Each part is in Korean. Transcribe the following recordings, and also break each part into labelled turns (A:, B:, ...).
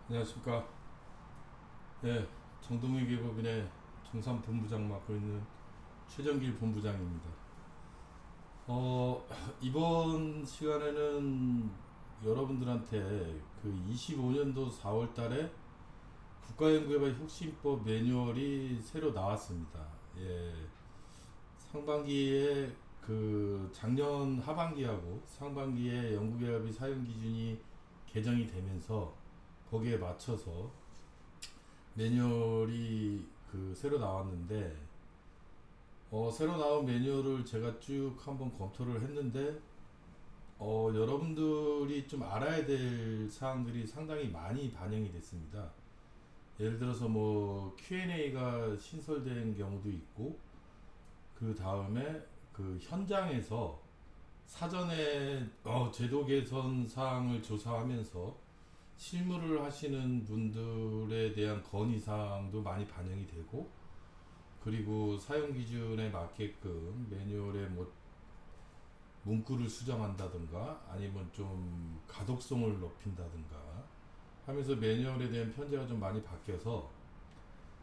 A: 안녕하십니까. 네, 정동익개법인의 정산본부장 맡고 있는 최정길 본부장입니다. 이번 시간에는 여러분들한테 그 25년도 4월 달에 국가연구개발 혁신법 매뉴얼이 새로 나왔습니다. 예, 상반기에 그 작년 하반기하고 상반기에 연구개발비 사용 기준이 개정이 되면서 거기에 맞춰서 매뉴얼이 그 새로 나왔는데 새로 나온 매뉴얼을 제가 쭉 한번 검토를 했는데 여러분들이 좀 알아야 될 사항들이 상당히 많이 반영이 됐습니다. 예를 들어서 뭐 Q&A가 신설된 경우도 있고 그 다음에 그 현장에서 사전에 제도 개선 사항을 조사하면서 실무를 하시는 분들에 대한 건의사항도 많이 반영이 되고, 그리고 사용 기준에 맞게끔 매뉴얼에 뭐 문구를 수정한다든가 아니면 좀 가독성을 높인다든가 하면서 매뉴얼에 대한 편제가 좀 많이 바뀌어서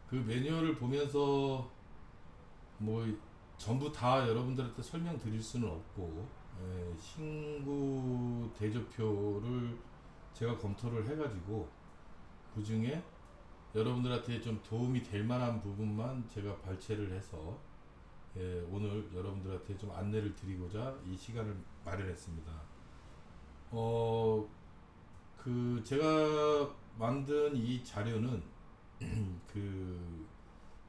A: 그 매뉴얼을 보면서 뭐 전부 다 여러분들한테 설명드릴 수는 없고, 신구 대조표를 제가 검토를 해가지고 그 중에 여러분들한테 좀 도움이 될 만한 부분만 제가 발췌를 해서 오늘 여러분들한테 좀 안내를 드리고자 이 시간을 마련했습니다. 어, 그 제가 만든 이 자료는 그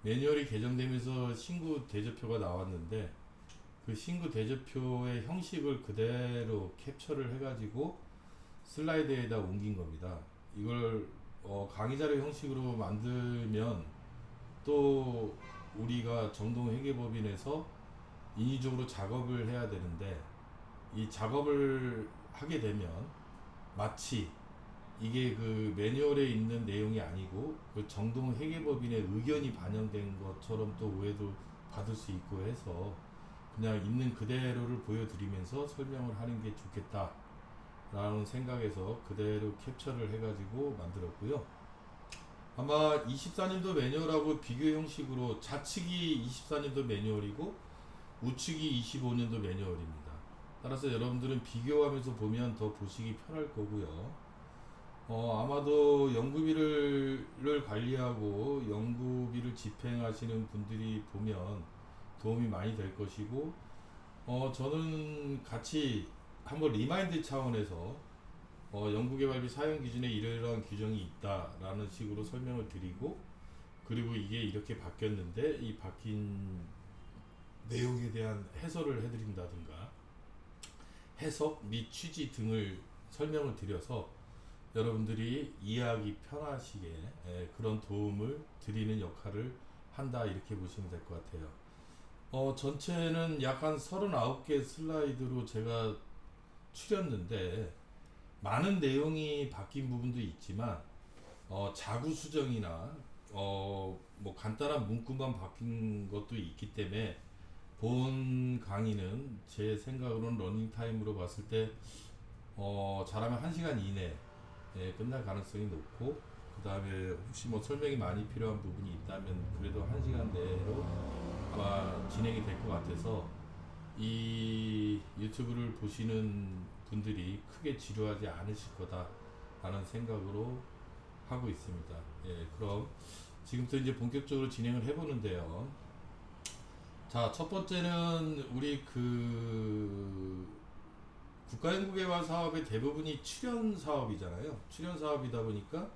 A: 매뉴얼이 개정되면서 신구 대조표가 나왔는데 그 신구 대조표의 형식을 그대로 캡처를 해가지고 슬라이드에다 옮긴 겁니다. 이걸 강의 자료 형식으로 만들면 또 우리가 정동회계법인에서 인위적으로 작업을 해야 되는데 이 작업을 하게 되면 마치 이게 그 매뉴얼에 있는 내용이 아니고 그 정동회계법인의 의견이 반영된 것처럼 또 오해도 받을 수 있고 해서 그냥 있는 그대로를 보여드리면서 설명을 하는 게 좋겠다 라는 생각에서 그대로 캡처를 해가지고 만들었고요. 아마 24년도 매뉴얼하고 비교 형식으로 좌측이 24년도 매뉴얼이고 우측이 25년도 매뉴얼입니다. 따라서 여러분들은 비교하면서 보면 더 보시기 편할 거고요. 아마도 연구비를 관리하고 연구비를 집행하시는 분들이 보면 도움이 많이 될 것이고, 저는 같이 한번 리마인드 차원에서 연구개발비 사용 기준에 이러이러한 규정이 있다라는 식으로 설명을 드리고, 그리고 이게 이렇게 바뀌었는데 이 바뀐 내용에 대한 해설을 해드린다든가 해석 및 취지 등을 설명을 드려서 여러분들이 이해하기 편하시게 그런 도움을 드리는 역할을 한다 이렇게 보시면 될 것 같아요. 전체는 약 한 39개 슬라이드로 제가 추렸는데 많은 내용이 바뀐 부분도 있지만 자구 수정이나 뭐 간단한 문구만 바뀐 것도 있기 때문에 본 강의는 제 생각으로는 러닝 타임으로 봤을 때 잘하면 1시간 이내에 끝날 가능성이 높고, 그 다음에 혹시 뭐 설명이 많이 필요한 부분이 있다면 그래도 1시간 내로 아마 진행이 될 것 같아서 이 유튜브를 보시는 분들이 크게 지루하지 않으실 거다라는 생각으로 하고 있습니다. 그럼 지금부터 이제 본격적으로 진행을 해보는데요. 자, 첫 번째는 우리 그 국가연구개발 사업의 대부분이 출연 사업이잖아요. 출연 사업이다 보니까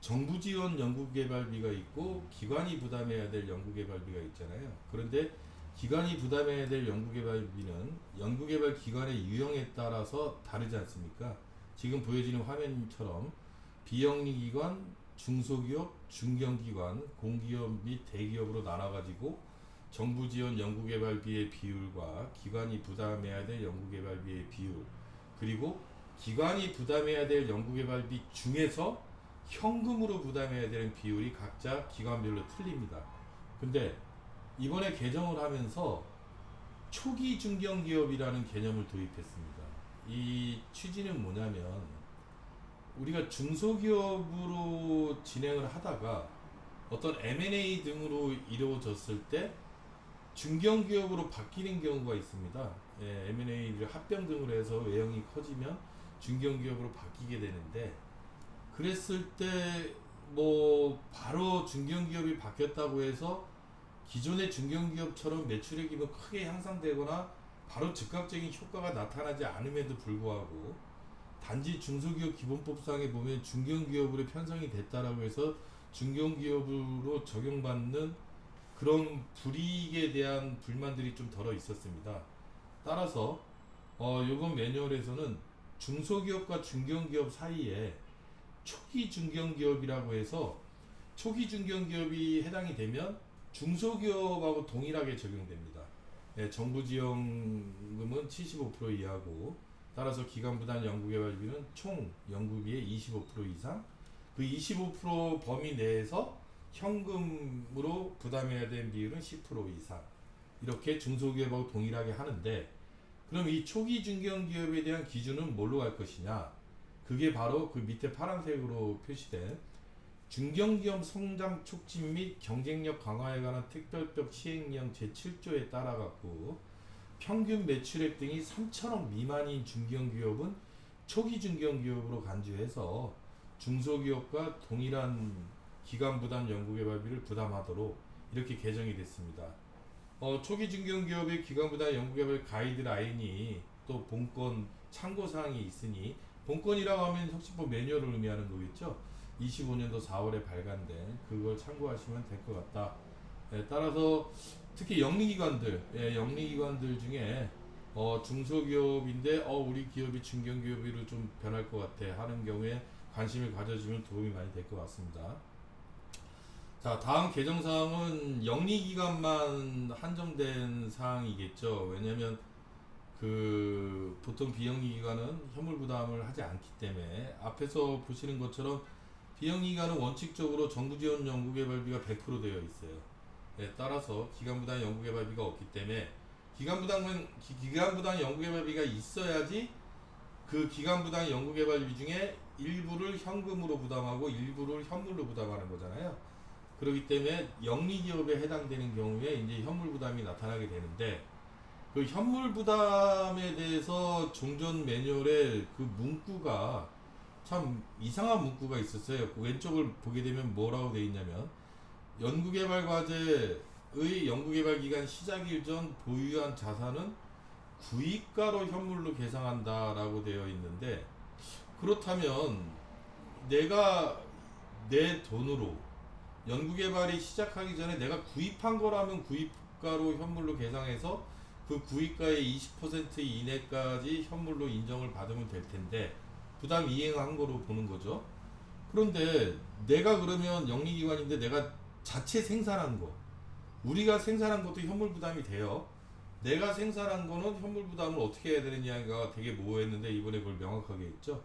A: 정부 지원 연구개발비가 있고 기관이 부담해야 될 연구개발비가 있잖아요. 그런데 기관이 부담해야 될 연구개발비는 연구개발 기관의 유형에 따라서 다르지 않습니까? 지금 보여지는 화면처럼 비영리기관, 중소기업, 중견기관, 공기업 및 대기업으로 나눠가지고 정부 지원 연구개발비의 비율과 기관이 부담해야 될 연구개발비의 비율, 그리고 기관이 부담해야 될 연구개발비 중에서 현금으로 부담해야 되는 비율이 각자 기관별로 틀립니다. 근데 이번에 개정을 하면서 초기 중견기업이라는 개념을 도입했습니다. 이 취지는 뭐냐면 우리가 중소기업으로 진행을 하다가 어떤 M&A 등으로 이루어졌을 때 중견기업으로 바뀌는 경우가 있습니다. 예, M&A를 합병 등으로 해서 외형이 커지면 중견기업으로 바뀌게 되는데, 그랬을 때 뭐 바로 중견기업이 바뀌었다고 해서 기존의 중견기업처럼 매출액이 뭐 크게 향상되거나 바로 즉각적인 효과가 나타나지 않음에도 불구하고, 단지 중소기업 기본법상에 보면 중견기업으로 편성이 됐다라고 해서 중견기업으로 적용받는 그런 불이익에 대한 불만들이 좀 덜어 있었습니다. 따라서 이번 매뉴얼에서는 중소기업과 중견기업 사이에 초기 중견기업이라고 해서, 초기 중견기업이 해당이 되면 중소기업하고 동일하게 적용됩니다. 네, 정부 지원금은 75% 이하고, 따라서 기간부담 연구개발비는 총 연구비의 25% 이상, 그 25% 범위 내에서 현금으로 부담해야 되는 비율은 10% 이상, 이렇게 중소기업하고 동일하게 하는데, 그럼 이 초기 중견기업에 대한 기준은 뭘로 갈 것이냐? 그게 바로 그 밑에 파란색으로 표시된 중견기업 성장 촉진 및 경쟁력 강화에 관한 특별법 시행령 제7조에 따라 갖고, 평균 매출액 등이 3천억 미만인 중견기업은 초기 중견기업으로 간주해서 중소기업과 동일한 기간부담 연구개발비를 부담하도록 이렇게 개정이 됐습니다. 초기 중견기업의 기간부담 연구개발 가이드라인이 또 본건 참고사항이 있으니, 본건이라고 하면 혁신법 매뉴얼을 의미하는 거겠죠. 25년도 4월에 발간된 그걸 참고하시면 될 것 같다. 따라서 특히 영리기관들, 영리기관들 중에 중소기업인데 우리 기업이 중견기업으로 좀 변할 것 같아 하는 경우에 관심을 가져주면 도움이 많이 될 것 같습니다. 자, 다음 개정사항은 영리기관만 한정된 사항이겠죠. 왜냐면 그 보통 비영리기관은 현물 부담을 하지 않기 때문에, 앞에서 보시는 것처럼 비영리기관은 원칙적으로 정부 지원 연구개발비가 100% 되어 있어요. 네, 따라서 기간부담 연구개발비가 없기 때문에 기간부담 연구개발비가 있어야지 그 기간부담 연구개발비 중에 일부를 현금으로 부담하고 일부를 현물로 부담하는 거잖아요. 그렇기 때문에 영리기업에 해당되는 경우에 이제 현물 부담이 나타나게 되는데, 그 현물 부담에 대해서 종전 매뉴얼에 그 문구가 참 이상한 문구가 있었어요. 그 왼쪽을 보게 되면 뭐라고 되어 있냐면, 연구개발 과제의 연구개발 기간 시작일 전 보유한 자산은 구입가로 현물로 계상한다라고 되어 있는데, 그렇다면 내가 내 돈으로 연구개발이 시작하기 전에 내가 구입한 거라면 구입가로 현물로 계상해서 그 구입가의 20% 이내까지 현물로 인정을 받으면 될 텐데, 부담 이행한 거로 보는 거죠. 그런데 내가 그러면 영리기관인데 내가 자체 생산한 거, 우리가 생산한 것도 현물 부담이 돼요. 내가 생산한 거는 현물 부담을 어떻게 해야 되느냐가 되게 모호했는데 이번에 그걸 명확하게 했죠.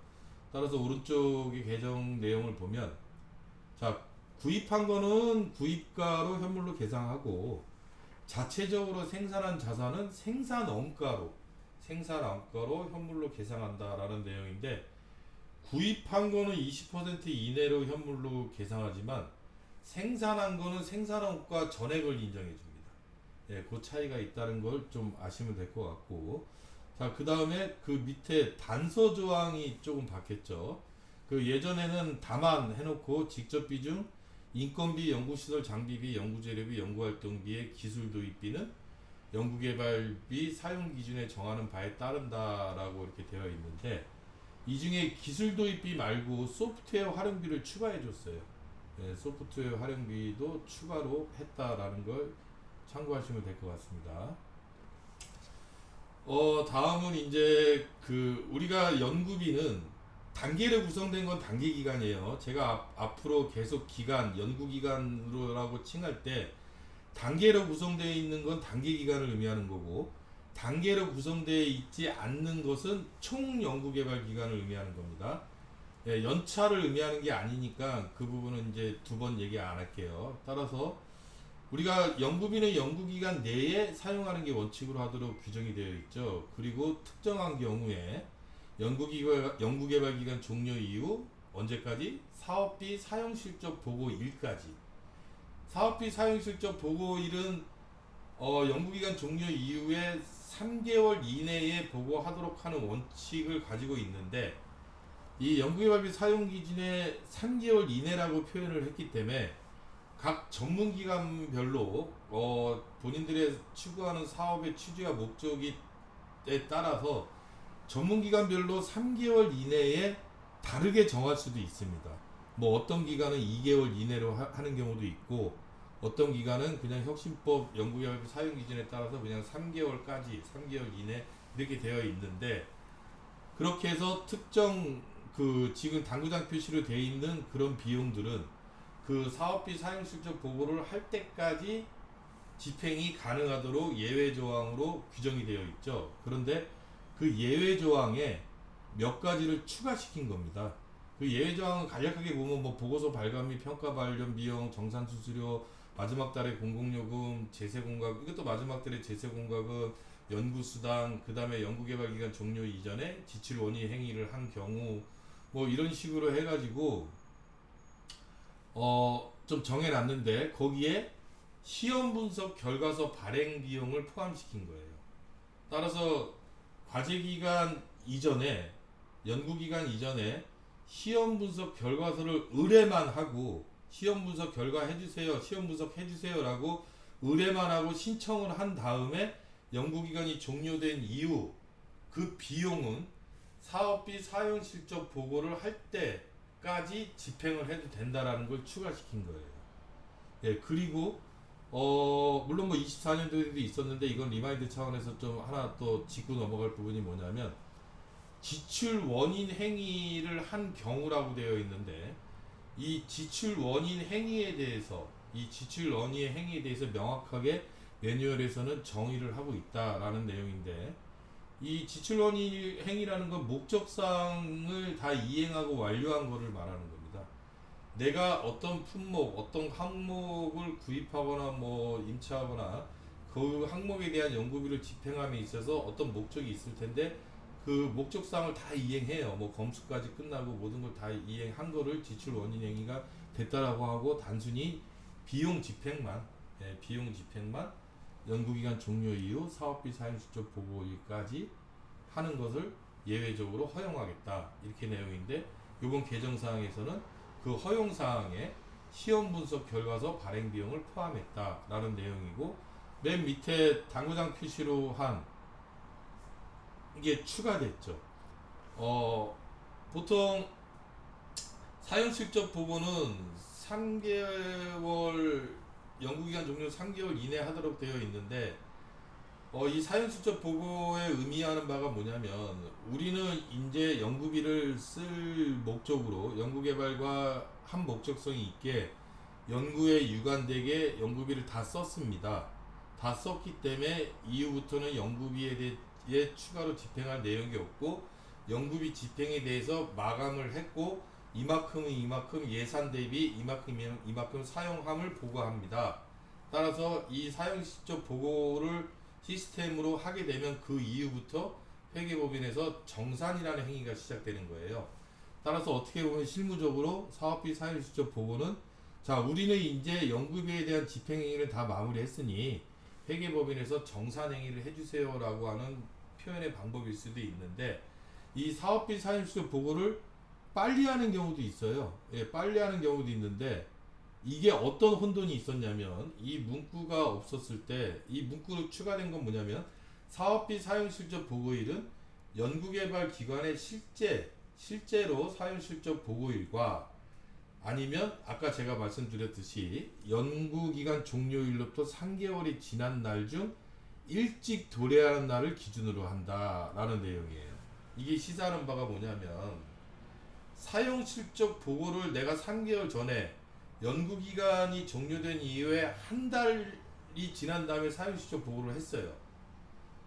A: 따라서 오른쪽의 개정 내용을 보면, 자, 구입한 거는 구입가로 현물로 계상하고, 자체적으로 생산한 자산은 생산원가로 현물로 계상한다라는 내용인데, 구입한 거는 20% 이내로 현물로 계상하지만 생산한 거는 생산원가 전액을 인정해 줍니다. 예, 그 차이가 있다는 걸 좀 아시면 될 것 같고, 자, 그 다음에 그 밑에 단서 조항이 조금 바뀌었죠. 그 예전에는 다만 해놓고 직접 비중, 인건비, 연구시설 장비비, 연구재료비, 연구활동비의 기술 도입비는 연구개발비 사용 기준에 정하는 바에 따른다라고 이렇게 되어 있는데, 이 중에 기술 도입비 말고 소프트웨어 활용비를 추가해 줬어요. 네, 소프트웨어 활용비도 추가로 했다라는 걸 참고하시면 될 것 같습니다. 다음은 이제 그 우리가 연구비는 단계로 구성된 건 단계 기간이에요. 제가 앞으로 계속 기간, 연구 기간으로라고 칭할 때 단계로 구성되어 있는 건 단계 기간을 의미하는 거고, 단계로 구성되어 있지 않는 것은 총 연구 개발 기간을 의미하는 겁니다. 예, 연차를 의미하는 게 아니니까 그 부분은 이제 두 번 얘기 안 할게요. 따라서 우리가 연구비는 연구기간 내에 사용하는 게 원칙으로 하도록 규정이 되어 있죠. 그리고 특정한 경우에 연구개발 기간 종료 이후 언제까지? 사업비 사용실적 보고일까지. 사업비 사용실적 보고일은 연구기간 종료 이후에 3개월 이내에 보고하도록 하는 원칙을 가지고 있는데, 이 연구개발비 사용기준에 3개월 이내라고 표현을 했기 때문에 각 전문기관별로 본인들의 추구하는 사업의 취지와 목적에 따라서 전문기관별로 3개월 이내에 다르게 정할 수도 있습니다. 뭐 어떤 기관은 2개월 이내로 하는 경우도 있고, 어떤 기관은 그냥 혁신법 연구개발비 사용기준에 따라서 그냥 3개월까지 3개월 이내 이렇게 되어 있는데, 그렇게 해서 특정 지금 당구장 표시로 되어 있는 그런 비용들은 그 사업비 사용 실적 보고를 할 때까지 집행이 가능하도록 예외 조항으로 규정이 되어 있죠. 그런데 그 예외 조항에 몇 가지를 추가시킨 겁니다. 그 예외 조항은 간략하게 보면 뭐 보고서 발간 및 평가 관련 비용, 정산 수수료, 마지막 달의 공공요금, 제세공과금, 이것도 마지막 달의 제세공과금, 연구수당, 그 다음에 연구개발기간 종료 이전에 지출 원인 행위를 한 경우, 뭐 이런 식으로 해가지고 좀 정해놨는데, 거기에 시험 분석 결과서 발행 비용을 포함시킨 거예요. 따라서 과제기간 이전에, 연구기간 이전에 시험 분석 결과서를 의뢰만 하고, 시험 분석 결과 해주세요, 시험 분석 해주세요라고 의뢰만 하고 신청을 한 다음에 연구기간이 종료된 이후 그 비용은 사업비 사용 실적 보고를 할 때까지 집행을 해도 된다라는 걸 추가시킨 거예요. 예, 그리고 물론 뭐 24년도에도 있었는데, 이건 리마인드 차원에서 좀 하나 또 짚고 넘어갈 부분이 뭐냐면, 지출 원인 행위를 한 경우라고 되어 있는데, 이 지출 원인 행위에 대해서 명확하게 매뉴얼에서는 정의를 하고 있다라는 내용인데, 이 지출 원인 행위라는 건 목적사항을 다 이행하고 완료한 거를 말하는 겁니다. 내가 어떤 품목, 어떤 항목을 구입하거나 뭐 임차하거나 그 항목에 대한 연구비를 집행함에 있어서 어떤 목적이 있을 텐데, 그 목적사항을 다 이행해요. 뭐 검수까지 끝나고 모든 걸 다 이행한 거를 지출 원인 행위가 됐다라고 하고, 단순히 비용 집행만 연구기간 종료 이후 사업비 사용 실적 보고일까지 하는 것을 예외적으로 허용하겠다, 이렇게 내용인데, 이번 개정사항에서는 그 허용사항에 시험 분석 결과서 발행 비용을 포함했다라는 내용이고, 맨 밑에 당구장 표시로 한 이게 추가됐죠. 보통 사용 실적 보고는 3개월, 연구기간 종료 3개월 이내 하도록 되어 있는데, 이 사용 실적 보고에 의미하는 바가 뭐냐면, 우리는 이제 연구비를 쓸 목적으로 연구개발과 한 목적성이 있게 연구에 유관되게 연구비를 다 썼습니다. 다 썼기 때문에 이후부터는 연구비에 대해 추가로 집행할 내용이 없고, 연구비 집행에 대해서 마감을 했고, 이만큼은 이만큼 예산 대비 이만큼 사용함을 보고합니다. 따라서 이 사용 실적 보고를 시스템으로 하게 되면 그 이후부터 회계법인에서 정산이라는 행위가 시작되는 거예요. 따라서 어떻게 보면 실무적으로 사업비 사용 실적 보고는, 자, 우리는 이제 연구비에 대한 집행 행위를 다 마무리했으니 회계법인에서 정산 행위를 해주세요라고 하는 표현의 방법일 수도 있는데, 이 사업비 사용 실적 보고를 빨리 하는 경우도 있어요. 예, 빨리 하는 경우도 있는데, 이게 어떤 혼돈이 있었냐면, 이 문구가 없었을 때, 이 문구로 추가된 건 뭐냐면, 사업비 사용 실적 보고일은 연구개발 기관의 실제로 사용 실적 보고일과, 아니면 아까 제가 말씀드렸듯이 연구기간 종료일로부터 3개월이 지난 날 중 일찍 도래하는 날을 기준으로 한다라는 내용이에요. 이게 시사하는 바가 뭐냐면, 사용 실적 보고를 내가 3개월 전에 연구기간이 종료된 이후에 한 달이 지난 다음에 사용 실적 보고를 했어요.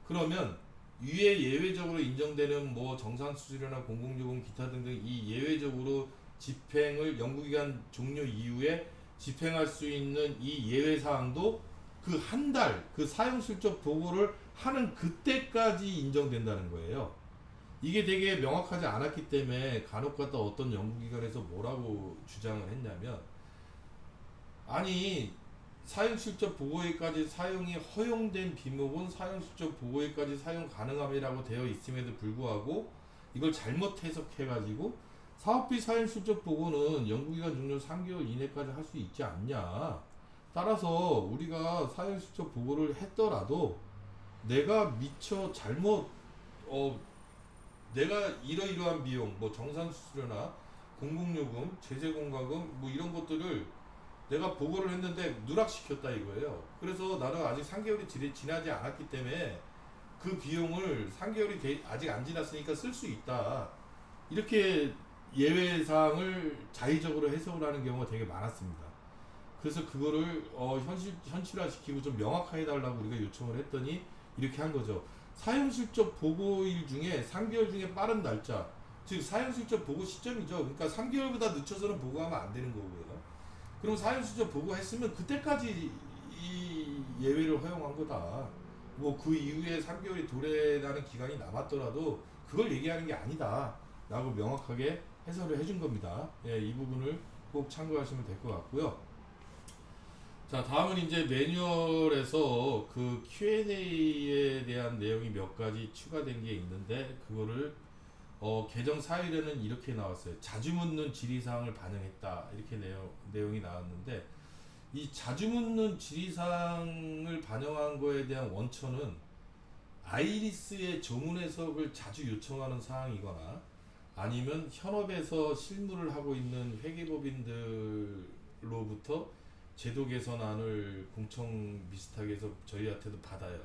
A: 그러면 위에 예외적으로 인정되는 뭐 정산 수수료나 공공요금 기타 등등 이 예외적으로 집행을 연구기간 종료 이후에 집행할 수 있는 이 예외 사항도 그 한 달, 그 사용 실적 보고를 하는 그때까지 인정된다는 거예요. 이게 되게 명확하지 않았기 때문에 간혹 가다 어떤 연구기관에서 뭐라고 주장을 했냐면, 아니 사용실적 보고에까지 사용이 허용된 비목은 사용실적 보고에까지 사용 가능함이라고 되어 있음에도 불구하고 이걸 잘못 해석해가지고 사업비 사용실적 보고는 연구기간 종료 3개월 이내까지 할 수 있지 않냐. 따라서 우리가 사용실적 보고를 했더라도 내가 미처 잘못 내가 이러이러한 비용 뭐 정산수수료나 공공요금, 제재공과금 뭐 이런 것들을 내가 보고를 했는데 누락시켰다 이거예요. 그래서 나는 아직 3개월이 지나지 않았기 때문에 그 비용을 3개월이 아직 안 지났으니까 쓸 수 있다. 이렇게 예외사항을 자의적으로 해석을 하는 경우가 되게 많았습니다. 그래서 그거를 현실화시키고 좀 명확하게 해달라고 우리가 요청을 했더니 이렇게 한 거죠. 사용실적 보고일 중에 3개월 중에 빠른 날짜, 즉 사용실적 보고 시점이죠. 그러니까 3개월보다 늦춰서는 보고하면 안 되는 거고요. 그럼 사용실적 보고했으면 그때까지 이 예외를 허용한 거다. 뭐 그 이후에 3개월이 도래라는 기간이 남았더라도 그걸 얘기하는 게 아니다. 라고 명확하게 해설을 해준 겁니다. 예, 이 부분을 꼭 참고하시면 될 것 같고요. 자, 다음은 이제 매뉴얼에서 그 Q&A에 대한 내용이 몇 가지 추가된 게 있는데, 그거를 개정 사유에는 이렇게 나왔어요. 자주 묻는 질의사항을 반영했다. 이렇게 내용이 나왔는데, 이 자주 묻는 질의사항을 반영한 거에 대한 원천은 아이리스의 조문 해석을 자주 요청하는 사항이거나 아니면 현업에서 실무를 하고 있는 회계법인들로부터 제도 개선안을 공청 비슷하게 해서 저희한테도 받아요.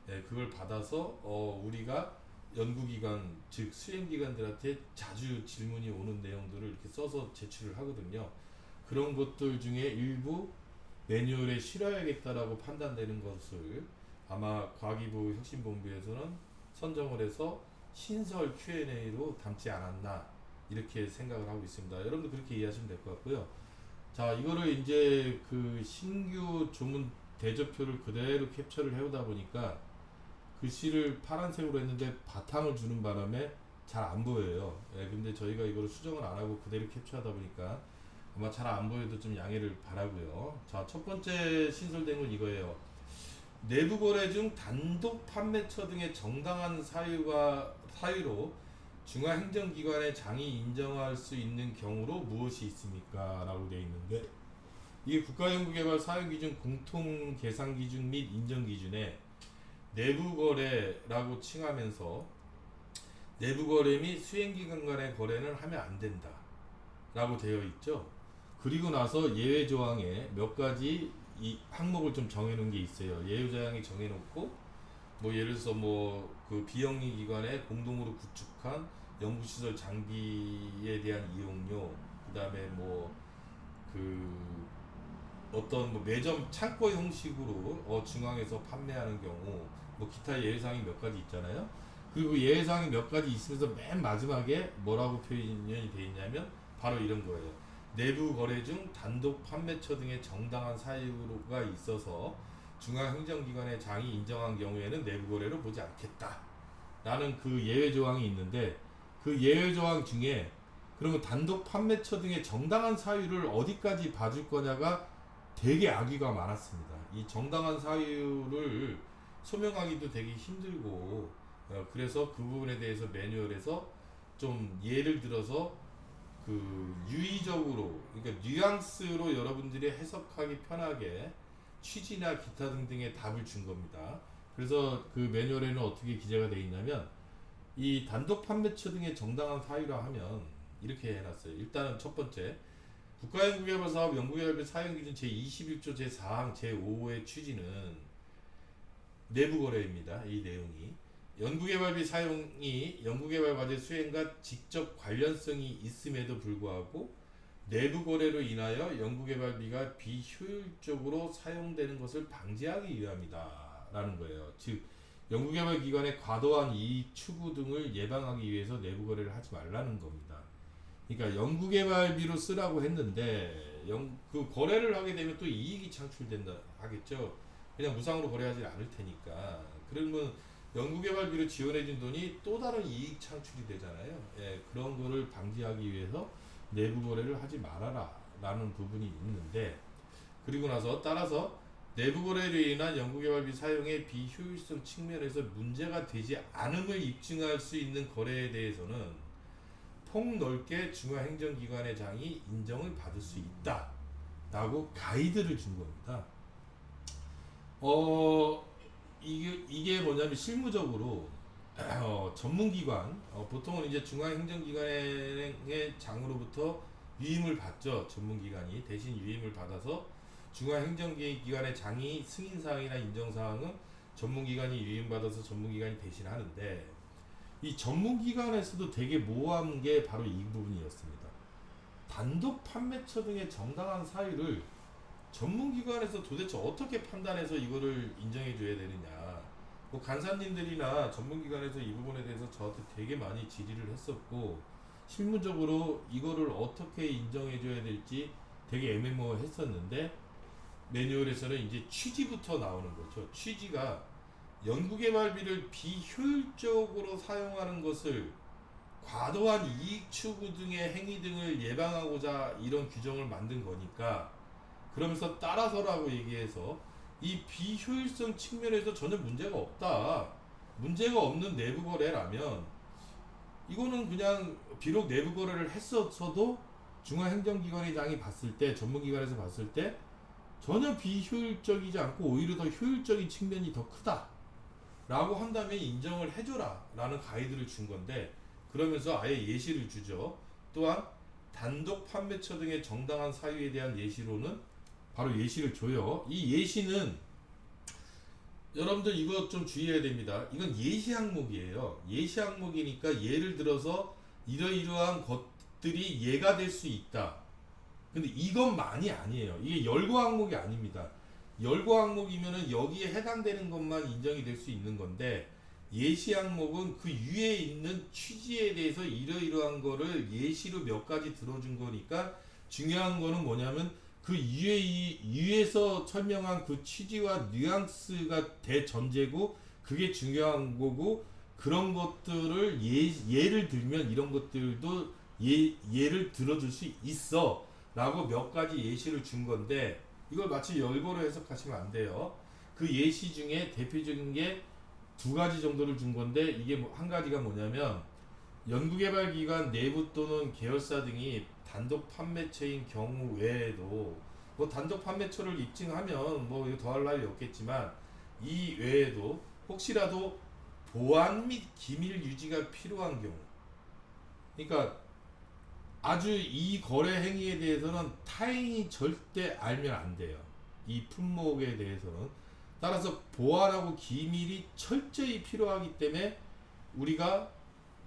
A: 네, 그걸 받아서 우리가 연구기관 즉 수행기관들한테 자주 질문이 오는 내용들을 이렇게 써서 제출을 하거든요. 그런 것들 중에 일부 매뉴얼에 실어야겠다라고 판단되는 것을 아마 과기부 혁신본부에서는 선정을 해서 신설 Q&A로 담지 않았나 이렇게 생각을 하고 있습니다. 여러분도 그렇게 이해하시면 될 것 같고요. 자, 이거를 이제 그 신규 조문 대조표를 그대로 캡처를 해오다 보니까 글씨를 파란색으로 했는데 바탕을 주는 바람에 잘 안 보여요. 예, 근데 저희가 이거를 수정을 안 하고 그대로 캡처하다 보니까 아마 잘 안 보여도 좀 양해를 바라고요. 자, 첫 번째 신설된 건 이거예요. 내부 거래 중 단독 판매처 등의 정당한 사유로 중앙행정기관의 장이 인정할 수 있는 경우로 무엇이 있습니까? 라고 되어 있는데, 이게 국가연구개발 사유기준 공통계산기준 및 인정기준에 내부거래라고 칭하면서 내부거래 및 수행기관 간의 거래는 하면 안 된다 라고 되어 있죠. 그리고 나서 예외조항에 몇 가지 이 항목을 좀 정해놓은 게 있어요. 예외조항에 정해놓고 뭐 예를 들어서 뭐 그 비영리 기관에 공동으로 구축한 연구시설 장비에 대한 이용료, 그 다음에 뭐 그 어떤 뭐 매점 창고 형식으로 중앙에서 판매하는 경우 뭐 기타 예외사항이 몇 가지 있잖아요. 그리고 예외사항이 몇 가지 있으면서 맨 마지막에 뭐라고 표현이 되어 있냐면 바로 이런 거예요. 내부 거래 중 단독 판매처 등의 정당한 사유가 있어서 중앙행정기관의 장이 인정한 경우에는 내부 거래로 보지 않겠다 라는 그 예외 조항이 있는데, 그 예외 조항 중에 그러면 단독 판매처 등의 정당한 사유를 어디까지 봐줄 거냐가 되게 악의가 많았습니다. 이 정당한 사유를 소명하기도 되게 힘들고, 그래서 그 부분에 대해서 매뉴얼에서 좀 예를 들어서 그 유의적으로, 그러니까 뉘앙스로 여러분들이 해석하기 편하게 취지나 기타 등등의 답을 준 겁니다. 그래서 그 매뉴얼에는 어떻게 기재가 되어 있냐면, 이 단독 판매처 등의 정당한 사유라 하면 이렇게 해놨어요. 일단은 첫 번째, 국가연구개발사업 연구개발비 사용기준 제21조 제4항 제5호의 취지는 내부거래입니다. 이 내용이 연구개발비 사용이 연구개발과제 수행과 직접 관련성이 있음에도 불구하고 내부거래로 인하여 연구개발비가 비효율적으로 사용되는 것을 방지하기 위함이다 라는 거예요. 즉 연구개발기관의 과도한 이익 추구 등을 예방하기 위해서 내부거래를 하지 말라는 겁니다. 그러니까 연구개발비로 쓰라고 했는데 그 거래를 하게 되면 또 이익이 창출된다 하겠죠. 그냥 무상으로 거래하지 않을 테니까. 그러면 연구개발비로 지원해준 돈이 또 다른 이익 창출이 되잖아요. 예, 그런 거를 방지하기 위해서 내부 거래를 하지 말아라 라는 부분이 있는데, 그리고 나서 따라서 내부 거래로 인한 연구개발비 사용의 비효율성 측면에서 문제가 되지 않음을 입증할 수 있는 거래에 대해서는 폭넓게 중앙행정기관의 장이 인정을 받을 수 있다 라고 가이드를 준 겁니다. 이게 뭐냐면 실무적으로 전문기관, 보통은 이제 중앙행정기관의 장으로부터 위임을 받죠. 전문기관이 대신 위임을 받아서 중앙행정기관의 장이 승인사항이나 인정사항은 전문기관이 위임받아서 전문기관이 대신 하는데, 이 전문기관에서도 되게 모호한 게 바로 이 부분이었습니다. 단독 판매처 등의 정당한 사유를 전문기관에서 도대체 어떻게 판단해서 이거를 인정해줘야 되느냐. 뭐 간사님들이나 전문기관에서 이 부분에 대해서 저한테 되게 많이 질의를 했었고, 실무적으로 이거를 어떻게 인정해줘야 될지 되게 애매모호했었는데, 매뉴얼에서는 이제 취지부터 나오는 거죠. 취지가 연구개발비를 비효율적으로 사용하는 것을 과도한 이익 추구 등의 행위 등을 예방하고자 이런 규정을 만든 거니까, 그러면서 따라서라고 얘기해서 이 비효율성 측면에서 전혀 문제가 없다. 문제가 없는 내부 거래라면 이거는 그냥 비록 내부 거래를 했었어도 중앙행정기관의 장이 봤을 때, 전문기관에서 봤을 때 전혀 비효율적이지 않고 오히려 더 효율적인 측면이 더 크다 라고 한다면 인정을 해줘라 라는 가이드를 준 건데, 그러면서 아예 예시를 주죠. 또한 단독 판매처 등의 정당한 사유에 대한 예시로는 바로 예시를 줘요. 이 예시는 여러분들 이거 좀 주의해야 됩니다. 이건 예시 항목이에요. 예시 항목이니까 예를 들어서 이러이러한 것들이 예가 될 수 있다. 근데 이것만이 아니에요. 이게 열거 항목이 아닙니다. 열거 항목이면은 여기에 해당되는 것만 인정이 될 수 있는 건데, 예시 항목은 그 위에 있는 취지에 대해서 이러이러한 거를 예시로 몇 가지 들어준 거니까, 중요한 거는 뭐냐면 그 위에서 설명한 그 취지와 뉘앙스가 대전제고, 그게 중요한 거고, 그런 것들을 예를 들면 이런 것들도 예를 들어줄 수 있어 라고 몇 가지 예시를 준 건데, 이걸 마치 열거로 해석하시면 안 돼요. 그 예시 중에 대표적인 게 두 가지 정도를 준 건데, 이게 한 가지가 뭐냐면, 연구개발기관 내부 또는 계열사 등이 단독 판매처인 경우 외에도, 뭐 단독 판매처를 입증하면 뭐 이거 더할 나위 없겠지만, 이 외에도 혹시라도 보안 및 기밀 유지가 필요한 경우, 그러니까 아주 이 거래 행위에 대해서는 타인이 절대 알면 안 돼요. 이 품목에 대해서는. 따라서 보안하고 기밀이 철저히 필요하기 때문에 우리가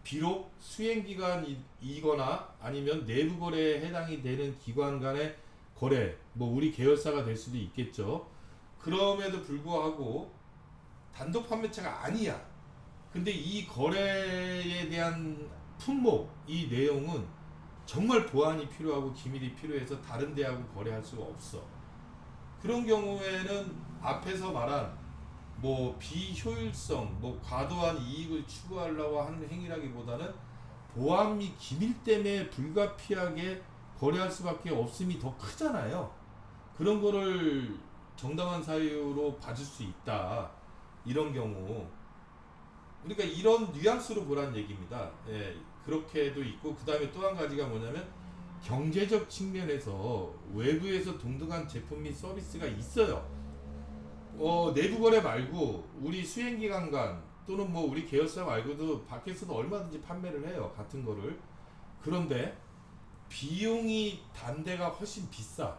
A: 비록 수행기관이거나 아니면 내부 거래에 해당이 되는 기관 간의 거래, 뭐 우리 계열사가 될 수도 있겠죠. 그럼에도 불구하고 단독 판매차가 아니야. 근데 이 거래에 대한 품목, 이 내용은 정말 보안이 필요하고 기밀이 필요해서 다른 데하고 거래할 수가 없어. 그런 경우에는 앞에서 말한 뭐 비효율성, 뭐 과도한 이익을 추구하려고 하는 행위라기보다는 보안 및 기밀 때문에 불가피하게 거래할 수밖에 없음이 더 크잖아요. 그런 거를 정당한 사유로 봐줄 수 있다. 이런 경우. 그러니까 이런 뉘앙스로 보란 얘기입니다. 예, 그렇게도 있고, 그 다음에 또 한 가지가 뭐냐면, 경제적 측면에서 외부에서 동등한 제품 및 서비스가 있어요. 내부 거래 말고 우리 수행기관 간 또는 뭐 우리 계열사 말고도 밖에서도 얼마든지 판매를 해요. 같은 거를. 그런데 비용이 단대가 훨씬 비싸.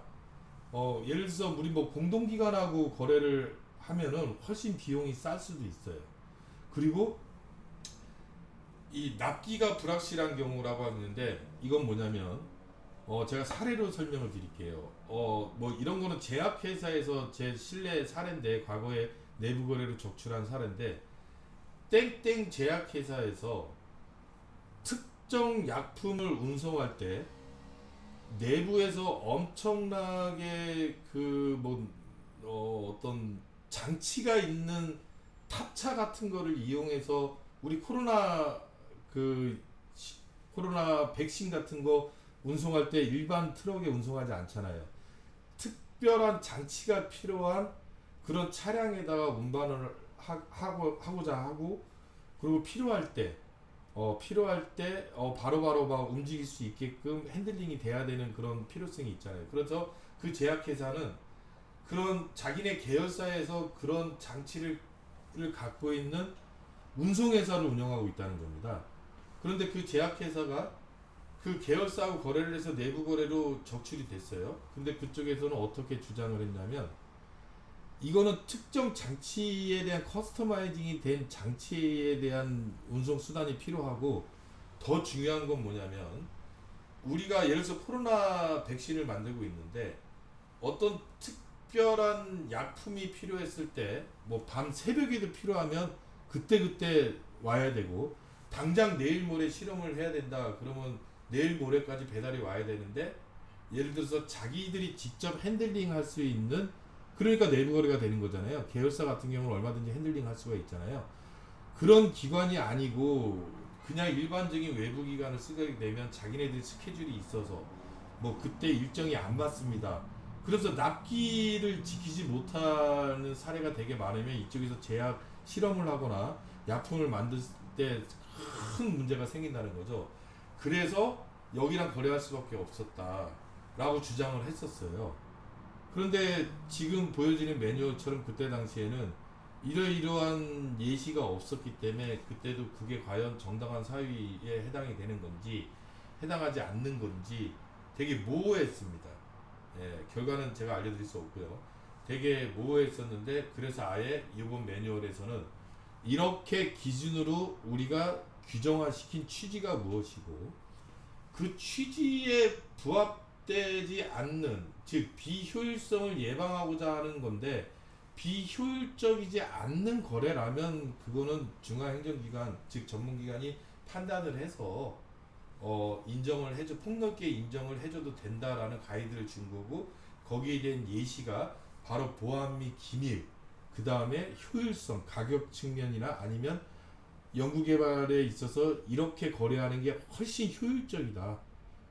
A: 예를 들어서 우리 뭐 공동기관하고 거래를 하면은 훨씬 비용이 쌀 수도 있어요. 그리고 이 납기가 불확실한 경우라고 하는데, 이건 뭐냐면 제가 사례로 설명을 드릴게요. 뭐 이런 거는 제약회사에서 제 실내 사례인데, 과거에 내부 거래로 적출한 사례인데, 땡땡 제약회사에서 특정 약품을 운송할 때 내부에서 엄청나게 어떤 장치가 있는 탑차 같은 거를 이용해서 우리 코로나 그 코로나 백신 같은 거 운송할 때 일반 트럭에 운송하지 않잖아요. 특별한 장치가 필요한 그런 차량에다가 운반을 하고자 하고, 그리고 필요할 때 바로바로 막 움직일 수 있게끔 핸들링이 돼야 되는 그런 필요성이 있잖아요. 그래서 그 제약회사는 그런 자기네 계열사에서 그런 장치를 갖고 있는 운송회사를 운영하고 있다는 겁니다. 그런데 그 제약회사가 그 계열사하고 거래를 해서 내부 거래로 적출이 됐어요. 근데 그쪽에서는 어떻게 주장을 했냐면, 이거는 특정 장치에 대한 커스터마이징이 된 장치에 대한 운송 수단이 필요하고, 더 중요한 건 뭐냐면, 우리가 예를 들어서 코로나 백신을 만들고 있는데 어떤 특별한 약품이 필요했을 때 뭐 밤 새벽에도 필요하면 그때 와야 되고, 당장 내일 모레 실험을 해야 된다 그러면 내일 모레까지 배달이 와야 되는데, 예를 들어서 자기들이 직접 핸들링 할 수 있는, 그러니까 내부 거래가 되는 거잖아요. 계열사 같은 경우는 얼마든지 핸들링 할 수가 있잖아요. 그런 기관이 아니고 그냥 일반적인 외부 기관을 쓰게 되면 자기네들 스케줄이 있어서 뭐 그때 일정이 안 맞습니다. 그래서 납기를 지키지 못하는 사례가 되게 많으면 이쪽에서 제약 실험을 하거나 약품을 만들 때 큰 문제가 생긴다는 거죠. 그래서 여기랑 거래할 수밖에 없었다라고 주장을 했었어요. 그런데 지금 보여지는 매뉴얼처럼 그때 당시에는 이러이러한 예시가 없었기 때문에 그때도 그게 과연 정당한 사유에 해당이 되는 건지 해당하지 않는 건지 되게 모호했습니다. 예, 결과는 제가 알려드릴 수 없고요. 되게 모호했었는데, 그래서 아예 이번 매뉴얼에서는 이렇게 기준으로 우리가 규정화시킨 취지가 무엇이고 그 취지에 부합되지 않는, 즉 비효율성을 예방하고자 하는 건데 비효율적이지 않는 거래라면 그거는 중앙행정기관 즉 전문기관이 판단을 해서 인정을 해줘, 폭넓게 인정을 해줘도 된다라는 가이드를 준 거고, 거기에 대한 예시가 바로 보안 및 기밀, 그 다음에 효율성, 가격 측면이나 아니면 연구개발에 있어서 이렇게 거래하는 게 훨씬 효율적이다.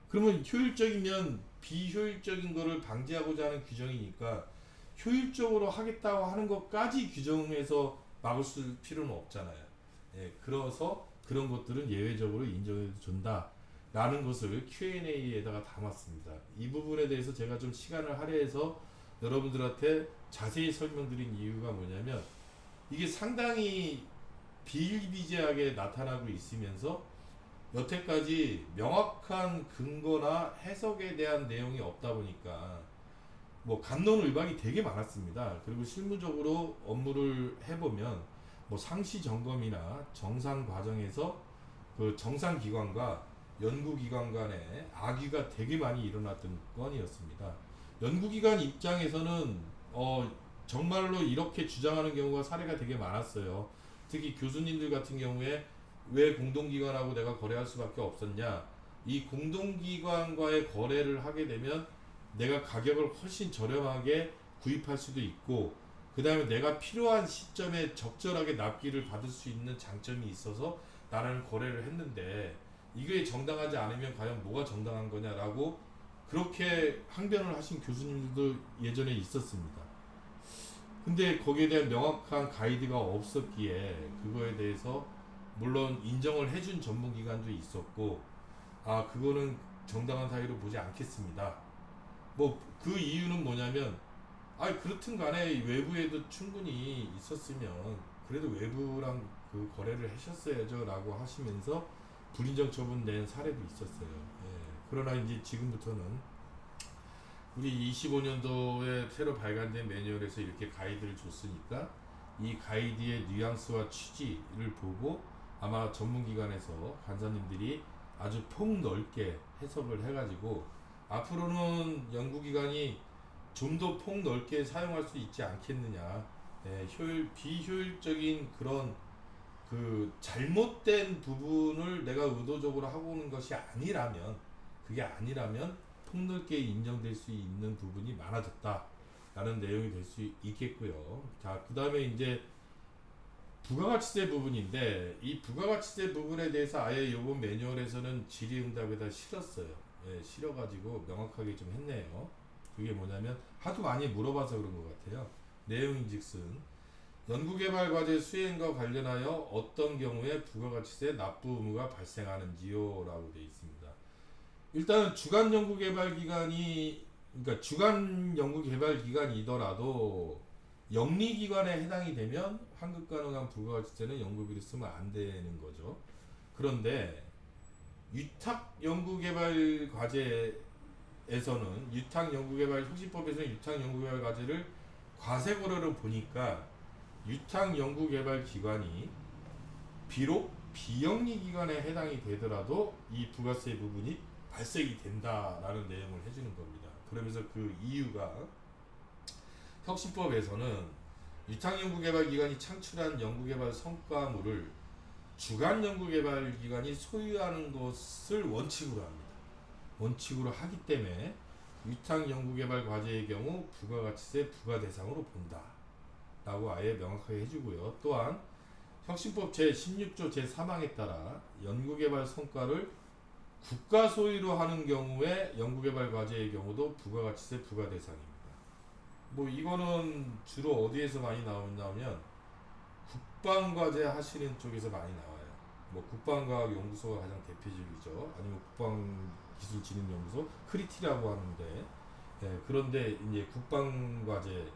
A: 그러면 효율적이면 비효율적인 거를 방지하고자 하는 규정이니까 효율적으로 하겠다고 하는 것까지 규정해서 막을 수 필요는 없잖아요. 예, 그래서 그런 것들은 예외적으로 인정해 준다. 라는 것을 Q&A에다가 담았습니다. 이 부분에 대해서 제가 좀 시간을 할애해서 여러분들한테 자세히 설명드린 이유가 뭐냐면, 이게 상당히 비일비재하게 나타나고 있으면서 여태까지 명확한 근거나 해석에 대한 내용이 없다 보니까 뭐 갑론을박이 되게 많았습니다. 그리고 실무적으로 업무를 해보면 뭐 상시 점검이나 정산 과정에서 그 정상 기관과 연구기관 간에 악의가 되게 많이 일어났던 건이었습니다. 연구기관 입장에서는 정말로 이렇게 주장하는 경우가 사례가 되게 많았어요. 특히 교수님들 같은 경우에 왜 공동기관하고 내가 거래할 수밖에 없었냐, 이 공동기관과의 거래를 하게 되면 내가 가격을 훨씬 저렴하게 구입할 수도 있고, 그 다음에 내가 필요한 시점에 적절하게 납기를 받을 수 있는 장점이 있어서 나라는 거래를 했는데, 이게 정당하지 않으면 과연 뭐가 정당한 거냐라고 그렇게 항변을 하신 교수님들도 예전에 있었습니다. 근데 거기에 대한 명확한 가이드가 없었기에 그거에 대해서 물론 인정을 해준 전문기관도 있었고, 그거는 정당한 사유로 보지 않겠습니다. 뭐 그 이유는 뭐냐면, 그렇든 간에 외부에도 충분히 있었으면 그래도 외부랑 그 거래를 하셨어야죠 라고 하시면서 불인정 처분 낸 사례도 있었어요. 예. 그러나 이제 지금부터는 우리 25년도에 새로 발간된 매뉴얼에서 이렇게 가이드를 줬으니까 이 가이드의 뉘앙스와 취지를 보고 아마 전문기관에서 간사님들이 아주 폭넓게 해석을 해가지고 앞으로는 연구기관이 좀 더 폭넓게 사용할 수 있지 않겠느냐. 예, 비효율적인 그런 그 잘못된 부분을 내가 의도적으로 하고 오는 것이 아니라면, 그게 아니라면 폭넓게 인정될 수 있는 부분이 많아졌다 라는 내용이 될 수 있겠고요. 자, 그 다음에 이제 부가가치세 부분인데 이 부가가치세 부분에 대해서 아예 이번 매뉴얼에서는 질의응답에다 실었어요. 예, 실어가지고 명확하게 좀 했네요. 그게 뭐냐면 하도 많이 물어봐서 그런 것 같아요. 내용인즉슨 연구개발과제 수행과 관련하여 어떤 경우에 부가가치세 납부 의무가 발생하는지요? 라고 되어 있습니다. 일단 주간 연구개발 기관이 그러니까 주간 연구개발 기관이더라도 영리기관에 해당이 되면 환급 가능한 부가가치세는 연구비를 쓰면 안 되는 거죠. 그런데 위탁 연구개발 과제에서는 위탁 연구개발 혁신법에서는 위탁 연구개발 과제를 과세고려로 보니까 위탁 연구개발 기관이 비록 비영리기관에 해당이 되더라도 이 부가세 부분이 발생이 된다라는 내용을 해주는 겁니다. 그러면서 그 이유가 혁신법에서는 위탁연구개발기관이 창출한 연구개발 성과물을 주간연구개발기관이 소유하는 것을 원칙으로 합니다. 원칙으로 하기 때문에 위탁연구개발 과제의 경우 부가가치세 부과대상으로 본다 라고 아예 명확하게 해주고요. 또한 혁신법 제16조 제3항에 따라 연구개발 성과를 국가 소유로 하는 경우에 연구개발 과제의 경우도 부가가치세 부과대상입니다. 뭐 이거는 주로 어디에서 많이 나오냐면 국방과제 하시는 쪽에서 많이 나와요. 뭐 국방과학연구소가 가장 대표적이죠. 아니면 국방기술진흥연구소 크리티라고 하는데 그런데 이제 국방과제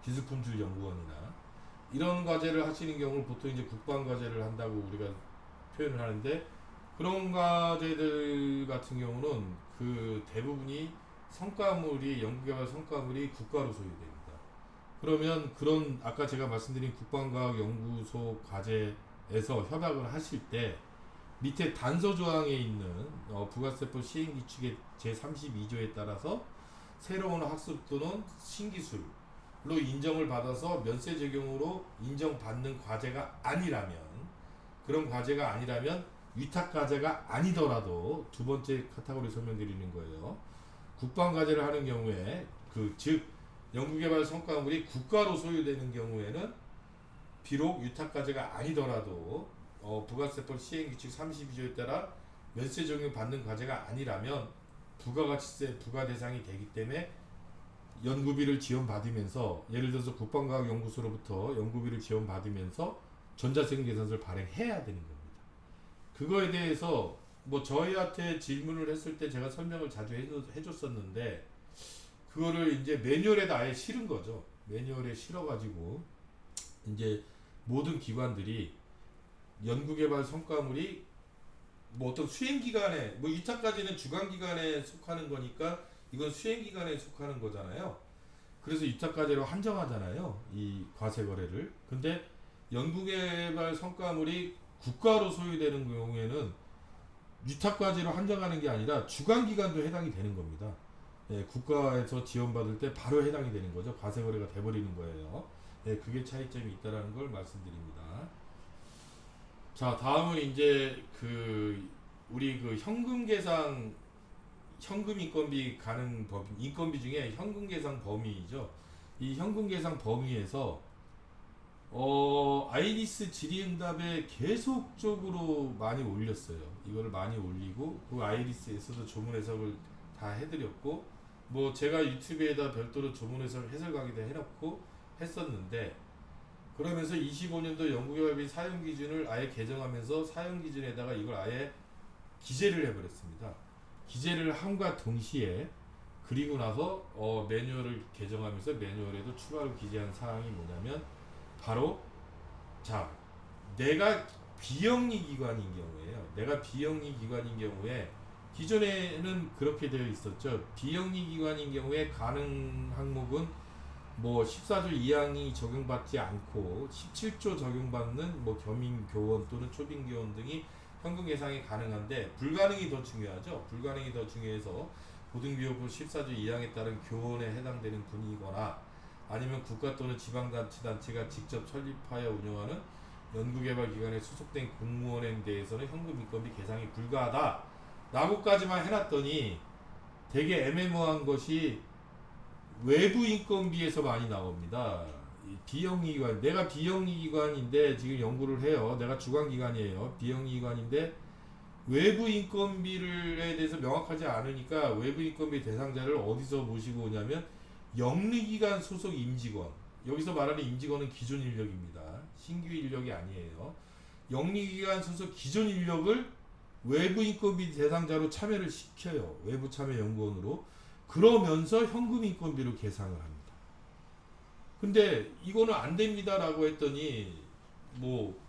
A: 기술품질연구원이나 이런 과제를 하시는 경우는 보통 이제 국방과제를 한다고 우리가 표현을 하는데 그런 과제들 같은 경우는 그 대부분이 성과물이 연구개발 성과물이 국가로 소유됩니다. 그러면 그런 아까 제가 말씀드린 국방과학연구소 과제에서 협약을 하실 때 밑에 단서 조항에 있는 부가세법 시행규칙의 제32조에 따라서 새로운 학습 또는 신기술로 인정을 받아서 면세 적용으로 인정받는 과제가 아니라면 그런 과제가 아니라면 위탁 과제가 아니더라도 두 번째 카테고리 설명드리는 거예요. 국방 과제를 하는 경우에 즉 연구개발 성과물이 국가로 소유되는 경우에는 비록 위탁 과제가 아니더라도 부가세법 시행규칙 32조에 따라 면세 적용 받는 과제가 아니라면 부가가치세 부과 대상이 되기 때문에 연구비를 지원받으면서 예를 들어서 국방과학연구소로부터 연구비를 지원받으면서 전자세금 계산서를 발행해야 되는 겁니다. 그거에 대해서 뭐 저희한테 질문을 했을 때 제가 설명을 자주 해줬었는데 그거를 이제 매뉴얼에다 아예 실은 거죠. 매뉴얼에 실어가지고 이제 모든 기관들이 연구개발 성과물이 뭐 어떤 수행기관에 뭐 위탁까지는 주관기관에 속하는 거니까 이건 수행기관에 속하는 거잖아요. 그래서 위탁과제로 한정하잖아요. 이 과세거래를. 근데 연구개발 성과물이 국가로 소유되는 경우에는 위탁과제로 한정하는 게 아니라 주관기관도 해당이 되는 겁니다. 예, 국가에서 지원받을 때 바로 해당이 되는 거죠. 과세거래가 돼버리는 거예요. 예, 그게 차이점이 있다라는 걸 말씀드립니다. 자, 다음은 이제 우리 현금 계상 현금 인건비 가능 범위, 인건비 중에 현금 계상 범위죠. 이 현금 계상 범위에서 아이리스 질의응답에 계속적으로 많이 올렸어요. 이거를 많이 올리고 그 아이리스에서도 조문 해석을 다 해드렸고 뭐 제가 유튜브에다 별도로 조문 해설 강의도 해놓고 했었는데 그러면서 25년도 연구개발비 사용기준을 아예 개정하면서 사용기준에다가 이걸 아예 기재를 해버렸습니다. 기재를 함과 동시에 그리고 나서 매뉴얼을 개정하면서 매뉴얼에도 추가로 기재한 사항이 뭐냐면 바로 자 내가 비영리 기관인 경우에요. 내가 비영리 기관인 경우에 기존에는 그렇게 되어 있었죠. 비영리 기관인 경우에 가능 항목은 뭐 14조 2항이 적용받지 않고 17조 적용받는 뭐 겸임교원 또는 초빙교원 등이 현금 계상이 가능한데 불가능이 더 중요하죠. 불가능이 더 중요해서 고등교육부 14조 2항에 따른 교원에 해당되는 분이거나 아니면 국가 또는 지방자치단체가 직접 설립하여 운영하는 연구개발기관에 소속된 공무원에 대해서는 현금 인건비 계상이 불가하다 라고까지만 해놨더니 되게 애매모호한 것이 외부 인건비에서 많이 나옵니다. 이 비영리기관, 내가 비영리기관인데 지금 연구를 해요. 내가 주관기관이에요. 비영리기관인데 외부 인건비에 대해서 명확하지 않으니까 외부 인건비 대상자를 어디서 모시고 오냐면 영리기관 소속 임직원. 여기서 말하는 임직원은 기존 인력입니다. 신규 인력이 아니에요. 영리기관 소속 기존 인력을 외부 인건비 대상자로 참여를 시켜요. 외부 참여 연구원으로. 그러면서 현금 인건비로 계상을 합니다. 근데 이거는 안 됩니다라고 했더니 뭐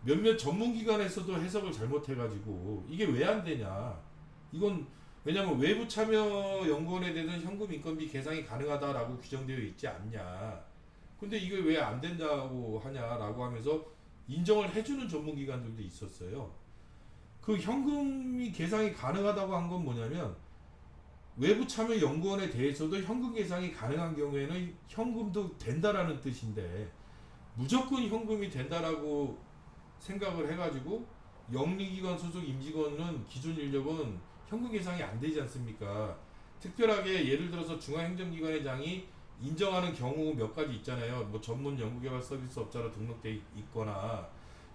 A: 몇몇 전문기관에서도 해석을 잘못해가지고 이게 왜 안 되냐. 이건 왜냐면 외부 참여 연구원에 대해서는 현금 인건비 계상이 가능하다라고 규정되어 있지 않냐. 근데 이게 왜 안 된다고 하냐라고 하면서 인정을 해주는 전문기관들도 있었어요. 그 현금이 계상이 가능하다고 한 건 뭐냐면 외부 참여 연구원에 대해서도 현금 계상이 가능한 경우에는 현금도 된다라는 뜻인데 무조건 현금이 된다라고 생각을 해가지고 영리기관 소속 임직원은 기존 인력은 현금 계상이 안 되지 않습니까? 특별하게 예를 들어서 중앙행정기관의 장이 인정하는 경우 몇 가지 있잖아요. 뭐 전문 연구개발 서비스업자로 등록돼 있거나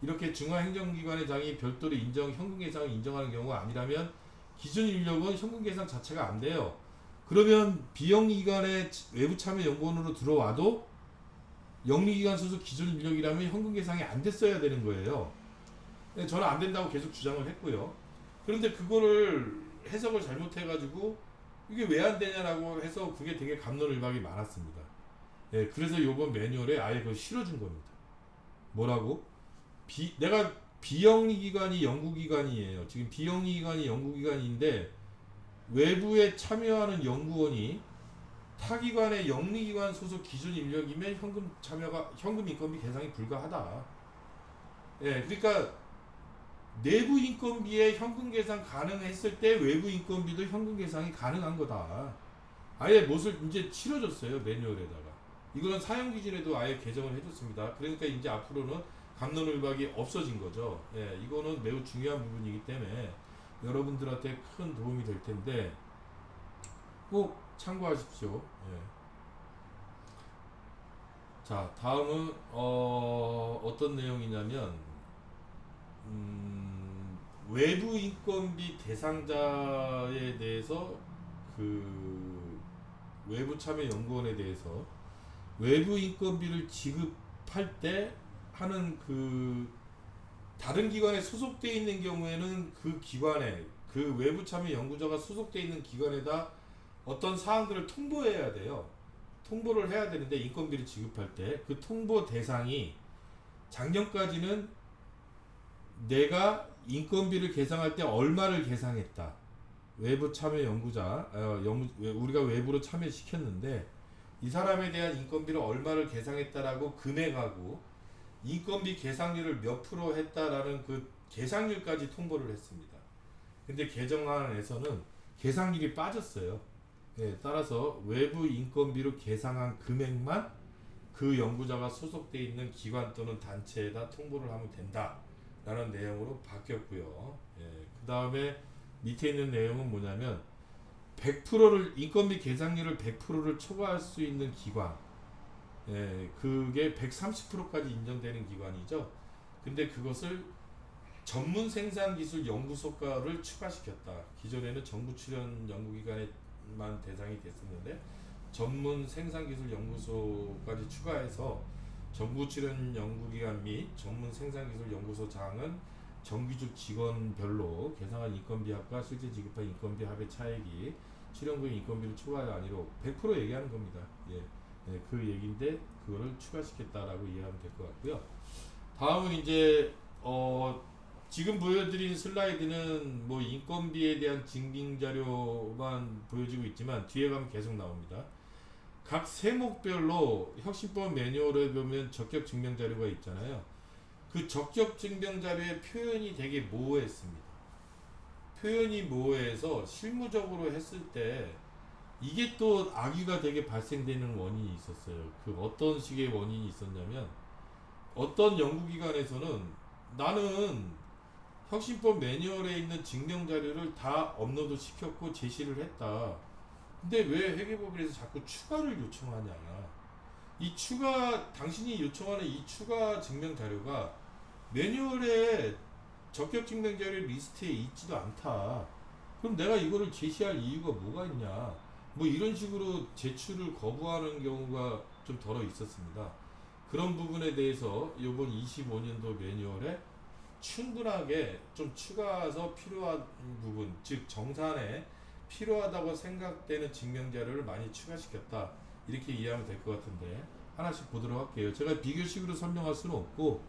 A: 이렇게 중앙행정기관의 장이 별도로 현금 계상을 인정하는 경우가 아니라면 기존 인력은 현금 계상 자체가 안 돼요. 그러면 비영리기관의 외부 참여 연구원으로 들어와도 영리기관 소속 기존 인력이라면 현금 계상이 안 됐어야 되는 거예요. 저는 안 된다고 계속 주장을 했고요. 그런데 그거를 해석을 잘못해가지고 이게 왜 안 되냐라고 해서 그게 되게 갑론을박이 많았습니다. 예, 그래서 이번 매뉴얼에 아예 그걸 실어준 겁니다. 뭐라고? 내가 비영리기관이 연구기관이에요. 지금 비영리기관이 연구기관인데 외부에 참여하는 연구원이 타기관의 영리기관 소속 기준 인력이면 현금 인건비 계상이 불가하다. 예, 그러니까 내부 인건비에 현금 계상 가능했을 때 외부 인건비도 현금 계상이 가능한 거다. 아예 못을 이제 치러줬어요 매뉴얼에다가. 이거는 사용 기준에도 아예 개정을 해줬습니다. 그러니까 이제 앞으로는 갑론을박이 없어진 거죠. 예, 이거는 매우 중요한 부분이기 때문에 여러분들한테 큰 도움이 될 텐데 꼭 참고하십시오. 예. 자, 다음은 어떤 내용이냐면 외부 인건비 대상자에 대해서 그 외부 참여 연구원에 대해서 외부 인건비를 지급할 때 하는 그 다른 기관에 소속되어 있는 경우에는 그 기관에 그 외부 참여 연구자가 소속되어 있는 기관에다 어떤 사항들을 통보해야 돼요. 통보를 해야 되는데 인건비를 지급할 때 그 통보 대상이 작년까지는 내가 인건비를 계상할 때 얼마를 계상했다. 외부 참여 연구자, 우리가 외부로 참여시켰는데 이 사람에 대한 인건비를 얼마를 계상했다라고 금액하고 인건비 계상률을 몇 프로 했다라는 그 계상률까지 통보를 했습니다. 근데 개정안에서는 계상률이 빠졌어요. 네, 따라서 외부 인건비로 계상한 금액만 그 연구자가 소속되어 있는 기관 또는 단체에다 통보를 하면 된다라는 내용으로 바뀌었고요. 예, 그 다음에 밑에 있는 내용은 뭐냐면 100%를 인건비 계상률을 100%를 초과할 수 있는 기관, 예, 그게 130%까지 인정되는 기관이죠. 근데 그것을 전문 생산 기술 연구소가를 추가시켰다. 기존에는 정부 출연 연구기관에만 대상이 됐었는데 전문 생산 기술 연구소까지 추가해서 정부 출연 연구기관 및 전문 생산 기술 연구소장은 정규직 직원별로 계상한 인건비합과 실제 지급한 인건비합의 차액이 출연금 인건비를 초과할 아니로 100% 얘기하는 겁니다. 예. 네, 그 얘기인데 그거를 추가시켰다라고 이해하면 될 것 같고요. 다음은 이제 지금 보여드린 슬라이드는 뭐 인건비에 대한 증빙 자료만 보여지고 있지만 뒤에 가면 계속 나옵니다. 각 세목별로 혁신법 매뉴얼에 보면 적격 증명 자료가 있잖아요. 그 적격 증명 자료의 표현이 되게 모호했습니다. 표현이 모호해서 실무적으로 했을 때 이게 또 악의가 되게 발생되는 원인이 있었어요. 그 어떤 식의 원인이 있었냐면 어떤 연구기관에서는 나는 혁신법 매뉴얼에 있는 증명 자료를 다 업로드 시켰고 제시를 했다. 근데 왜 회계법인에서 자꾸 추가를 요청하냐. 이 추가 당신이 요청하는 이 추가 증명 자료가 매뉴얼에 적격 증명 자료 리스트에 있지도 않다. 그럼 내가 이거를 제시할 이유가 뭐가 있냐? 뭐 이런 식으로 제출을 거부하는 경우가 좀 덜어 있었습니다. 그런 부분에 대해서 이번 25년도 매뉴얼에 충분하게 좀 추가해서 필요한 부분, 즉 정산에 필요하다고 생각되는 증명 자료를 많이 추가시켰다. 이렇게 이해하면 될 것 같은데 하나씩 보도록 할게요. 제가 비교식으로 설명할 수는 없고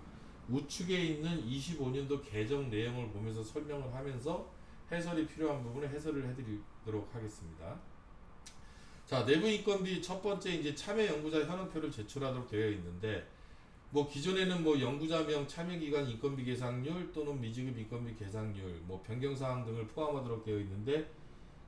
A: 우측에 있는 25년도 개정 내용을 보면서 설명을 하면서 해설이 필요한 부분에 해설을 해드리도록 하겠습니다. 자, 내부 인건비 첫 번째 이제 참여 연구자 현황표를 제출하도록 되어 있는데 뭐 기존에는 뭐 연구자명 참여기간 인건비 계상률 또는 미지급 인건비 계상률 뭐 변경사항 등을 포함하도록 되어 있는데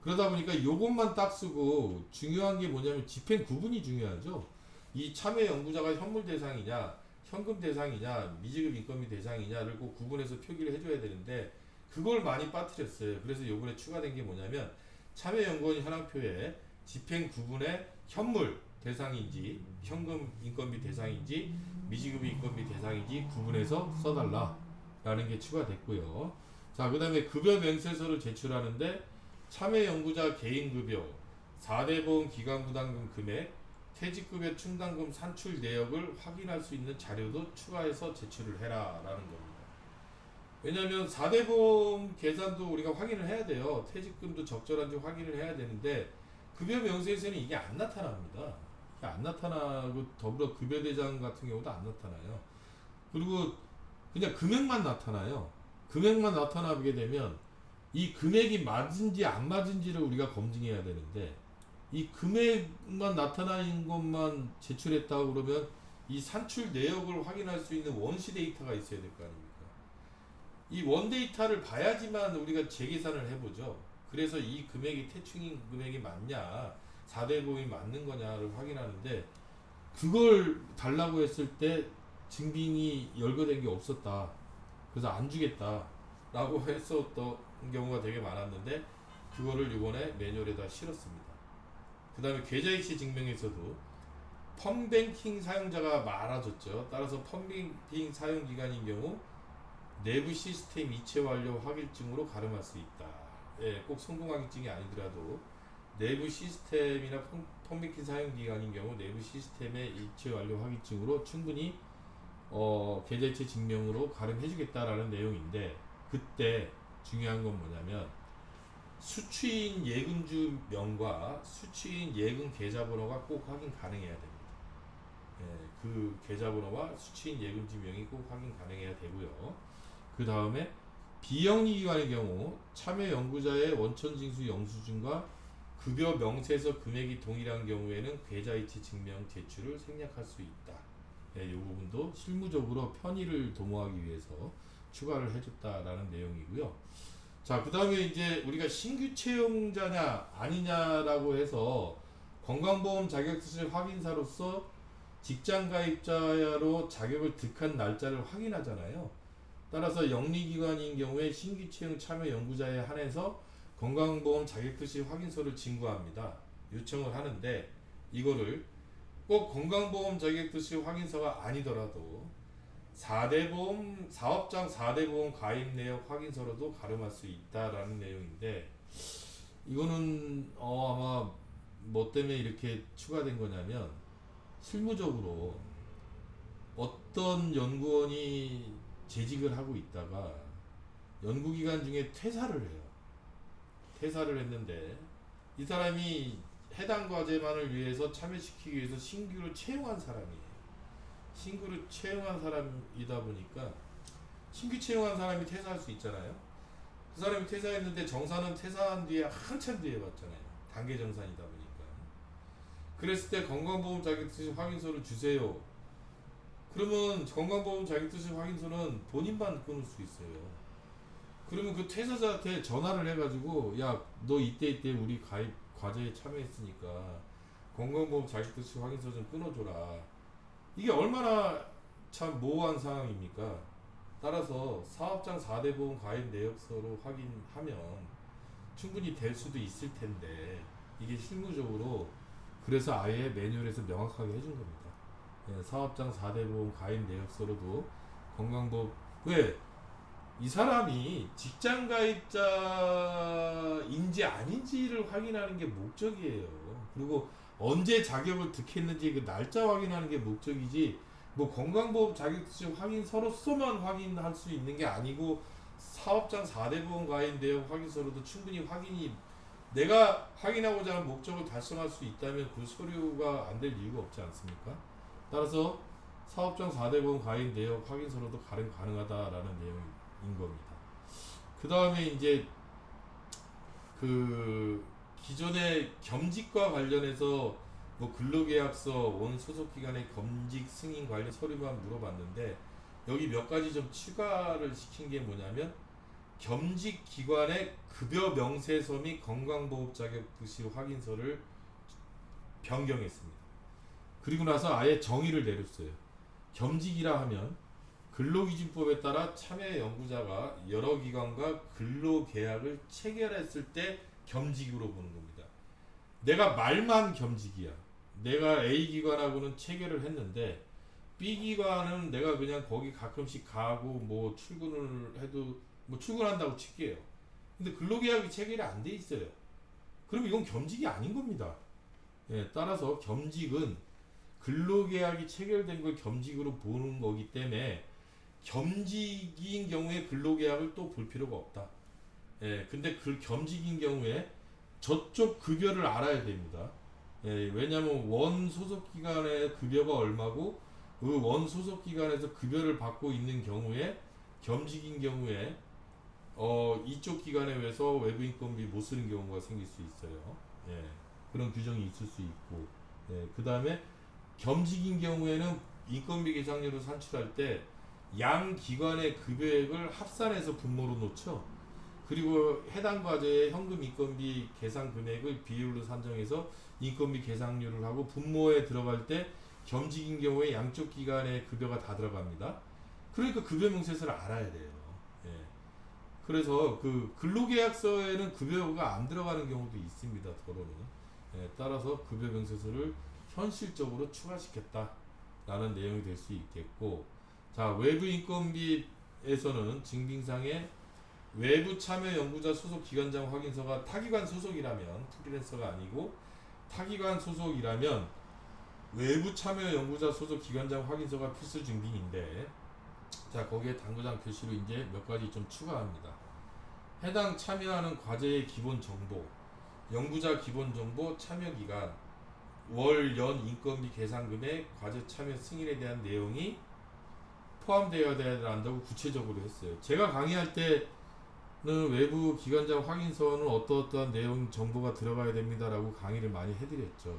A: 그러다 보니까 요것만 딱 쓰고 중요한 게 뭐냐면 집행 구분이 중요하죠. 이 참여 연구자가 현물 대상이냐 현금 대상이냐 미지급 인건비 대상이냐를 꼭 구분해서 표기를 해줘야 되는데 그걸 많이 빠뜨렸어요. 그래서 요번에 추가된 게 뭐냐면 참여 연구원 현황표에 집행 구분에 현물 대상인지 현금 인건비 대상인지 미지급 인건비 대상인지 구분해서 써달라 라는 게 추가됐고요. 자, 그 다음에 급여 명세서를 제출하는데 참여 연구자 개인급여 4대 보험 기간부담금 금액 퇴직급여 충당금 산출 내역을 확인할 수 있는 자료도 추가해서 제출을 해라 라는 겁니다. 왜냐하면 4대 보험 계산도 우리가 확인을 해야 돼요. 퇴직금도 적절한지 확인을 해야 되는데 급여 명세에서는 이게 안 나타납니다. 이게 안 나타나고 더불어 급여대장 같은 경우도 안 나타나요. 그리고 그냥 금액만 나타나요. 금액만 나타나게 되면 이 금액이 맞은지 안 맞은지를 우리가 검증해야 되는데 이 금액만 나타나는 것만 제출했다고 그러면 이 산출 내역을 확인할 수 있는 원시 데이터가 있어야 될 거 아닙니까? 이 원 데이터를 봐야지만 우리가 재계산을 해보죠. 그래서 이 금액이 태충인 금액이 맞냐 4대 보험이 맞는 거냐를 확인하는데 그걸 달라고 했을 때 증빙이 열거된 게 없었다. 그래서 안 주겠다 라고 했었던 경우가 되게 많았는데 그거를 이번에 매뉴얼에다 실었습니다. 그 다음에 계좌이체 증명에서도 펀뱅킹 사용자가 많아졌죠. 따라서 펀뱅킹 사용 기간인 경우 내부 시스템 이체 완료 확인증으로 가름할 수 있다. 예, 꼭 성공 확인증이 아니더라도 내부 시스템이나 펀뱅킹 사용 기간인 경우 내부 시스템의 이체 완료 확인증으로 충분히 계좌이체 증명으로 가름해주겠다라는 내용인데 그때 중요한 건 뭐냐면 수취인 예금주 명과 수취인 예금 계좌번호가 꼭 확인 가능해야 됩니다. 예, 그 계좌번호와 수취인 예금주 명이 꼭 확인 가능해야 되고요. 그 다음에 비영리 기관의 경우 참여 연구자의 원천징수 영수증과 급여 명세서 금액이 동일한 경우에는 계좌이체 증명 제출을 생략할 수 있다. 이 부분도 실무적으로 편의를 도모하기 위해서 추가를 해줬다라는 내용이고요. 자, 그 다음에 이제 우리가 신규 채용자냐 아니냐라고 해서 건강보험 자격증 확인사로서 직장가입자로 자격을 득한 날짜를 확인하잖아요. 따라서 영리기관인 경우에 신규 채용 참여 연구자에 한해서 건강보험 자격증 확인서를 진구합니다. 요청을 하는데 이거를 꼭 건강보험 자격증 확인서가 아니더라도 4대 보험 사업장 4대 보험 가입 내역 확인서로도 가름할 수 있다라는 내용인데 이거는 아마 뭐 때문에 이렇게 추가된 거냐면 실무적으로 어떤 연구원이 재직을 하고 있다가 연구기간 중에 퇴사를 해요. 퇴사를 했는데 이 사람이 해당 과제만을 위해서 참여시키기 위해서 신규로 채용한 사람이에요. 신규로 채용한 사람이다 보니까 신규 채용한 사람이 퇴사할 수 있잖아요. 그 사람이 퇴사했는데 정산은 퇴사한 뒤에 한참 뒤에 받잖아요. 단계 정산이다 보니까. 그랬을 때 건강보험 자격증 확인서를 주세요. 그러면 건강보험 자격증 확인서는 본인만 끊을 수 있어요. 그러면 그 퇴사자한테 전화를 해가지고 야, 너 이때 우리 가입 과제에 참여했으니까 건강보험 자격증 확인서 좀 끊어줘라. 이게 얼마나 참 모호한 상황입니까? 따라서 사업장 4대 보험 가입 내역서로 확인하면 충분히 될 수도 있을 텐데 이게 실무적으로 그래서 아예 매뉴얼에서 명확하게 해준 겁니다. 사업장 4대 보험 가입 내역서로도 건강보험 왜? 이 사람이 직장 가입자인지 아닌지를 확인하는 게 목적이에요. 그리고 언제 자격을 득했는지 그 날짜 확인하는 게 목적이지 뭐 건강보험 자격증 확인서로서만 확인할 수 있는 게 아니고 사업장 4대 보험 가입 내역 확인서로도 충분히 확인이 내가 확인하고자 하는 목적을 달성할 수 있다면 그 서류가 안 될 이유가 없지 않습니까? 따라서 사업장 4대 보험 가입 내역 확인서로도 가능하다라는 내용인 겁니다. 그 다음에 이제 그 기존의 겸직과 관련해서 뭐 근로계약서 원 소속 기관의 겸직 승인 관련 서류만 물어봤는데 여기 몇 가지 좀 추가를 시킨 게 뭐냐면 겸직 기관의 급여 명세서 및 건강보험 자격 득실 확인서를 변경했습니다. 그리고 나서 아예 정의를 내렸어요. 겸직이라 하면 근로기준법에 따라 참여 연구자가 여러 기관과 근로계약을 체결했을 때 겸직으로 보는 겁니다. 내가 말만 겸직이야. 내가 A 기관하고는 체결을 했는데 B 기관은 내가 그냥 거기 가끔씩 가고 뭐 출근을 해도 뭐 출근한다고 칠게요. 근데 근로계약이 체결이 안 돼 있어요. 그럼 이건 겸직이 아닌 겁니다. 따라서 겸직은 근로계약이 체결된 걸 겸직으로 보는 거기 때문에 겸직인 경우에 근로계약을 또 볼 필요가 없다. 근데 그 겸직인 경우에 저쪽 급여를 알아야 됩니다. 왜냐하면 원 소속 기관의 급여가 얼마고 그 원 소속 기관에서 급여를 받고 있는 경우에 겸직인 경우에 이쪽 기관에 의해서 외부 인건비 못 쓰는 경우가 생길 수 있어요. 그런 규정이 있을 수 있고, 그 다음에 겸직인 경우에는 인건비 계상료를 산출할 때 양 기관의 급여액을 합산해서 분모로 놓죠. 그리고 해당 과제의 현금 인건비 계산 금액을 비율로 산정해서 인건비 계상료를 하고 분모에 들어갈 때 겸직인 경우에 양쪽 기관의 급여가 다 들어갑니다. 그러니까 급여 명세서를 알아야 돼요. 그래서 그 근로계약서에는 급여가 안 들어가는 경우도 있습니다. 더러는. 따라서 급여 명세서를 현실적으로 추가시켰다라는 내용이 될 수 있겠고, 자 외부 인건비에서는 증빙상에 외부 참여 연구자 소속 기관장 확인서가 타기관 소속이라면 프리랜서가 아니고 타기관 소속이라면 외부 참여 연구자 소속 기관장 확인서가 필수 증빙인데 자 거기에 당구장 표시로 이제 몇 가지 좀 추가합니다. 해당 참여하는 과제의 기본 정보, 연구자 기본 정보, 참여 기간, 월, 연 인건비 계산 금액, 과제 참여 승인에 대한 내용이 포함되어야 한다고 구체적으로 했어요. 제가 강의할 때는 외부 기관장 확인서는 어떠한 내용 정보가 들어가야 됩니다라고 강의를 많이 해드렸죠.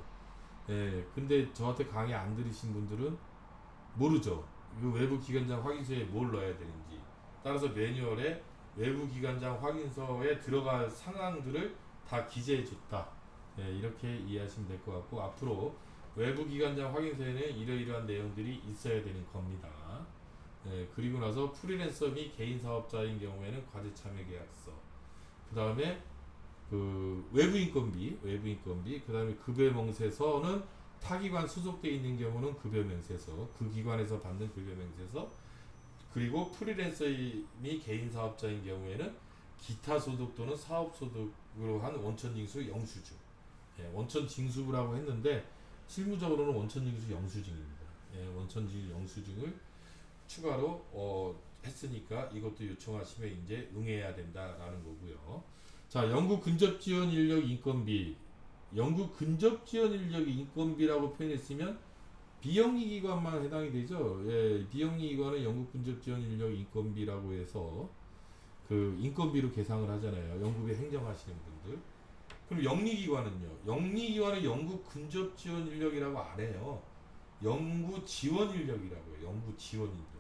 A: 근데 저한테 강의 안 들으신 분들은 모르죠. 그 외부 기관장 확인서에 뭘 넣어야 되는지. 따라서 매뉴얼에 외부 기관장 확인서에 들어갈 상황들을 다 기재해 줬다. 이렇게 이해하시면 될 것 같고 앞으로 외부 기관장 확인서에는 이러이러한 내용들이 있어야 되는 겁니다. 그리고 나서 프리랜서 및 개인 사업자인 경우에는 과제 참여 계약서. 그 다음에 그 외부 인건비, 그 다음에 급여 명세서는 타기관 소속되어 있는 경우는 급여 명세서, 그 기관에서 받는 급여 명세서, 그리고 프리랜서 및 개인 사업자인 경우에는 기타 소득 또는 사업 소득으로 한 원천징수 영수증. 원천징수라고 했는데 실무적으로는 원천징수 영수증입니다. 원천징수 영수증을 추가로 했으니까 이것도 요청하시면 이제 응해야 된다라는 거고요. 자, 연구 근접 지원 인력 인건비. 연구 근접 지원 인력 인건비라고 표현했으면 비영리 기관만 해당이 되죠. 비영리 기관은 연구 근접 지원 인력 인건비라고 해서 그 인건비로 계상을 하잖아요. 연구비 행정하시는 분들. 그럼 영리 기관은요. 영리 기관은 연구 근접 지원 인력이라고 안 해요. 연구 지원 인력이라고 해요. 연구 지원 인력.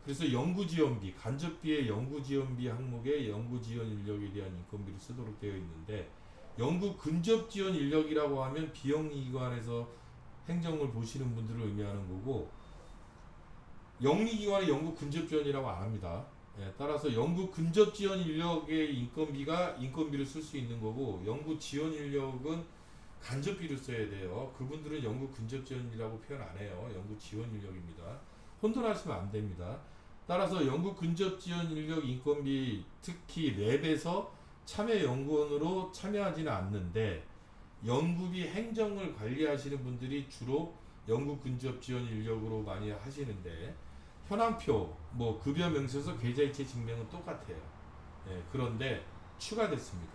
A: 그래서 연구지원비, 간접비의 연구지원비 항목에 연구지원 인력에 대한 인건비를 쓰도록 되어 있는데 연구 근접지원 인력이라고 하면 비영리기관에서 행정을 보시는 분들을 의미하는 거고 영리기관의 연구 근접지원이라고 안 합니다. 따라서 연구 근접지원 인력의 인건비가 인건비를 쓸 수 있는 거고 연구 지원 인력은 간접비로 써야 돼요. 그분들은 연구 근접 지원이라고 표현 안 해요. 연구 지원 인력입니다. 혼돈하시면 안 됩니다. 따라서 연구 근접 지원 인력 인건비, 특히 랩에서 참여 연구원으로 참여하지는 않는데 연구비 행정을 관리하시는 분들이 주로 연구 근접 지원 인력으로 많이 하시는데, 현황표, 뭐 급여 명세서 계좌이체 증명은 똑같아요. 예, 그런데 추가됐습니다.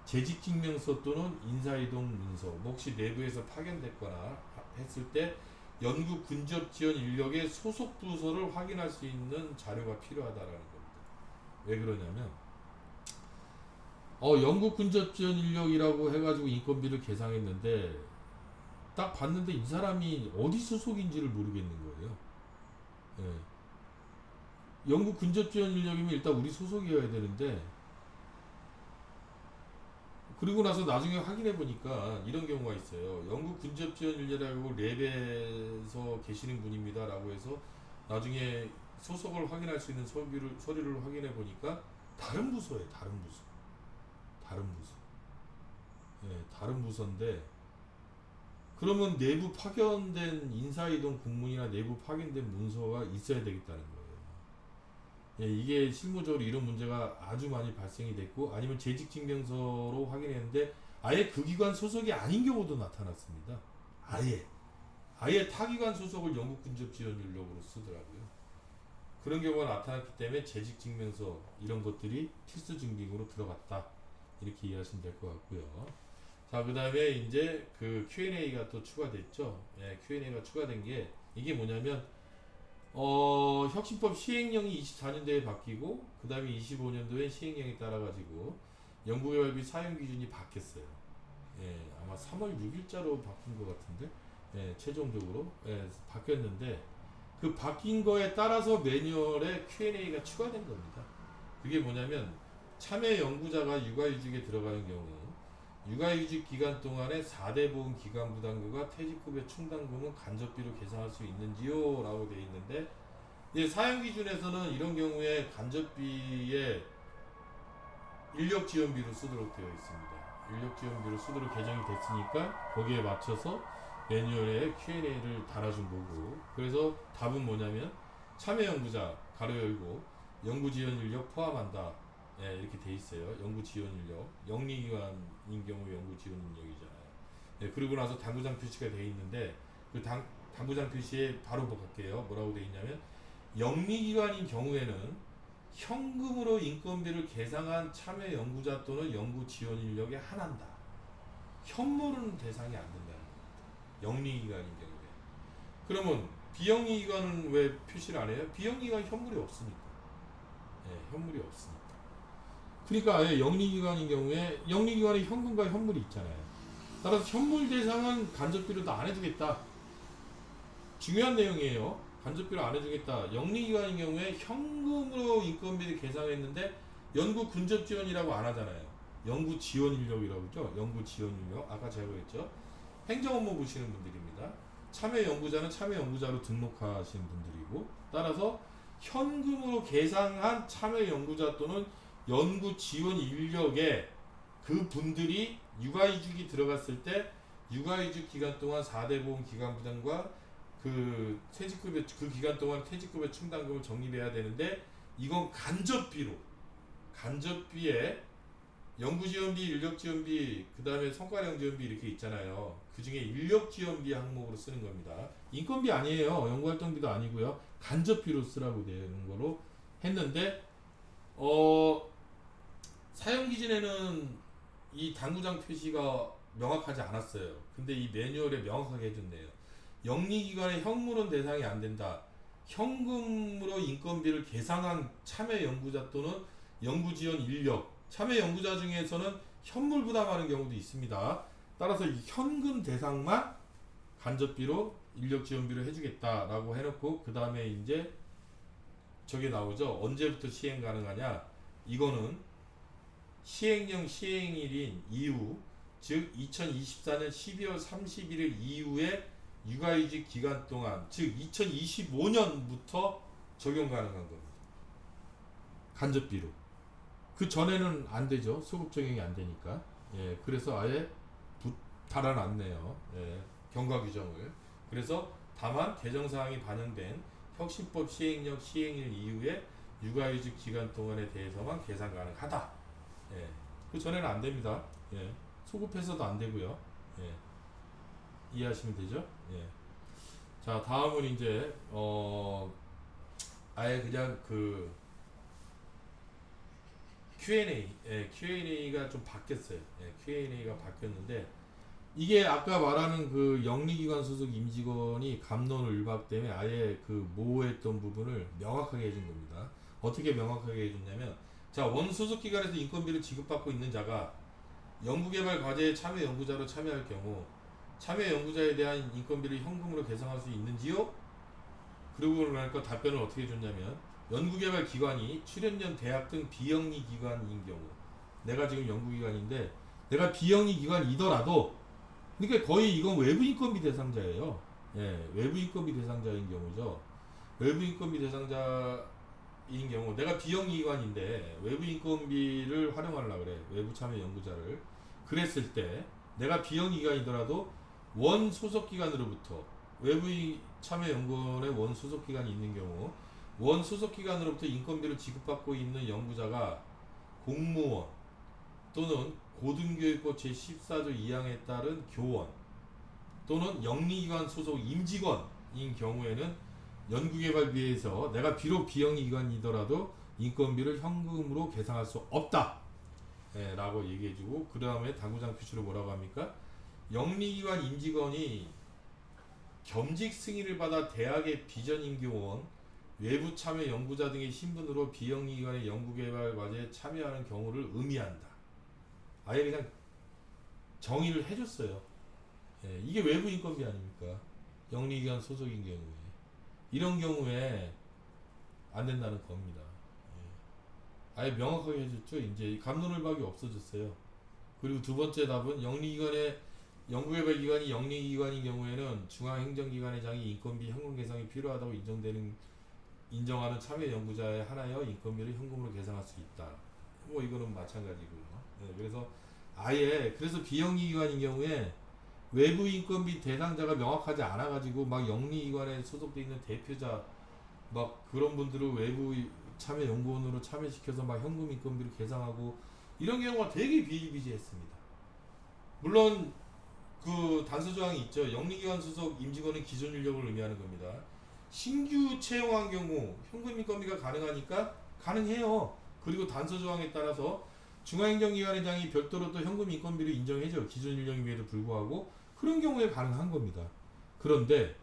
A: 재직증명서 또는 인사이동 문서, 뭐 혹시 내부에서 파견됐거나 했을 때 연구 근접 지원 인력의 소속 부서를 확인할 수 있는 자료가 필요하다라는 겁니다. 왜 그러냐면 연구 근접 지원 인력이라고 해가지고 인건비를 계상했는데 딱 봤는데 이 사람이 어디 소속인지를 모르겠는 거예요. 예. 연구 근접 지원 인력이면 일단 우리 소속이어야 되는데, 그리고 나서 나중에 확인해 보니까 이런 경우가 있어요. 연구 근접 지원 인력이라고 랩에서 계시는 분입니다라고 해서 나중에 소속을 확인할 수 있는 서류를 확인해 보니까 다른 부서예요. 다른 부서. 다른 부서. 예, 다른 부서인데, 그러면 내부 파견된 인사이동 공문이나 내부 파견된 문서가 있어야 되겠다는 거예요. 예, 이게 실무적으로 이런 문제가 아주 많이 발생이 됐고, 아니면 재직증명서로 확인했는데 아예 그 기관 소속이 아닌 경우도 나타났습니다. 아예 타기관 소속을 연구 근접 지원 인력으로 쓰더라고요. 그런 경우가 나타났기 때문에 재직증명서 이런 것들이 필수 증빙으로 들어갔다, 이렇게 이해하시면 될 것 같고요. 자, 그 다음에 이제 그 Q&A가 또 추가됐죠. 예, Q&A가 추가된 게 이게 뭐냐면, 혁신법 시행령이 24년도에 바뀌고, 그 다음에 25년도에 시행령에 따라가지고 연구개발비 사용기준이 바뀌었어요. 예, 아마 3월 6일자로 바뀐 것 같은데, 예, 최종적으로, 예, 바뀌었는데, 그 바뀐 거에 따라서 매뉴얼에 Q&A가 추가된 겁니다. 그게 뭐냐면, 참여 연구자가 육아휴직에 들어가는 경우, 육아휴직 기간 동안에 4대 보험 기간 부담금과 퇴직급여 충당금은 간접비로 계산할 수 있는지요? 라고 되어 있는데, 사용 기준에서는 이런 경우에 간접비에 인력 지원비로 쓰도록 되어 있습니다. 인력 지원비로 쓰도록 개정이 됐으니까 거기에 맞춰서 매뉴얼에 Q&A를 달아준 거고, 그래서 답은 뭐냐면 참여 연구자 가로 열고 연구 지원 인력 포함한다. 예, 이렇게 돼 있어요. 연구 지원 인력, 영리기관인 경우 연구 지원 인력이잖아요. 예, 그리고 나서 당구장 표시가 돼 있는데, 그 당구장 표시에 바로 볼게요. 뭐라고 돼 있냐면, 영리기관인 경우에는 현금으로 인건비를 계상한 참여 연구자 또는 연구 지원 인력에 한한다. 현물은 대상이 안 된다는 겁니다. 영리기관인 경우에. 그러면 비영리기관은 왜 표시를 안 해요? 비영리기관 현물이 없으니까. 예, 현물이 없으니까. 그러니까 아예 영리기관인 경우에 영리기관에 현금과 현물이 있잖아요. 따라서 현물 대상은 간접비로도 안 해주겠다. 중요한 내용이에요. 간접비로 안 해주겠다. 영리기관인 경우에 현금으로 인건비를 계상했는데 연구 근접 지원이라고 안 하잖아요. 연구 지원 인력이라고 그러죠. 연구 지원 인력. 아까 제가 그랬죠. 행정 업무 보시는 분들입니다. 참여 연구자는 참여 연구자로 등록하신 분들이고, 따라서 현금으로 계상한 참여 연구자 또는 연구 지원 인력에 그 분들이 육아휴직이 들어갔을 때 육아휴직 기간 동안 4대 보험 기간 부담과 그 퇴직급여, 그 기간 동안 퇴직급여 충당금을 적립해야 되는데, 이건 간접비에 연구지원비, 인력지원비, 그 다음에 성과령지원비 이렇게 있잖아요. 그 중에 인력지원비 항목으로 쓰는 겁니다. 인건비 아니에요. 연구활동비도 아니고요. 간접비로 쓰라고 되는 거로 했는데, 사용기준에는 이 당구장 표시가 명확하지 않았어요. 근데 이 매뉴얼에 명확하게 해줬네요. 영리기관의 현물은 대상이 안 된다. 현금으로 인건비를 계상한 참여 연구자 또는 연구지원 인력, 참여 연구자 중에서는 현물 부담하는 경우도 있습니다. 따라서 이 현금 대상만 간접비로 인력지원비로 해주겠다라고 해놓고, 그 다음에 이제 저게 나오죠. 언제부터 시행 가능하냐? 이거는 시행령 시행일인 이후, 즉 2024년 12월 31일 이후에 육아휴직 기간 동안, 즉 2025년부터 적용 가능한 겁니다. 간접비로. 그 전에는 안 되죠. 소급 적용이 안 되니까. 예, 그래서 아예 달아놨네요. 예, 경과 규정을. 그래서 다만 개정사항이 반영된 혁신법 시행령 시행일 이후에 육아휴직 기간 동안에 대해서만 계산 가능하다. 예, 그 전에는 안 됩니다. 예, 소급해서도 안 되고요. 예, 이해하시면 되죠? 예. 자, 다음은 이제 아예 그냥 그 Q&A, 예, Q&A가 좀 바뀌었어요. 예, Q&A가 바뀌었는데 이게 아까 말하는 그 영리기관 소속 임직원이 감론 을박 때문에 아예 그 모호했던 부분을 명확하게 해준 겁니다. 어떻게 명확하게 해줬냐면, 자, 원 소속 기관에서 인건비를 지급받고 있는 자가 연구개발 과제에 참여 연구자로 참여할 경우 참여 연구자에 대한 인건비를 현금으로 계상할 수 있는지요? 그러고 나니까 답변을 어떻게 해줬냐면, 연구개발 기관이 출연연 대학 등 비영리 기관인 경우, 내가 지금 연구기관인데 내가 비영리 기관이더라도, 그러니까 거의 이건 외부 인건비 대상자예요. 예, 외부 인건비 대상자인 경우죠. 외부 인건비 대상자인 경우, 내가 비영리 기관인데 외부 인건비를 활용하려고 그래. 외부 참여 연구자를. 그랬을 때 내가 비영리 기관이더라도 원 소속 기관으로부터, 외부 참여 연구원의 원 소속 기관이 있는 경우 원 소속 기관으로부터 인건비를 지급받고 있는 연구자가 공무원 또는 고등교육법 제14조 2항에 따른 교원 또는 영리기관 소속 임직원인 경우에는 연구개발비에서 내가 비록 비영리기관이더라도 인건비를 현금으로 계상할 수 없다. 예, 라고 얘기해주고, 그 다음에 당구장 표시로 뭐라고 합니까? 영리기관 임직원이 겸직 승인을 받아 대학의 비전임교원, 외부 참여 연구자 등의 신분으로 비영리기관의 연구개발 과제에 참여하는 경우를 의미한다. 아예 그냥 정의를 해줬어요. 예, 이게 외부 인건비 아닙니까? 영리기관 소속인 경우에. 이런 경우에 안 된다는 겁니다. 예. 아예 명확하게 해줬죠. 이제 감론을박이 없어졌어요. 그리고 두 번째 답은 영리기관의 연구개발기관이 영리기관인 경우에는 중앙행정기관의장이 인건비 현금 계상이 필요하다고 인정하는 참여 연구자에 한하여 인건비를 현금으로 계상할 수 있다. 뭐 이거는 마찬가지고요. 네, 그래서 아예 그래서 비영리기관인 경우에 외부 인건비 대상자가 명확하지 않아가지고 막 영리기관에 소속돼 있는 대표자 막 그런 분들을 외부 참여 연구원으로 참여시켜서 막 현금 인건비를 계상하고 이런 경우가 되게 비일비재했습니다. 물론 그 단서 조항이 있죠. 영리기관 소속 임직원의 기존 인력을 의미하는 겁니다. 신규 채용한 경우 현금 인건비가 가능하니까 가능해요. 그리고 단서 조항에 따라서 중앙행정기관회장이 별도로 또 현금 인건비를 인정해줘. 기존 인력임에도 불구하고 그런 경우에 가능한 겁니다. 그런데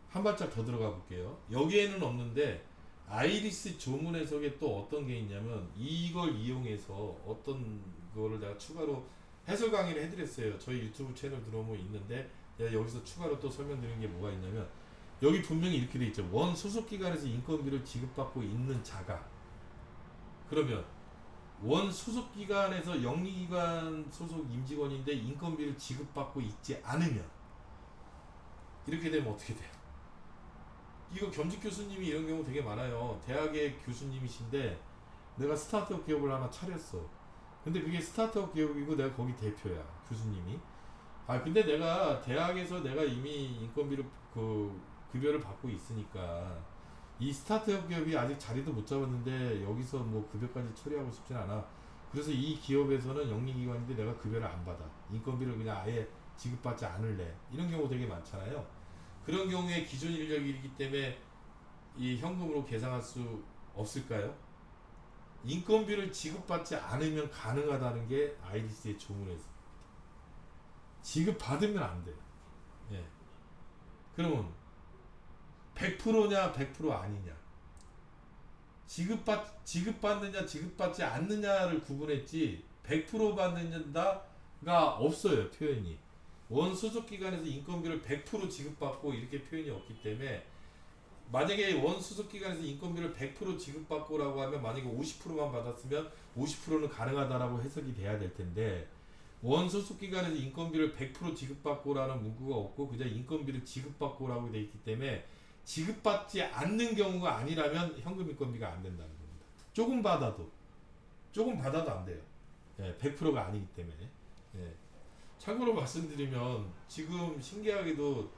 A: 한 발짝 더 들어가 볼게요. 여기에는 없는데 아이리스 조문 해석에 또 어떤 게 있냐면, 이걸 이용해서 어떤 거를 내가 추가로 해설 강의를 해드렸어요. 저희 유튜브 채널 들어오면 있는데 내가 여기서 추가로 또 설명드리는 게 뭐가 있냐면, 여기 분명히 이렇게 돼 있죠. 원 소속기관에서 인건비를 지급받고 있는 자가, 그러면 원 소속기관에서 영리기관 소속 임직원인데 인건비를 지급받고 있지 않으면 이렇게 되면 어떻게 돼요? 이거 겸직 교수님이 이런 경우 되게 많아요. 대학의 교수님이신데 내가 스타트업 기업을 하나 차렸어. 근데 그게 스타트업 기업이고 내가 거기 대표야, 교수님이. 아 근데 내가 대학에서 내가 이미 인건비를 그 급여를 받고 있으니까 이 스타트업 기업이 아직 자리도 못 잡았는데 여기서 뭐 급여까지 처리하고 싶진 않아. 그래서 이 기업에서는 영리기관인데 내가 급여를 안 받아. 인건비를 그냥 아예 지급받지 않을래. 이런 경우 되게 많잖아요. 그런 경우에 기존 인력이기 때문에 이 현금으로 계상할 수 없을까요? 인건비를 지급받지 않으면 가능하다는 게 아이리스의 조문에서. 지급받으면 안 돼요. 예. 그러면 100%냐 100% 아니냐, 지급받느냐 지급받지 않느냐를 구분했지 100% 받는다가 없어요. 표현이 원 소속기관에서 인건비를 100% 지급받고 이렇게 표현이 없기 때문에, 만약에 원 소속기관에서 인건비를 100% 지급받고라고 하면 만약에 50%만 받았으면 50%는 가능하다라고 해석이 돼야 될 텐데, 원 소속기관에서 인건비를 100% 지급받고라는 문구가 없고 그냥 인건비를 지급받고라고 돼 있기 때문에 지급받지 않는 경우가 아니라면 현금 인건비가 안 된다는 겁니다. 조금 받아도 안 돼요. 예, 100%가 아니기 때문에. 예. 참고로 말씀드리면 지금 신기하게도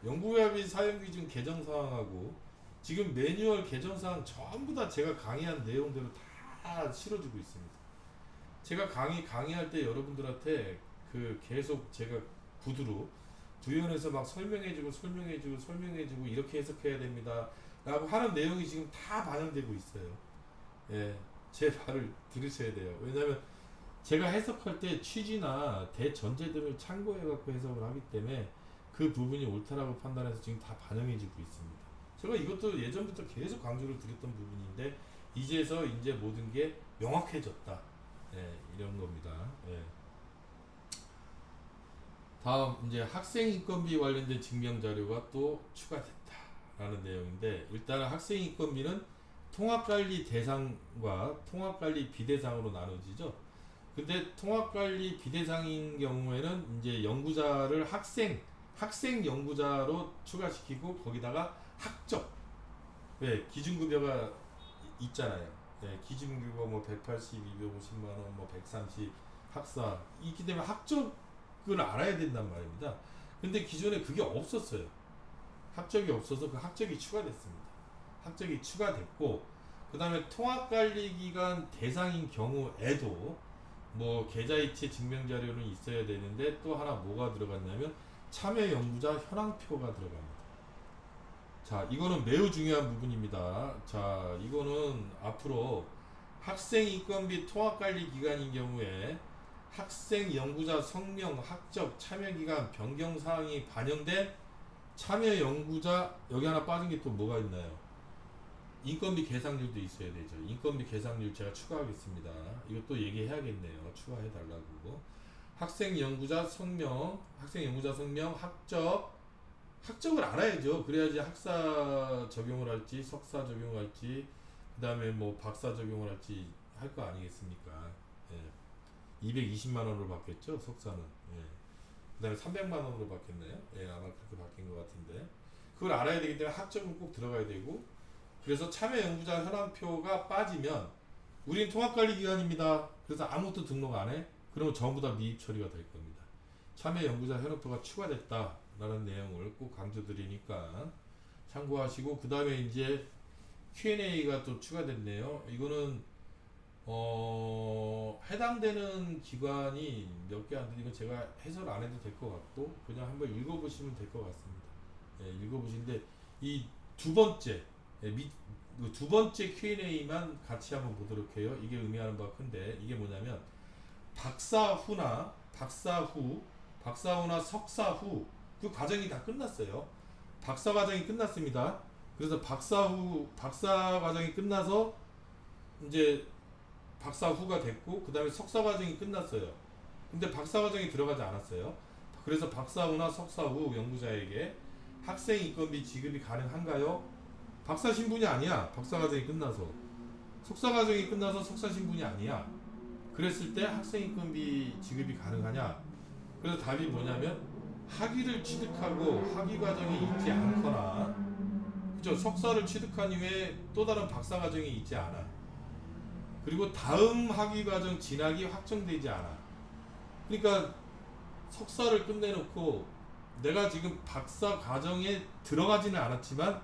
A: 연구회합이 사용기준 개정 사항하고 지금 매뉴얼 개정 사항 전부 다 제가 강의한 내용대로 다 실어주고 있습니다. 제가 강의할 때 여러분들한테 그 계속 제가 구두로 구현해서 막 설명해주고 이렇게 해석해야 됩니다 라고 하는 내용이 지금 다 반영되고 있어요. 예, 제 말을 들으셔야 돼요. 왜냐면 제가 해석할 때 취지나 대전제들을 참고해 갖고 해석을 하기 때문에 그 부분이 옳다라고 판단해서 지금 다 반영해지고 있습니다. 제가 이것도 예전부터 계속 강조를 드렸던 부분인데 이제서 이제 모든 게 명확해졌다. 예, 이런 겁니다. 예. 다음 이제 학생 인건비 관련된 증명 자료가 또 추가됐다라는 내용인데 일단은 학생 인건비는 통합관리 대상과 통합관리 비대상으로 나눠지죠. 근데 통합관리 비대상인 경우에는 이제 연구자를 학생 연구자로 추가시키고 거기다가 학적 기준급여가 있잖아요. 기준급여 뭐 180, 250만 원, 뭐 130 학사 있기 때문에 학적을 알아야 된단 말입니다. 근데 기존에 그게 없었어요. 학적이 없어서 그 학적이 추가됐습니다. 학적이 추가됐고 그 다음에 통합관리기관 대상인 경우에도 뭐 계좌이체 증명자료는 있어야 되는데 또 하나 뭐가 들어갔냐면 참여연구자 현황표가 들어갑니다. 자, 이거는 매우 중요한 부분입니다. 자, 이거는 앞으로 학생 인건비 통합관리 기간인 경우에 학생 연구자 성명, 학적, 참여기간 변경 사항이 반영된 참여 연구자 여기 하나 빠진 게 또 뭐가 있나요? 인건비 계상률도 있어야 되죠. 인건비 계상률 제가 추가하겠습니다. 이것도 얘기해야겠네요. 추가해 달라고. 학생 연구자 성명, 학적을 알아야죠. 그래야지 학사 적용을 할지, 석사 적용을 할지, 그 다음에 뭐 박사 적용을 할지 할 거 아니겠습니까? 예. 220만 원으로 받겠죠, 석사는. 예. 그 다음에 300만 원으로 받겠네요. 예, 아마 그렇게 바뀐 것 같은데. 그걸 알아야 되기 때문에 학적은 꼭 들어가야 되고, 그래서 참여 연구자 현황표가 빠지면 우린 통합관리기관입니다. 그래서 아무것도 등록 안 해? 그러면 전부 다 미입 처리가 될 겁니다. 참여 연구자 현황표가 추가됐다라는 내용을 꼭 강조드리니까 참고하시고 그 다음에 이제 Q&A가 또 추가됐네요. 이거는 해당되는 기관이 몇 개 안 되니까 제가 해설 안 해도 될 것 같고 그냥 한번 읽어보시면 될 것 같습니다. 예, 읽어보시는데 이 두 번째 두 번째 Q&A만 같이 한번 보도록 해요. 이게 의미하는 바가 큰데 이게 뭐냐면 박사후나 석사 후 그 과정이 다 끝났어요. 박사 과정이 끝났습니다. 그래서 박사 과정이 끝나서 이제 박사 후가 됐고 그 다음에 석사 과정이 끝났어요. 근데 박사 과정이 들어가지 않았어요. 그래서 박사 후나 석사 후 연구자에게 학생 인건비 지급이 가능한가요? 박사 신분이 아니야. 박사 과정이 끝나서 석사 과정이 끝나서 석사 신분이 아니야. 그랬을 때 학생 인건비 지급이 가능하냐? 그래서 답이 뭐냐면 학위를 취득하고 학위 과정이 있지 않거나 그죠? 석사를 취득한 이후에 또 다른 박사 과정이 있지 않아. 그리고 다음 학위 과정 진학이 확정되지 않아. 그러니까 석사를 끝내놓고 내가 지금 박사 과정에 들어가지는 않았지만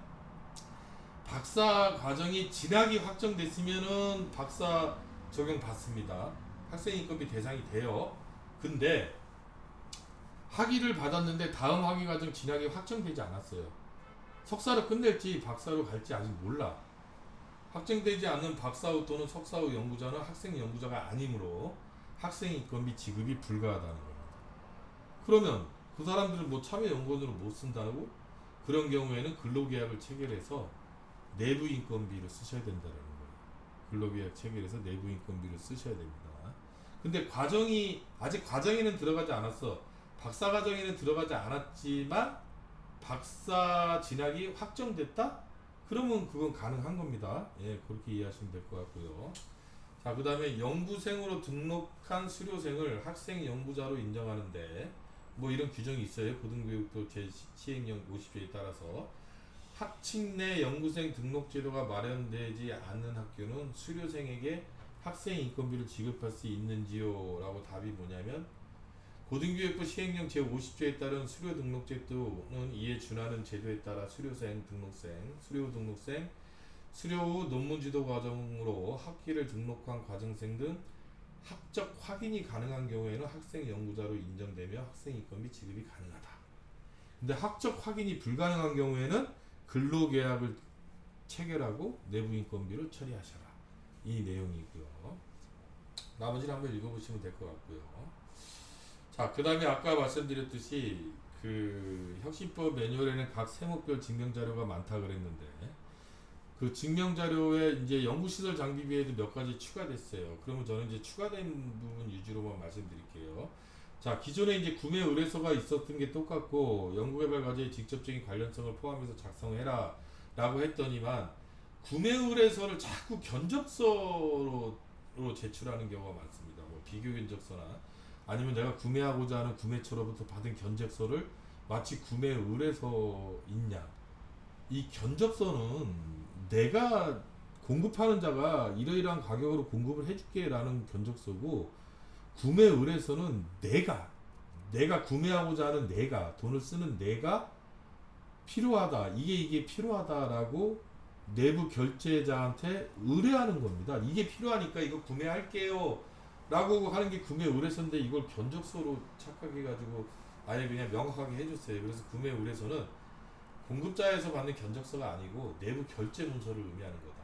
A: 박사 과정이 진학이 확정됐으면은 박사 적용 받습니다. 학생 인건비 대상이 돼요. 근데 학위를 받았는데 다음 학위 과정 진학이 확정되지 않았어요. 석사를 끝낼지 박사로 갈지 아직 몰라. 확정되지 않는 박사 후 또는 석사 후 연구자는 학생 연구자가 아니므로 학생 인건비 지급이 불가하다는 겁니다. 그러면 그 사람들은 뭐 참여 연구원으로 못 쓴다고? 그런 경우에는 근로계약을 체결해서 내부 인건비를 쓰셔야 된다는 거예요. 근로계약 체결해서 내부 인건비를 쓰셔야 됩니다. 근데 아직 과정에는 들어가지 않았어. 박사 과정에는 들어가지 않았지만 박사 진학이 확정됐다? 그러면 그건 가능한 겁니다. 예, 그렇게 이해하시면 될 것 같고요. 자, 그 다음에 연구생으로 등록한 수료생을 학생 연구자로 인정하는데 뭐 이런 규정이 있어요. 고등교육도 제 시행령 50조에 따라서 학칙 내 연구생 등록 제도가 마련되지 않는 학교는 수료생에게 학생 인건비를 지급할 수 있는지요? 라고 답이 뭐냐면 고등교육부 시행령 제50조에 따른 수료 등록제 또는 이에 준하는 제도에 따라 수료생, 등록생, 수료 등록생, 수료 후 논문 지도 과정으로 학기를 등록한 과정생 등 학적 확인이 가능한 경우에는 학생 연구자로 인정되며 학생 인건비 지급이 가능하다. 근데 학적 확인이 불가능한 경우에는 근로계약을 체결하고 내부 인건비를 처리하셔라. 이 내용이고요. 나머지는 한번 읽어보시면 될 것 같고요. 자, 그 다음에 아까 말씀드렸듯이 그 혁신법 매뉴얼에는 각 세목별 증명자료가 많다 그랬는데 그 증명자료에 이제 연구시설 장비비에도 몇 가지 추가됐어요. 그러면 저는 이제 추가된 부분 위주로만 말씀드릴게요. 자, 기존에 이제 구매 의뢰서가 있었던 게 똑같고 연구개발 과제의 직접적인 관련성을 포함해서 작성해라 라고 했더니만 구매 의뢰서를 자꾸 견적서로 제출하는 경우가 많습니다. 뭐 비교 견적서나 아니면 내가 구매하고자 하는 구매처로부터 받은 견적서를 마치 구매 의뢰서 있냐. 이 견적서는 내가 공급하는 자가 이러이러한 가격으로 공급을 해줄게 라는 견적서고, 구매 의뢰서는 내가 구매하고자 하는 내가 돈을 쓰는 내가 필요하다, 이게 필요하다라고 내부 결제자한테 의뢰하는 겁니다. 이게 필요하니까 이거 구매할게요 라고 하는 게 구매 의뢰서인데 이걸 견적서로 착각해가지고 아예 그냥 명확하게 해줬어요. 그래서 구매 의뢰서는 공급자에서 받는 견적서가 아니고 내부 결제 문서를 의미하는 거다.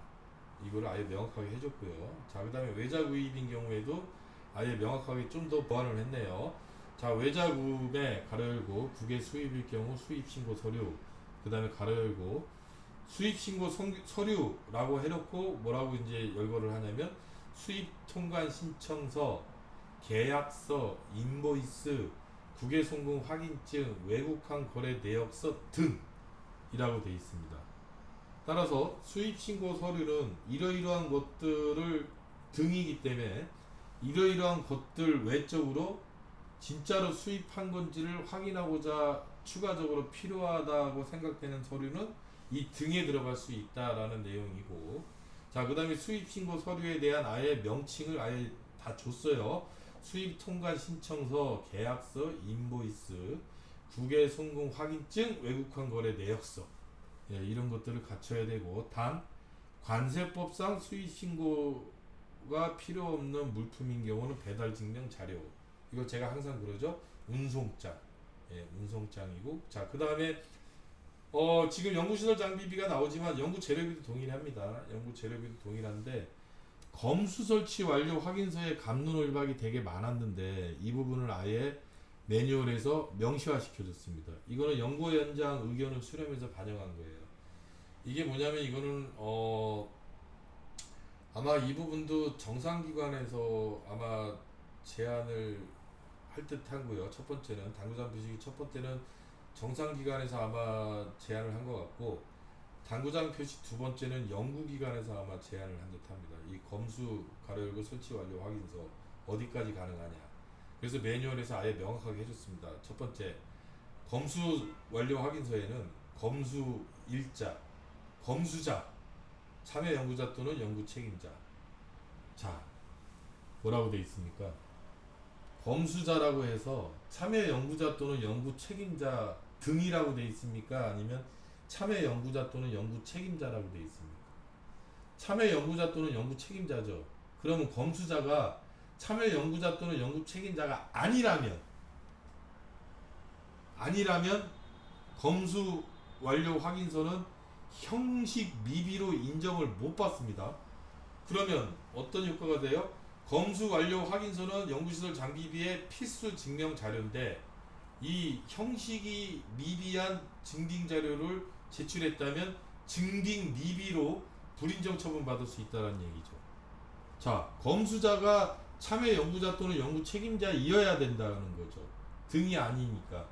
A: 이거를 아예 명확하게 해줬고요. 자, 그 다음에 외자 구입인 경우에도 아예 명확하게 좀 더 보완을 했네요. 자, 외자 구매 가로열고 국외 수입일 경우 수입신고 서류, 그 다음에 가로열고 수입신고 서류라고 해놓고 뭐라고 이제 열거를 하냐면 수입통관 신청서, 계약서, 인보이스, 국외송금 확인증, 외국항 거래 내역서 등이라고 되어 있습니다. 따라서 수입신고 서류는 이러이러한 것들을 등이기 때문에 이러이러한 것들 외적으로 진짜로 수입한 건지를 확인하고자 추가적으로 필요하다고 생각되는 서류는 이 등에 들어갈 수 있다라는 내용이고, 자, 그 다음에 수입신고 서류에 대한 아예 명칭을 아예 다 줬어요. 수입통관 신청서, 계약서, 인보이스, 국외송금 확인증, 외국환 거래 내역서, 예, 이런 것들을 갖춰야 되고, 단 관세법상 수입신고가 필요 없는 물품인 경우는 배달증명 자료, 이거 제가 항상 그러죠. 운송장, 예, 운송장이고, 자, 그 다음에 지금 연구시설 장비비가 나오지만 연구 재료비도 동일합니다. 연구 재료비도 동일한데 검수 설치 완료 확인서에 갑론을박이 되게 많았는데 이 부분을 아예 매뉴얼에서 명시화 시켜줬습니다. 이거는 연구위원장 의견을 수렴해서 반영한 거예요. 이게 뭐냐면 이거는 아마 이 부분도 정상기관에서 아마 제안을 할 듯하고요. 첫 번째는 당구장 표식이 첫 번째는 정상기관에서 아마 제안을 한 것 같고, 당구장 표시 두 번째는 연구기관에서 아마 제안을 한 듯합니다. 이 검수 가로열고 설치 완료 확인서 어디까지 가능하냐. 그래서 매뉴얼에서 아예 명확하게 해줬습니다. 첫 번째, 검수 완료 확인서에는 검수 일자, 검수자, 참여 연구자 또는 연구 책임자. 자, 뭐라고 돼 있습니까? 검수자라고 해서 참여 연구자 또는 연구 책임자 등이라고 돼 있습니까? 아니면 참여 연구자 또는 연구 책임자라고 돼 있습니까? 참여 연구자 또는 연구 책임자죠. 그러면 검수자가 참여 연구자 또는 연구 책임자가 아니라면 검수 완료 확인서는 형식 미비로 인정을 못 받습니다. 그러면 어떤 효과가 돼요? 검수 완료 확인서는 연구시설 장비비의 필수 증명 자료인데 이 형식이 미비한 증빙 자료를 제출했다면 증빙 미비로 불인정 처분 받을 수 있다는 얘기죠. 자, 검수자가 참여 연구자 또는 연구 책임자이어야 된다는 거죠. 등이 아니니까.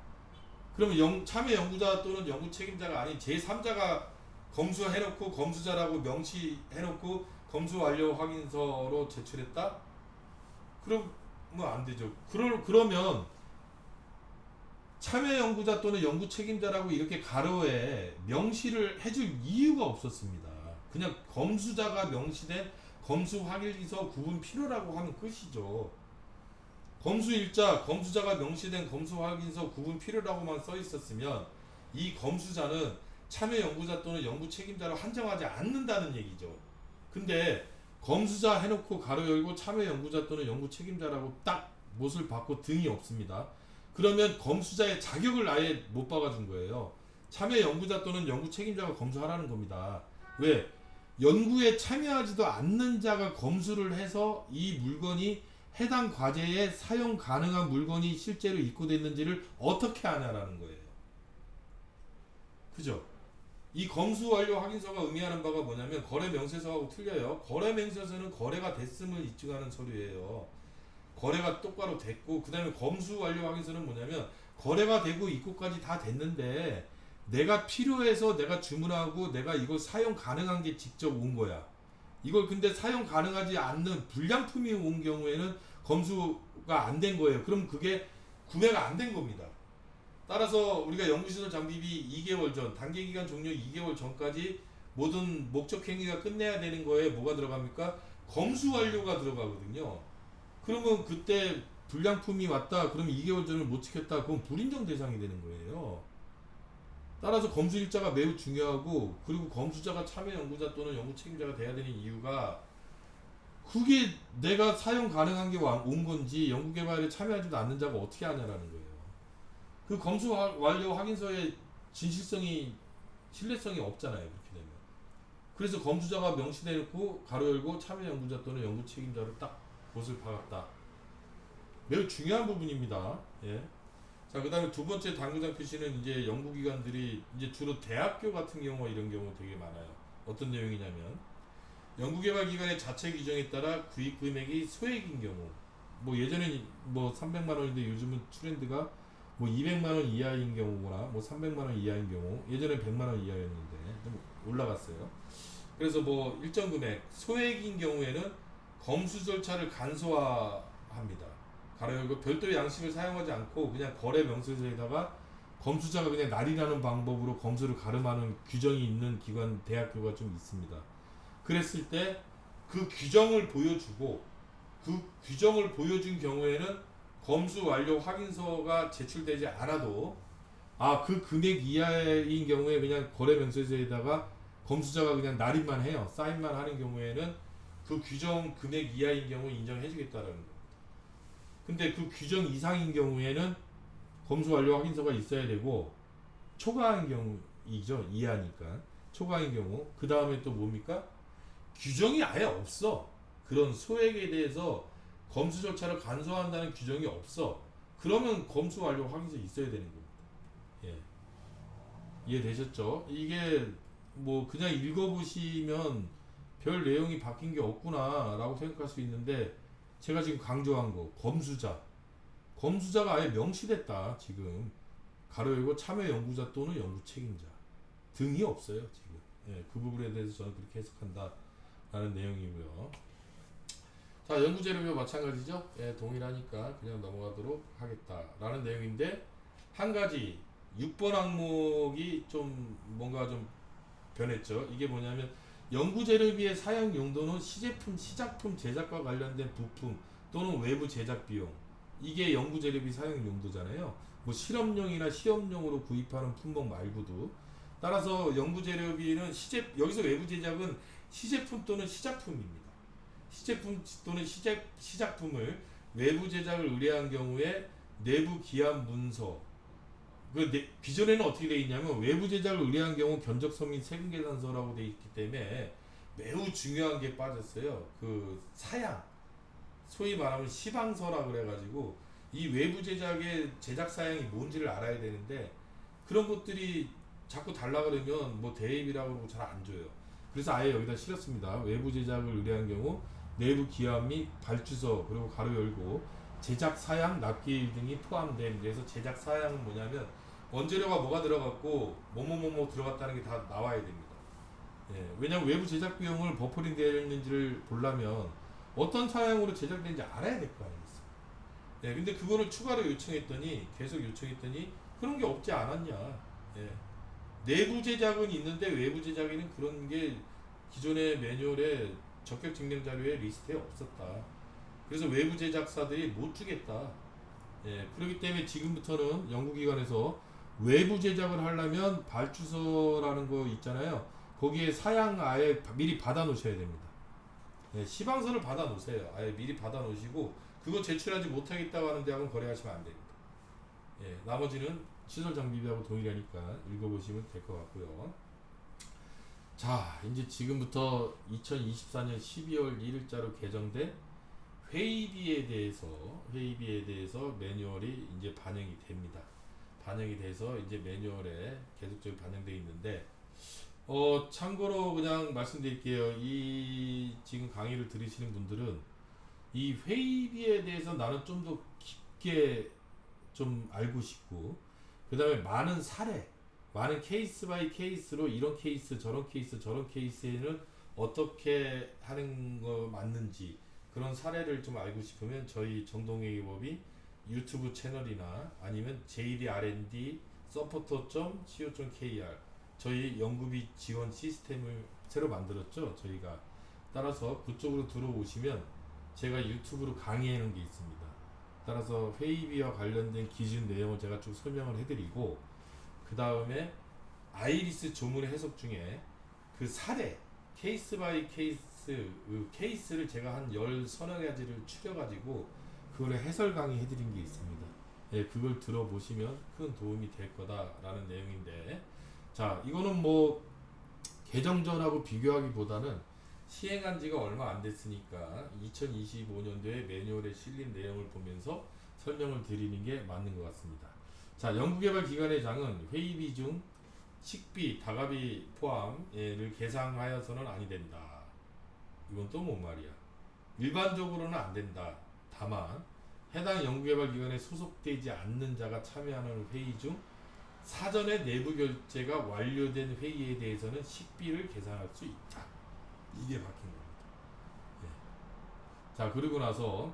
A: 그러면 참여 연구자 또는 연구 책임자가 아닌 제3자가 검수해놓고 검수자라고 명시해놓고 검수 완료 확인서로 제출했다? 그럼 뭐 안 되죠. 그러면 참여 연구자 또는 연구 책임자라고 이렇게 가로에 명시를 해줄 이유가 없었습니다. 그냥 검수자가 명시된 검수 확인서 구분 필요라고 하면 끝이죠. 검수일자, 검수자가 명시된 검수 확인서 구분 필요라고만 써 있었으면 이 검수자는 참여 연구자 또는 연구 책임자로 한정하지 않는다는 얘기죠. 근데 검수자 해놓고 가로 열고 참여 연구자 또는 연구 책임자라고 딱 못을 받고 등이 없습니다. 그러면 검수자의 자격을 아예 못 박아준 거예요. 참여 연구자 또는 연구 책임자가 검수하라는 겁니다. 왜? 연구에 참여하지도 않는 자가 검수를 해서 이 물건이 해당 과제에 사용 가능한 물건이 실제로 입고됐는지를 어떻게 아냐라는 거예요. 그죠? 이 검수 완료 확인서가 의미하는 바가 뭐냐면 거래 명세서하고 틀려요. 거래 명세서는 거래가 됐음을 입증하는 서류예요. 거래가 똑바로 됐고, 그 다음에 검수 완료 확인서는 뭐냐면 거래가 되고 입고까지 다 됐는데 내가 필요해서 내가 주문하고 내가 이걸 사용 가능한 게 직접 온 거야. 이걸 근데 사용 가능하지 않는 불량품이 온 경우에는 검수가 안 된 거예요. 그럼 그게 구매가 안 된 겁니다. 따라서 우리가 연구시설 장비비 2개월 전, 단계기간 종료 2개월 전까지 모든 목적 행위가 끝내야 되는 거에 뭐가 들어갑니까? 검수 완료가 들어가거든요. 그러면 그때 불량품이 왔다, 그러면 2개월 전을 못 지켰다, 그건 불인정 대상이 되는 거예요. 따라서 검수일자가 매우 중요하고, 그리고 검수자가 참여 연구자 또는 연구 책임자가 돼야 되는 이유가 그게 내가 사용 가능한 게 온 건지 연구 개발에 참여하지도 않는 자가 어떻게 하냐라는 거예요. 그 검수 완료 확인서의 진실성이 신뢰성이 없잖아요. 그렇게 되면. 그래서 검수자가 명시되고 가로 열고 참여 연구자 또는 연구 책임자를 딱 못을 박았다. 매우 중요한 부분입니다. 예. 자, 그 다음에 두 번째 당구장 표시는 이제 연구기관들이 이제 주로 대학교 같은 경우 이런 경우 되게 많아요. 어떤 내용이냐면 연구개발기관의 자체 규정에 따라 구입 금액이 소액인 경우, 뭐 예전엔 뭐 300만 원인데 요즘은 트렌드가 뭐 200만 원 이하인 경우나 뭐 300만 원 이하인 경우, 예전엔 100만 원 이하였는데 좀 올라갔어요. 그래서 뭐 일정 금액 소액인 경우에는 검수 절차를 간소화합니다. 가로 열고 별도의 양식을 사용하지 않고 그냥 거래 명세서에다가 검수자가 그냥 날이라는 방법으로 검수를 가름하는 규정이 있는 기관, 대학교가 좀 있습니다. 그랬을 때 그 규정을 보여주고, 그 규정을 보여준 경우에는 검수 완료 확인서가 제출되지 않아도 그 금액 이하인 경우에 그냥 거래 명세서에다가 검수자가 그냥 날인만 해요. 사인만 하는 경우에는 그 규정 금액 이하인 경우 인정해주겠다라는 거. 근데 그 규정 이상인 경우에는 검수 완료 확인서가 있어야 되고, 초과한 경우이죠. 이하니까. 초과인 경우. 그 다음에 또 뭡니까? 규정이 아예 없어. 그런 소액에 대해서 검수 절차를 간소화한다는 규정이 없어. 그러면 검수 완료 확인서 있어야 되는 겁니다. 예. 이해되셨죠? 이게 뭐 그냥 읽어보시면 별 내용이 바뀐 게 없구나 라고 생각할 수 있는데, 제가 지금 강조한 거 검수자가 아예 명시됐다. 지금 가로 열고 참여 연구자 또는 연구 책임자 등이 없어요 지금. 예, 그 부분에 대해서 저는 그렇게 해석한다 라는 내용이고요. 자, 연구 재료도 마찬가지죠. 예, 동일하니까 그냥 넘어가도록 하겠다라는 내용인데, 한 가지 6번 항목이 좀 뭔가 좀 변했죠. 이게 뭐냐면 연구 재료비의 사용 용도는 시제품, 시작품 제작과 관련된 부품 또는 외부 제작 비용. 이게 연구 재료비 사용 용도잖아요. 뭐 실험용이나 시험용으로 구입하는 품목 말고도. 따라서 연구 재료비는 여기서 외부 제작은 시제품 또는 시작품입니다. 시제품 또는 시작품을 외부 제작을 의뢰한 경우에 내부 기한 문서, 기존에는 어떻게 되어 있냐면 외부 제작을 의뢰한 경우 견적서 및 세금 계산서라고 되어 있기 때문에 매우 중요한 게 빠졌어요. 그 사양, 소위 말하면 시방서라 그래가지고 이 외부 제작의 제작 사양이 뭔지를 알아야 되는데, 그런 것들이 자꾸 달라 그러면 뭐 대입이라고 그러고 잘 안 줘요. 그래서 아예 여기다 실었습니다. 외부 제작을 의뢰한 경우 내부 기한 및 발주서, 그리고 가로 열고 제작 사양, 납기일 등이 포함된. 그래서 제작 사양은 뭐냐면 원재료가 뭐가 들어갔고 뭐뭐뭐뭐 들어갔다는 게 다 나와야 됩니다. 예, 왜냐면 외부 제작 비용을 버퍼링 되어 있는지를 보려면 어떤 사양으로 제작된지 알아야 될 거 아니겠어요. 예, 근데 그거를 추가로 계속 요청했더니 그런 게 없지 않았냐. 예. 내부 제작은 있는데 외부 제작에는 그런 게 기존의 매뉴얼에 적격 증명 자료에 리스트에 없었다. 그래서 외부 제작사들이 못 주겠다. 예, 그렇기 때문에 지금부터는 연구기관에서 외부 제작을 하려면 발주서라는 거 있잖아요. 거기에 사양 아예 미리 받아 놓으셔야 됩니다. 예, 시방서를 받아 놓으세요. 아예 미리 받아 놓으시고 그거 제출하지 못하겠다고 하는 데하고는 거래하시면 안 됩니다. 예, 나머지는 시설 장비비하고 동일하니까 읽어보시면 될 것 같고요. 자, 이제 지금부터 2024년 12월 1일자로 개정된 회의비에 대해서 매뉴얼이 이제 반영이 됩니다. 반영이 돼서 이제 매뉴얼에 계속적으로 반영되어 있는데, 참고로 그냥 말씀드릴게요. 이 지금 강의를 들으시는 분들은 이 회의비에 대해서 나는 좀 더 깊게 좀 알고 싶고, 그 다음에 많은 사례, 많은 케이스 바이 케이스로 이런 케이스, 저런 케이스, 저런 케이스에는 어떻게 하는 거 맞는지 그런 사례를 좀 알고 싶으면 저희 정동회계법이 유튜브 채널이나 아니면 JD support.co.kr 저희 연구비 지원 시스템을 새로 만들었죠. 저희가 따라서 그쪽으로 들어오시면 제가 유튜브로 강의해 놓은 게 있습니다. 따라서 회의비와 관련된 기준 내용을 제가 쭉 설명을 해드리고, 그 다음에 아이리스 조문의 해석 중에 그 사례 케이스 바이 케이스 그 케이스를 제가 한 10서너 가지를 추려가지고 그걸 해설 강의 해드린 게 있습니다. 예, 그걸 들어보시면 큰 도움이 될 거다라는 내용인데, 자, 이거는 뭐 개정 전하고 비교하기보다는 시행한 지가 얼마 안 됐으니까 2025년도에 매뉴얼에 실린 내용을 보면서 설명을 드리는 게 맞는 것 같습니다. 자, 연구개발기관의 장은 회의비 중 식비, 다가비 포함을 계상하여서는 아니 된다. 이건 또 뭔 말이야? 일반적으로는 안 된다. 다만 해당 연구개발기관에 소속되지 않는 자가 참여하는 회의 중 사전에 내부 결제가 완료된 회의에 대해서는 식비를 계산할 수 있다. 이게 바뀐 겁니다. 네. 자, 그리고 나서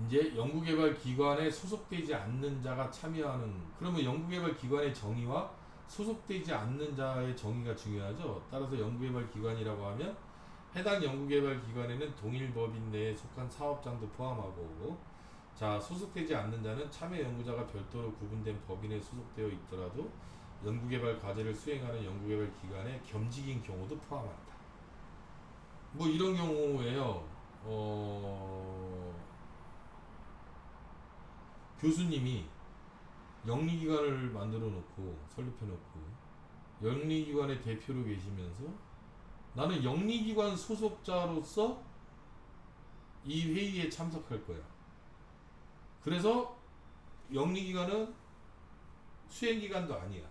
A: 이제 연구개발기관에 소속되지 않는 자가 참여하는, 그러면 연구개발기관의 정의와 소속되지 않는 자의 정의가 중요하죠. 따라서 연구개발기관이라고 하면 해당 연구개발기관에는 동일 법인 내에 속한 사업장도 포함하고, 자, 소속되지 않는 자는 참여 연구자가 별도로 구분된 법인에 소속되어 있더라도 연구개발 과제를 수행하는 연구개발기관의 겸직인 경우도 포함한다. 뭐 이런 경우에요. 교수님이 영리기관을 만들어 놓고 설립해 놓고 영리기관의 대표로 계시면서 나는 영리기관 소속자로서 이 회의에 참석할 거야. 그래서 영리기관은 수행기관도 아니야.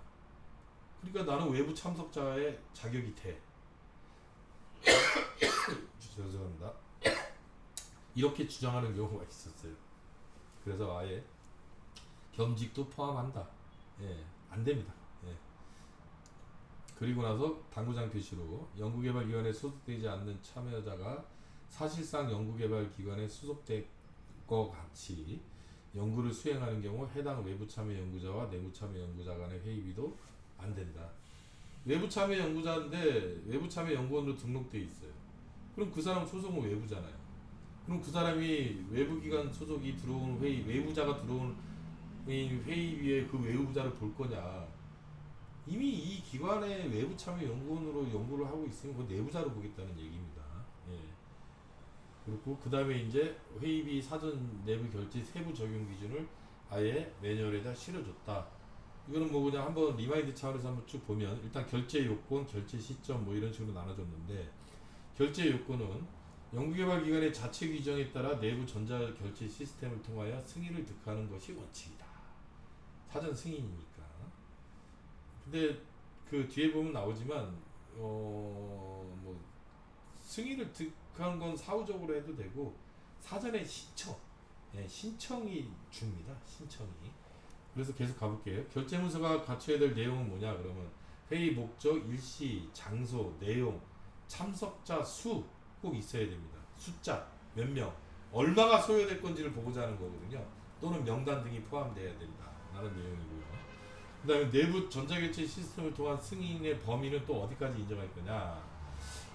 A: 그러니까 나는 외부 참석자의 자격이 돼. 죄송합니다. 이렇게 주장하는 경우가 있었어요. 그래서 아예 겸직도 포함한다. 예, 안 됩니다. 예. 그리고 나서 당구장 표시로 연구개발기관에 소속되지 않는 참여자가 사실상 연구개발기관에 소속될 것 같이 연구를 수행하는 경우 해당 외부 참여 연구자와 내부 참여 연구자 간의 회의비도 안 된다. 외부 참여 연구자인데 외부 참여 연구원으로 등록되어 있어요. 그럼 그 사람 소속은 외부잖아요. 그럼 그 사람이 외부기관 소속이 들어온 회의, 외부자가 들어온 회의비에 그 외부자를 볼 거냐? 이미 이 기관의 외부 참여 연구원으로 연구를 하고 있으면 그 내부자로 보겠다는 얘기입니다. 예. 그리고 그 다음에 이제 회의비 사전 내부 결제 세부 적용 기준을 아예 매뉴얼에다 실어줬다. 이거는 뭐 그냥 한번 리마인드 차원에서 한번 쭉 보면 일단 결제 요건, 결제 시점 뭐 이런 식으로 나눠줬는데, 결제 요건은 연구개발기관의 자체 규정에 따라 내부 전자결제 시스템을 통하여 승인을 득하는 것이 원칙이다. 사전 승인이니까. 근데 그 뒤에 보면 나오지만 뭐 승인을 득한 건 사후적으로 해도 되고 사전에 신청, 예, 신청이 줍니다. 신청이. 그래서 계속 가볼게요. 결제문서가 갖춰야 될 내용은 뭐냐 그러면 회의 목적, 일시, 장소, 내용, 참석자 수 꼭 있어야 됩니다. 숫자, 몇 명, 얼마가 소요될 건지를 보고자 하는 거거든요. 또는 명단 등이 포함되어야 된다 라는 내용이고요. 그 다음에 내부 전자결제 시스템을 통한 승인의 범위는 또 어디까지 인정할 거냐.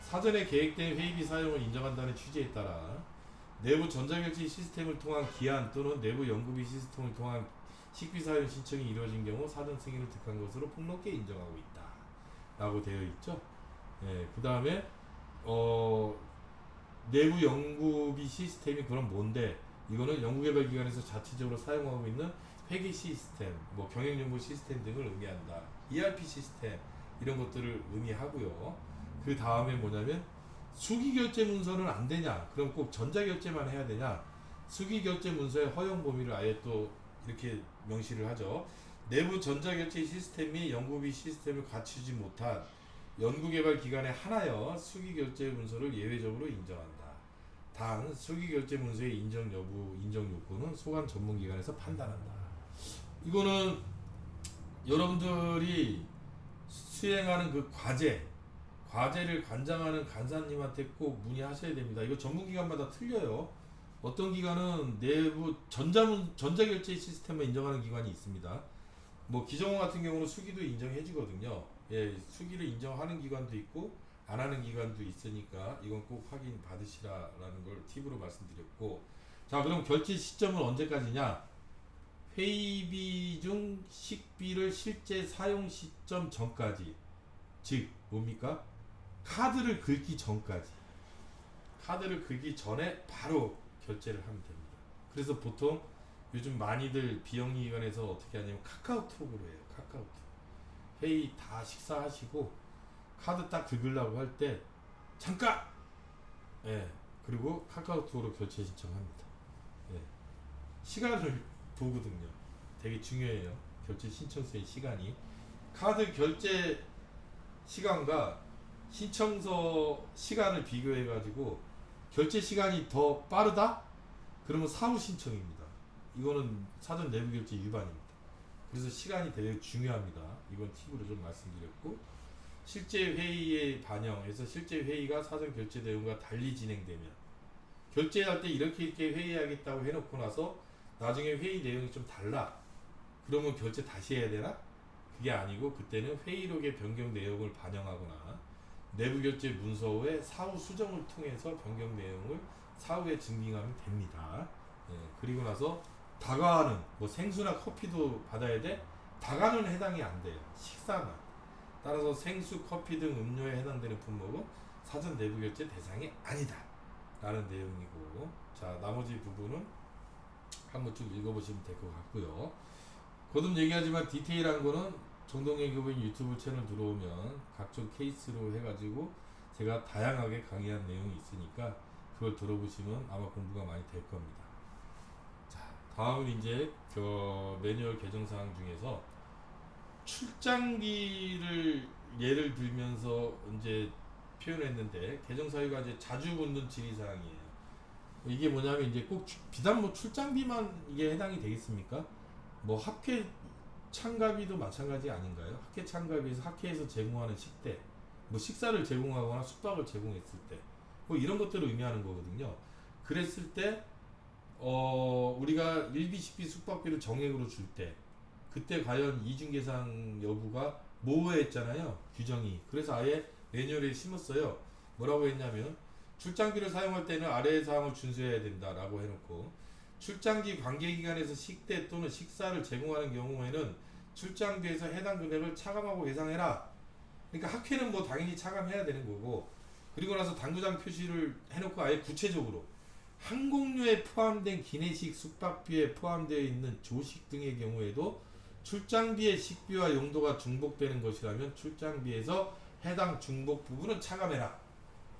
A: 사전에 계획된 회의비 사용을 인정한다는 취지에 따라 내부 전자결제 시스템을 통한 기한 또는 내부 연구비 시스템을 통한 식비 사용 신청이 이루어진 경우 사전 승인을 득한 것으로 폭넓게 인정하고 있다. 라고 되어 있죠. 예, 그 다음에 내부 연구비 시스템이 그럼 뭔데? 이거는 연구개발기관에서 자체적으로 사용하고 있는 회계 시스템, 뭐 경영연구 시스템 등을 의미한다. ERP 시스템 이런 것들을 의미하고요. 그 다음에 뭐냐면 수기결제 문서는 안 되냐? 그럼 꼭 전자결제만 해야 되냐? 수기결제 문서의 허용 범위를 아예 또 이렇게 명시를 하죠. 내부 전자결제 시스템 및 연구비 시스템을 갖추지 못한 연구개발기관에 한하여 수기결제 문서를 예외적으로 인정한다. 단 수기결제 문서의 인정 여부, 인정 요건은 소관 전문기관에서 판단한다. 이거는 여러분들이 수행하는 그 과제를 관장하는 간사님한테 꼭 문의하셔야 됩니다. 이거 전문기관마다 틀려요. 어떤 기관은 내부 전자결제 시스템을 인정하는 기관이 있습니다. 뭐 기정원 같은 경우는 수기도 인정해주거든요. 예, 수기를 인정하는 기관도 있고 안 하는 기관도 있으니까 이건 꼭 확인 받으시라라는 걸 팁으로 말씀드렸고, 자 그럼 결제 시점은 언제까지냐? 회의비 중 식비를 실제 사용 시점 전까지, 즉 뭡니까? 카드를 긁기 전까지, 카드를 긁기 전에 바로 결제를 하면 됩니다. 그래서 보통 요즘 많이들 비영리기관에서 어떻게 하냐면 카카오톡으로 해요. 카카오톡. 회의 다 식사하시고 카드 딱 긁으려고 할 때 잠깐! 예. 그리고 카카오톡으로 결제 신청합니다. 예. 시간을 보거든요. 되게 중요해요. 결제 신청서의 시간이. 카드 결제 시간과 신청서 시간을 비교해 가지고 결제 시간이 더 빠르다? 그러면 사후 신청입니다. 이거는 사전 내부 결제 위반입니다. 그래서 시간이 되게 중요합니다. 이건 팁으로 좀 말씀드렸고, 실제 회의에 반영해서 실제 회의가 사전 결제 내용과 달리 진행되면, 결제할 때 이렇게 회의하겠다고 해놓고 나서 나중에 회의 내용이 좀 달라, 그러면 결제 다시 해야 되나? 그게 아니고 그때는 회의록의 변경 내용을 반영하거나 내부 결제 문서의 사후 수정을 통해서 변경 내용을 사후에 증빙하면 됩니다. 예, 그리고 나서 다과는 뭐 생수나 커피도 받아야 돼? 다과는 해당이 안 돼요. 식사만. 따라서 생수, 커피 등 음료에 해당되는 품목은 사전 내부 결제 대상이 아니다 라는 내용이고, 자 나머지 부분은 한번 쭉 읽어보시면 될 것 같고요. 거듭 얘기하지만 디테일한 거는 정동영 교부인 유튜브 채널 들어오면 각종 케이스로 해가지고 제가 다양하게 강의한 내용이 있으니까 그걸 들어보시면 아마 공부가 많이 될 겁니다. 자, 다음은 이제 매뉴얼 개정사항 중에서 출장비를 예를 들면서 이제 표현했는데, 개정사유가 이제 자주 붙는 질의사항이에요. 이게 뭐냐면 이제 꼭 비단 뭐 출장비만 이게 해당이 되겠습니까? 뭐 학회 참가비도 마찬가지 아닌가요? 학회 참가비에서 학회에서 제공하는 식대, 뭐 식사를 제공하거나 숙박을 제공했을 때, 뭐 이런 것들을 의미하는 거거든요. 그랬을 때 우리가 일비식비 숙박비를 정액으로 줄 때, 그때 과연 이중계상 여부가 모호했잖아요, 규정이. 그래서 아예 매뉴얼에 심었어요. 뭐라고 했냐면 출장비를 사용할 때는 아래의 사항을 준수해야 된다라고 해놓고, 출장기 관계기관에서 식대 또는 식사를 제공하는 경우에는 출장비에서 해당 금액을 차감하고 예상해라. 그러니까 학회는 뭐 당연히 차감해야 되는 거고, 그리고 나서 당구장 표시를 해놓고 아예 구체적으로 항공료에 포함된 기내식 숙박비에 포함되어 있는 조식 등의 경우에도 출장비의 식비와 용도가 중복되는 것이라면 출장비에서 해당 중복 부분은 차감해라.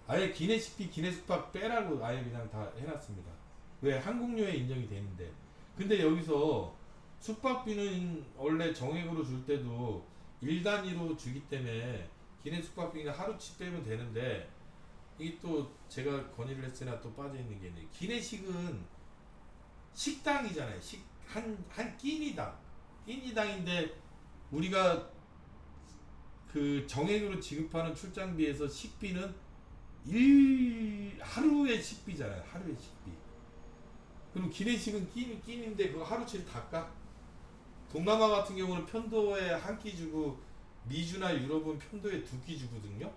A: 아예 기내식비 기내숙박 빼라고 아예 그냥 다 해놨습니다. 왜? 항공료에 인정이 되는데. 근데 여기서 숙박비는 원래 정액으로 줄 때도 1단위로 주기 때문에 기내숙박비는 하루치 빼면 되는데, 이게 또 제가 건의를 했으나 또 빠져있는 게 있네. 기내식은 식당이잖아요. 한 끼니당인데 우리가 그 정액으로 지급하는 출장비에서 식비는 하루의 식비잖아요. 하루의 식비. 그럼 기내식은 끼니인데 그거 하루치를 다 까? 동남아 같은 경우는 편도에 한 끼 주고 미주나 유럽은 편도에 2끼 주거든요.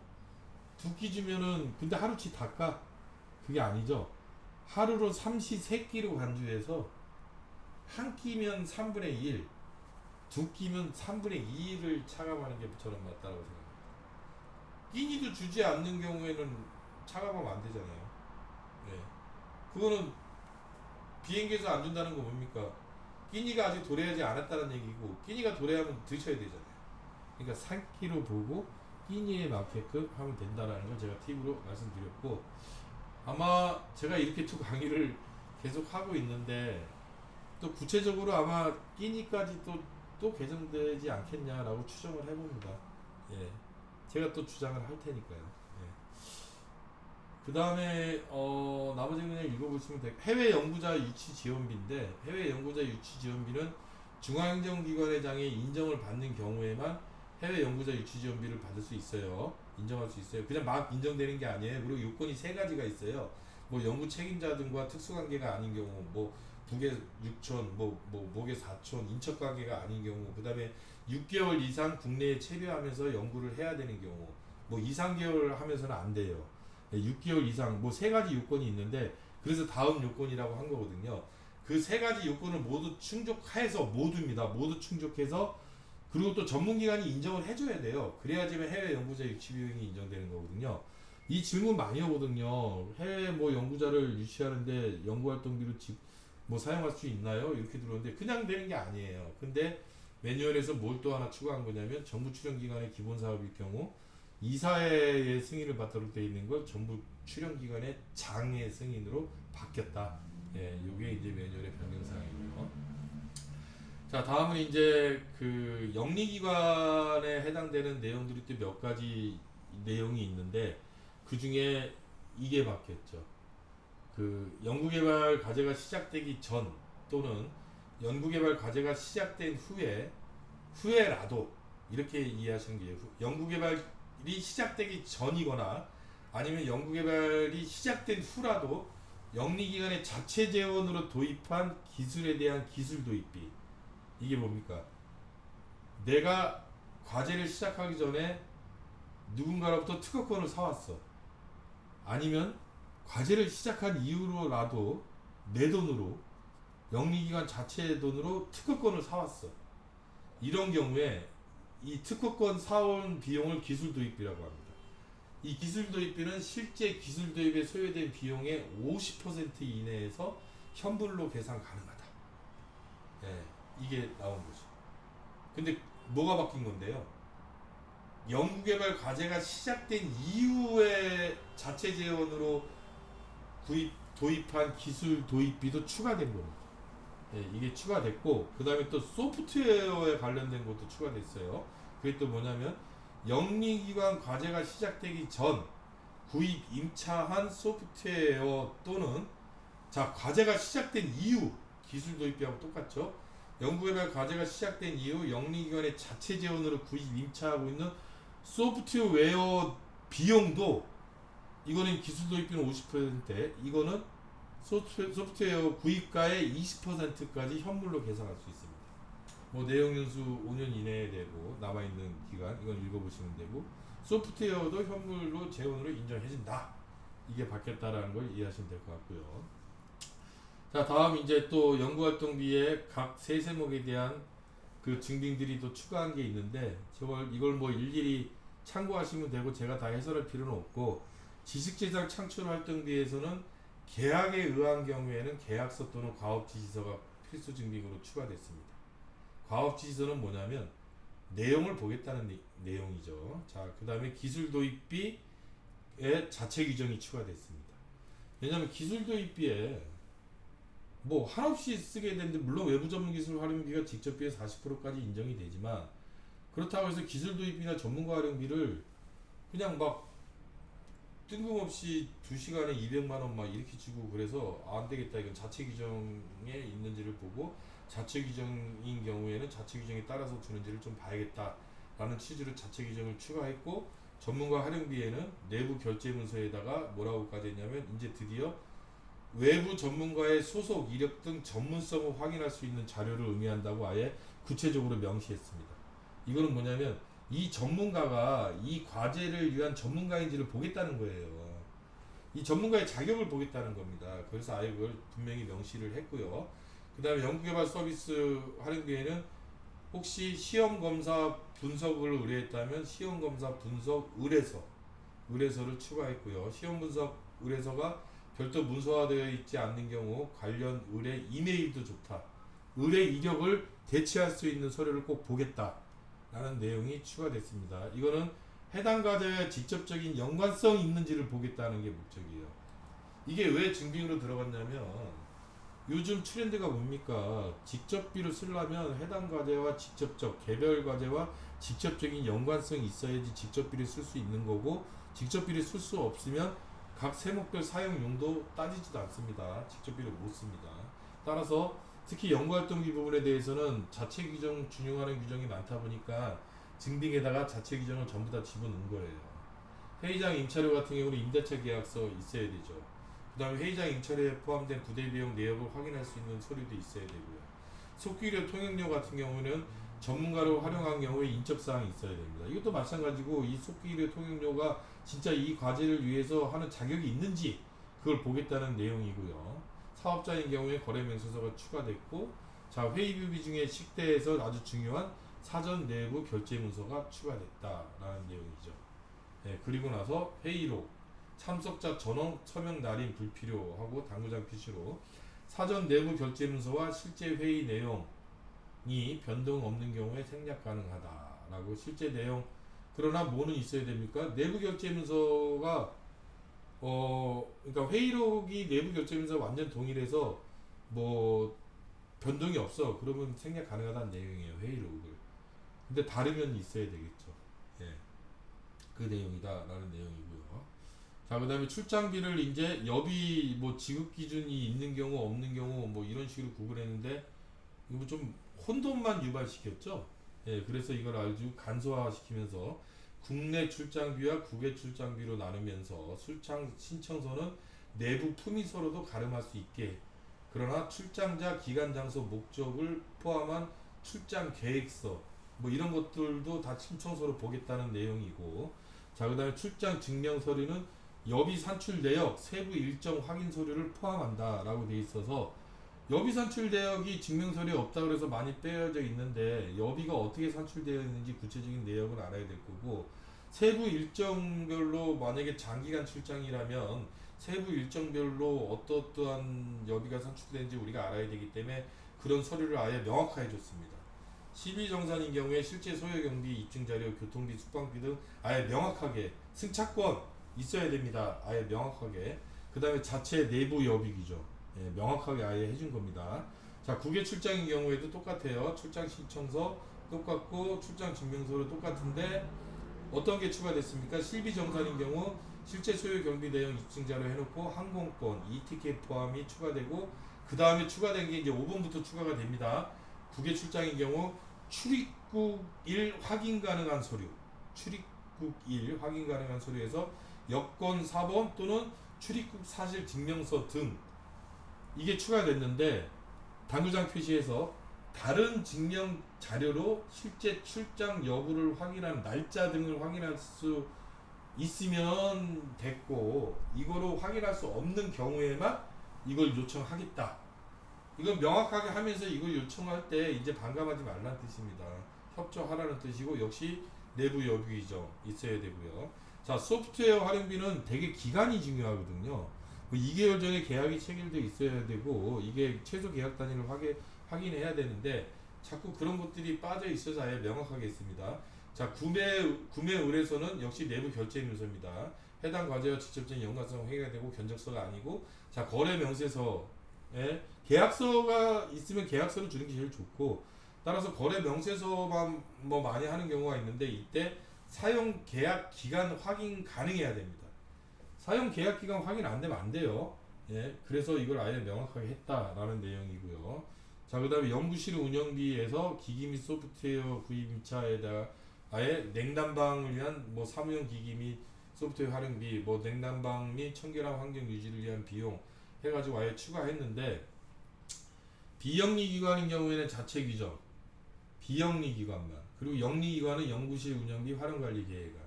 A: 2끼 주면은 근데 하루치 다 까? 그게 아니죠. 하루로 삼시 3끼로 간주해서 한 끼면 3분의 1, 두 끼면 3분의 2를 차감하는 게 저는 맞다고 생각합니다. 끼니도 주지 않는 경우에는 차감하면 안 되잖아요. 네. 그거는 비행기에서 안 준다는 거 뭡니까? 끼니가 아직 도래하지 않았다는 얘기고, 끼니가 도래하면 드셔야 되잖아요. 그러니까 산기로 보고 끼니에 맞게끔 하면 된다라는 걸 제가 팁으로 말씀드렸고, 아마 제가 이렇게 또 강의를 계속 하고 있는데 또 구체적으로 아마 끼니까지 또 개정되지 않겠냐라고 추정을 해봅니다. 예, 제가 또 주장을 할 테니까요. 예. 그 다음에 나머지 그냥 읽어보시면 돼요. 해외 연구자 유치 지원비인데, 해외 연구자 유치 지원비는 중앙행정기관회장의 인정을 받는 경우에만 해외 연구자 유치 지원비를 받을 수 있어요. 인정할 수 있어요. 그냥 막 인정되는 게 아니에요. 그리고 요건이 세 가지가 있어요. 뭐 연구 책임자 등과 특수관계가 아닌 경우, 뭐 북에 6촌, 목에 4촌, 인척관계가 아닌 경우, 그 다음에 6개월 이상 국내에 체류하면서 연구를 해야 되는 경우, 뭐 2, 3개월 하면서는 안 돼요. 6개월 이상, 뭐 세 가지 요건이 있는데, 그래서 다음 요건이라고 한 거거든요. 그 세 가지 요건을 모두 충족해서, 모두입니다. 모두 충족해서, 그리고 또 전문기관이 인정을 해줘야 돼요. 그래야지만 해외 연구자 유치 비용이 인정되는 거거든요. 이 질문 많이 오거든요. 해외 뭐 연구자를 유치하는데 연구활동비로 뭐 사용할 수 있나요? 이렇게 들어오는데 그냥 되는 게 아니에요. 근데 매뉴얼에서 뭘 또 하나 추가한 거냐면, 정부 출연기관의 기본 사업일 경우 이사회의 승인을 받도록 되어 있는 걸 정부 출연기관의 장의 승인으로 바뀌었다. 예, 요게 이제 매뉴얼의 변경사항이고요. 자, 다음은 이제 그 영리기관에 해당되는 내용들이 또 몇 가지 내용이 있는데, 그 중에 이게 바뀌었죠. 그 연구개발 과제가 시작되기 전 또는 연구개발 과제가 시작된 후에라도, 이렇게 이해하시는 게, 연구개발이 시작되기 전이거나 아니면 연구개발이 시작된 후라도 영리기관의 자체 재원으로 도입한 기술에 대한 기술 도입비. 이게 뭡니까? 내가 과제를 시작하기 전에 누군가로부터 특허권을 사왔어. 아니면 과제를 시작한 이후로라도 내 돈으로, 영리기관 자체의 돈으로 특허권을 사왔어. 이런 경우에 이 특허권 사온 비용을 기술 도입비라고 합니다. 이 기술 도입비는 실제 기술 도입에 소요된 비용의 50% 이내에서 현물로 계산 가능하다. 예, 이게 나온 거죠. 근데 뭐가 바뀐 건데요? 연구개발 과제가 시작된 이후에 자체 재원으로 도입한 기술 도입비도 추가된 겁니다. 예, 이게 추가됐고, 그 다음에 또 소프트웨어에 관련된 것도 추가됐어요. 그게 또 뭐냐면, 영리기관 과제가 시작되기 전 구입 임차한 소프트웨어 또는, 자, 과제가 시작된 이후 기술 도입비하고 똑같죠. 연구개발 과제가 시작된 이후 영리기관의 자체 재원으로 구입 임차하고 있는 소프트웨어 비용도, 이거는 기술 도입비는 50%, 이거는 소프트웨어 구입가의 20%까지 현물로 계산할 수 있습니다. 뭐 내용 연수 5년 이내에 되고 남아있는 기간, 이건 읽어보시면 되고, 소프트웨어도 현물로 재원으로 인정해진다. 이게 바뀌었다라는 걸 이해하시면 될 것 같고요. 자, 다음 이제 또 연구활동비의 각 세세목에 대한 그 증빙들이 또 추가한 게 있는데, 이걸 뭐 일일이 참고하시면 되고 제가 다 해설할 필요는 없고, 지식재산 창출 활동비에서는 계약에 의한 경우에는 계약서 또는 과업지시서가 필수 증빙으로 추가됐습니다. 과업지시서는 뭐냐면 내용을 보겠다는 내용이죠. 자, 그 다음에 기술 도입비의 자체 규정이 추가됐습니다. 왜냐하면 기술 도입비에 뭐 한없이 쓰게 되는데, 물론 외부 전문 기술 활용비가 직접비의 40%까지 인정이 되지만, 그렇다고 해서 기술 도입비나 전문가 활용비를 그냥 막 뜬금없이 2시간에 200만원 막 이렇게 주고, 그래서 안 되겠다, 이건 자체 규정에 있는지를 보고 자체 규정인 경우에는 자체 규정에 따라서 주는지를 좀 봐야겠다 라는 취지로 자체 규정을 추가했고, 전문가 활용비에는 내부 결제 문서에다가 뭐라고까지 했냐면, 이제 드디어 외부 전문가의 소속, 이력 등 전문성을 확인할 수 있는 자료를 의미한다고 아예 구체적으로 명시했습니다. 이거는 뭐냐면, 이 전문가가 이 과제를 위한 전문가인지를 보겠다는 거예요. 이 전문가의 자격을 보겠다는 겁니다. 그래서 아예 그걸 분명히 명시를 했고요. 그 다음에 연구개발 서비스 활용비에는 혹시 시험검사 분석을 의뢰했다면 시험검사 분석 의뢰서를 추가했고요. 시험 분석 의뢰서가 별도 문서화되어 있지 않는 경우 관련 의뢰 이메일도 좋다. 의뢰 이력을 대체할 수 있는 서류를 꼭 보겠다라는 내용이 추가됐습니다. 이거는 해당 과제와 직접적인 연관성 있는지를 보겠다는 게 목적이에요. 이게 왜 증빙으로 들어갔냐면 요즘 트렌드가 뭡니까? 직접비로 쓰려면 해당 과제와 직접적, 개별 과제와 직접적인 연관성이 있어야지 직접비를 쓸 수 있는 거고, 직접비를 쓸 수 없으면 각 세목별 사용 용도 따지지도 않습니다. 직접비를 못 씁니다. 따라서 특히 연구활동비 부분에 대해서는 자체 규정 준용하는 규정이 많다 보니까 증빙에다가 자체 규정을 전부 다 집어넣은 거예요. 회의장 임차료 같은 경우는 임대차 계약서 있어야 되죠. 그 다음에 회의장 임차료에 포함된 부대 비용 내역을 확인할 수 있는 서류도 있어야 되고요. 속기료 통행료 같은 경우는 전문가를 활용한 경우에 인적사항이 있어야 됩니다. 이것도 마찬가지고 이 속기료 통행료가 진짜 이 과제를 위해서 하는 자격이 있는지 그걸 보겠다는 내용이고요. 사업자인 경우에 거래명세서가 추가됐고, 자, 회의비 중에 식대에서 아주 중요한 사전 내부 결제 문서가 추가됐다라는 내용이죠. 네, 그리고 나서 회의록, 참석자 전원 서명 날인 불필요하고 당구장 표시로 사전 내부 결제 문서와 실제 회의 내용이 변동 없는 경우에 생략 가능하다라고. 실제 내용, 그러나 뭐는 있어야 됩니까? 내부 결제 문서가 그러니까 회의록이 내부 결제 문서 완전 동일해서 뭐 변동이 없어. 그러면 생략 가능하다는 내용이에요. 회의록을. 근데 다르면 있어야 되겠죠. 예. 그 내용이다라는 내용이고요. 자, 그다음에 출장비를 이제 여비 뭐 지급 기준이 있는 경우 없는 경우 뭐 이런 식으로 구분했는데 이거 좀 혼돈만 유발시켰죠. 예, 그래서 이걸 아주 간소화시키면서 국내 출장비와 국외 출장비로 나누면서 출장 신청서는 내부 품위서로도 가름할 수 있게, 그러나 출장자, 기간, 장소, 목적을 포함한 출장 계획서 뭐 이런 것들도 다 신청서로 보겠다는 내용이고, 자, 그 다음에 출장 증명 서류는 여비 산출 내역, 세부 일정 확인 서류를 포함한다라고 돼 있어서 여비 산출 내역이 증명 서류에 없다 그래서 많이 빼어져 있는데 여비가 어떻게 산출되어 있는지 구체적인 내역을 알아야 될 거고, 세부 일정별로 만약에 장기간 출장이라면 세부 일정별로 어떠한 여비가 산출되는지 우리가 알아야 되기 때문에 그런 서류를 아예 명확하게 줬습니다. 12정산인 경우에 실제 소요 경비, 입증 자료, 교통비, 숙박비 등 아예 명확하게, 승차권 있어야 됩니다. 아예 명확하게. 그 다음에 자체 내부 여비기죠. 예, 명확하게 아예 해준 겁니다. 자, 국외 출장인 경우에도 똑같아요. 출장 신청서 똑같고 출장 증명서도 똑같은데 어떤 게 추가됐습니까? 실비정산인 경우 실제 소요 경비 내용 입증 자료 해놓고 항공권, 이티켓 포함이 추가되고, 그 다음에 추가된 게 이제 5번부터 추가가 됩니다. 국외 출장인 경우 출입국 1 확인 가능한 서류, 출입국 1 확인 가능한 서류에서 여권 4번 또는 출입국 사실 증명서 등 이게 추가됐는데, 당구장 표시에서 다른 증명 자료로 실제 출장 여부를 확인하는 날짜 등을 확인할 수 있으면 됐고, 이거로 확인할 수 없는 경우에만 이걸 요청하겠다. 이건 명확하게 하면서 이걸 요청할 때 이제 반감하지 말라는 뜻입니다. 협조하라는 뜻이고, 역시 내부 여부이죠. 있어야 되고요. 자, 소프트웨어 활용비는 되게 기간이 중요하거든요. 뭐 2개월 전에 계약이 체결돼 있어야 되고, 이게 최소 계약 단위를 확인해야 되는데 자꾸 그런 것들이 빠져 있어서 아예 명확하게 했습니다. 자, 구매 의뢰서는 역시 내부 결제 문서입니다. 해당 과제와 직접적인 연관성 회의가 되고 견적서가 아니고, 자, 거래 명세서에 계약서가 있으면 계약서를 주는 게 제일 좋고, 따라서 거래 명세서만 뭐 많이 하는 경우가 있는데 이때 사용 계약 기간 확인 가능해야 됩니다. 사용 계약 기간 확인 안 되면 안 돼요. 예, 그래서 이걸 아예 명확하게 했다라는 내용이고요. 자, 그 다음에 연구실 운영비에서 기기 및 소프트웨어 구입 임차에다가 아예 냉난방을 위한 뭐 사무용 기기 및 소프트웨어 활용비, 뭐 냉난방 및 청결한 환경 유지를 위한 비용 해가지고 아예 추가했는데, 비영리 기관인 경우에는 자체 규정, 비영리 기관만, 그리고 영리 기관은 연구실 운영비 활용관리 계획안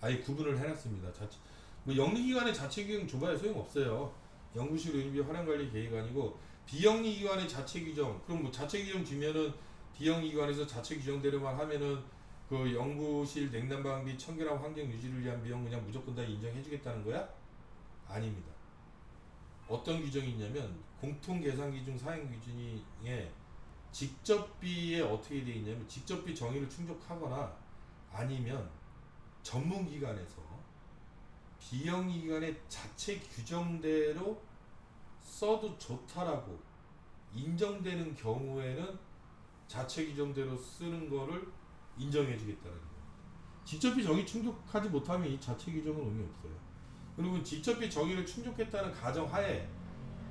A: 아예 구분을 해놨습니다. 자체 뭐 영리기관의 자체규정 줘봐야 소용없어요. 연구실 운영비 활용관리 계획 아니고 비영리기관의 자체규정. 그럼 뭐 자체규정 주면은 비영리기관에서 자체규정대로만 하면은 그 연구실 냉난방비 청결한 환경 유지를 위한 비용 그냥 무조건 다 인정해주겠다는 거야? 아닙니다. 어떤 규정이 있냐면 공통계산기준 사행기준에 직접비에 어떻게 되어 있냐면 직접비 정의를 충족하거나 아니면 전문기관에서 비영리기관의 자체 규정대로 써도 좋다라고 인정되는 경우에는 자체 규정대로 쓰는 거를 인정해 주겠다는 거예요. 직접비 정의 충족하지 못하면 이 자체 규정은 의미 없어요. 그리고 직접비 정의를 충족했다는 가정하에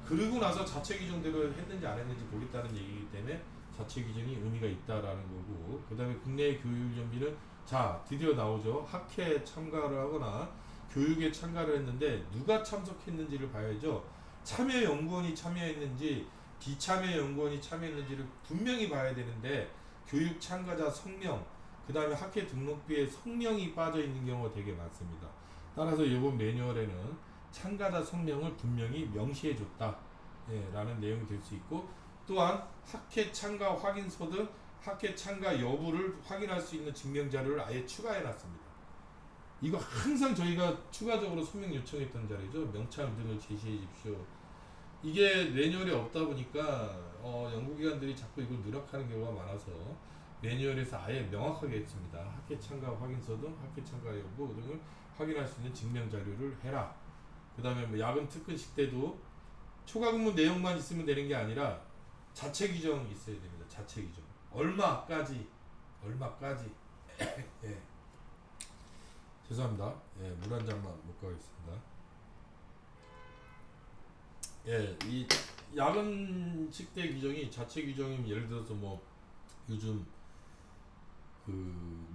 A: 그러고 나서 자체 규정대로 했는지 안 했는지 보겠다는 얘기이기 때문에 자체 규정이 의미가 있다라는 거고, 그 다음에 국내 교육 연비는 자 드디어 나오죠. 학회에 참가를 하거나 교육에 참가를 했는데 누가 참석했는지를 봐야죠. 참여 연구원이 참여했는지 비참여 연구원이 참여했는지를 분명히 봐야 되는데 교육 참가자 성명, 그 다음에 학회 등록비에 성명이 빠져 있는 경우가 되게 많습니다. 따라서 이번 매뉴얼에는 참가자 성명을 분명히 명시해 줬다, 예, 라는 내용이 될 수 있고, 또한 학회 참가 확인서 등 학회 참가 여부를 확인할 수 있는 증명 자료를 아예 추가해 놨습니다. 이거 항상 저희가 추가적으로 소명 요청했던 자료죠. 명찰 등을 제시해 주십시오. 이게 매뉴얼이 없다 보니까 연구기관들이 자꾸 이걸 누락하는 경우가 많아서 매뉴얼에서 아예 명확하게 했습니다. 학회 참가 확인서 등 학회 참가 여부 등을 확인할 수 있는 증명 자료를 해라. 그 다음에 뭐 야근 특근식 때도 초과 근무 내용만 있으면 되는 게 아니라 자체 규정이 있어야 됩니다. 자체 규정. 얼마까지 예. 죄송합니다. 예, 물 한 잔만 먹고 가겠습니다. 예, 이 야근 식대 규정이 자체 규정이면 예를 들어서 뭐 요즘 그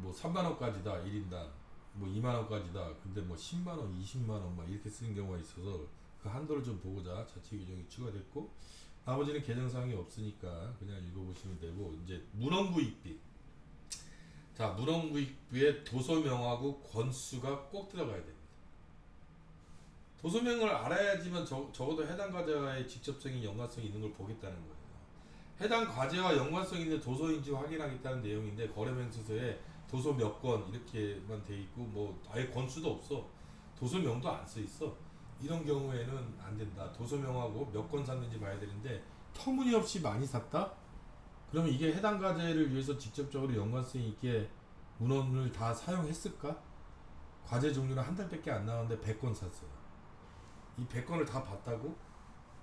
A: 뭐 3만 원까지다 1인당, 뭐 2만 원까지다. 근데 뭐 10만 원, 20만 원 막 이렇게 쓰는 경우가 있어서 그 한도를 좀 보고자 자체 규정이 추가됐고, 나머지는 개정 사항이 없으니까 그냥 읽어보시면 되고, 이제 문헌구입비. 자, 문헌구입비에 도서명하고 권수가 꼭 들어가야 됩니다. 도서명을 알아야지만 적어도 해당 과제와의 직접적인 연관성이 있는 걸 보겠다는 거예요. 해당 과제와 연관성 있는 도서인지 확인하겠다는 내용인데 거래명세서에 도서 몇 권 이렇게만 돼 있고 뭐 아예 권수도 없어. 도서명도 안 써 있어. 이런 경우에는 안 된다. 도서명하고 몇 권 샀는지 봐야 되는데 터무니없이 많이 샀다? 그러면 이게 해당 과제를 위해서 직접적으로 연관성 있게 문헌을 다 사용했을까? 과제 종류는 한 달밖에 안 나왔는데 100권 샀어요. 이 100권을 다 봤다고?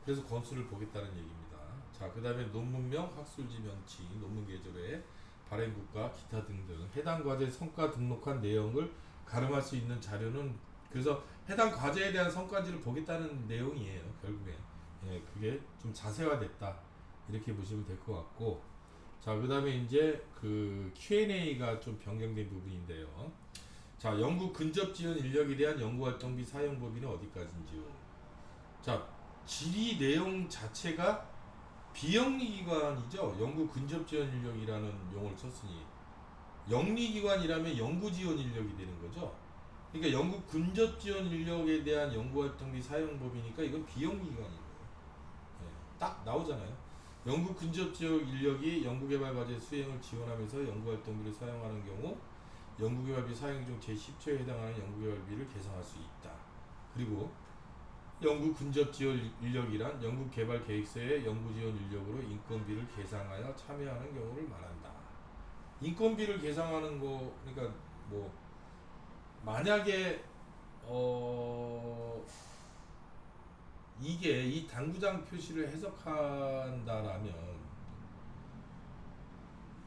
A: 그래서 권수를 보겠다는 얘기입니다. 자, 그 다음에 논문명, 학술지 명치, 논문 계절에 발행국가, 기타 등등 해당 과제 성과 등록한 내용을 가름할 수 있는 자료는, 그래서 해당 과제에 대한 성과지를 보겠다는 내용이에요. 결국에 예, 그게 좀 자세화됐다 이렇게 보시면 될 것 같고, 자, 그 다음에 이제 그 Q&A가 좀 변경된 부분인데요. 자, 연구 근접 지원 인력에 대한 연구활동비 사용 범위는 어디까지인지요. 자, 질의 내용 자체가 비영리기관이죠. 연구 근접 지원 인력이라는 용어를 썼으니 영리기관이라면 연구 지원 인력이 되는 거죠. 그러니까 연구 근접 지원 인력에 대한 연구활동비 사용 범위니까 이건 비영리기관인 거예요. 예, 딱 나오잖아요. 연구 근접 지원 인력이 연구개발 과제 수행을 지원하면서 연구활동비를 사용하는 경우 연구개발비 사용 중 제10조에 해당하는 연구개발비를 계상할 수 있다. 그리고 연구 근접 지원 인력이란 연구 개발 계획서의 연구 지원 인력으로 인건비를 계상하여 참여하는 경우를 말한다. 인건비를 계상하는 거, 그러니까 뭐 만약에 이게 이 당구장 표시를 해석한다라면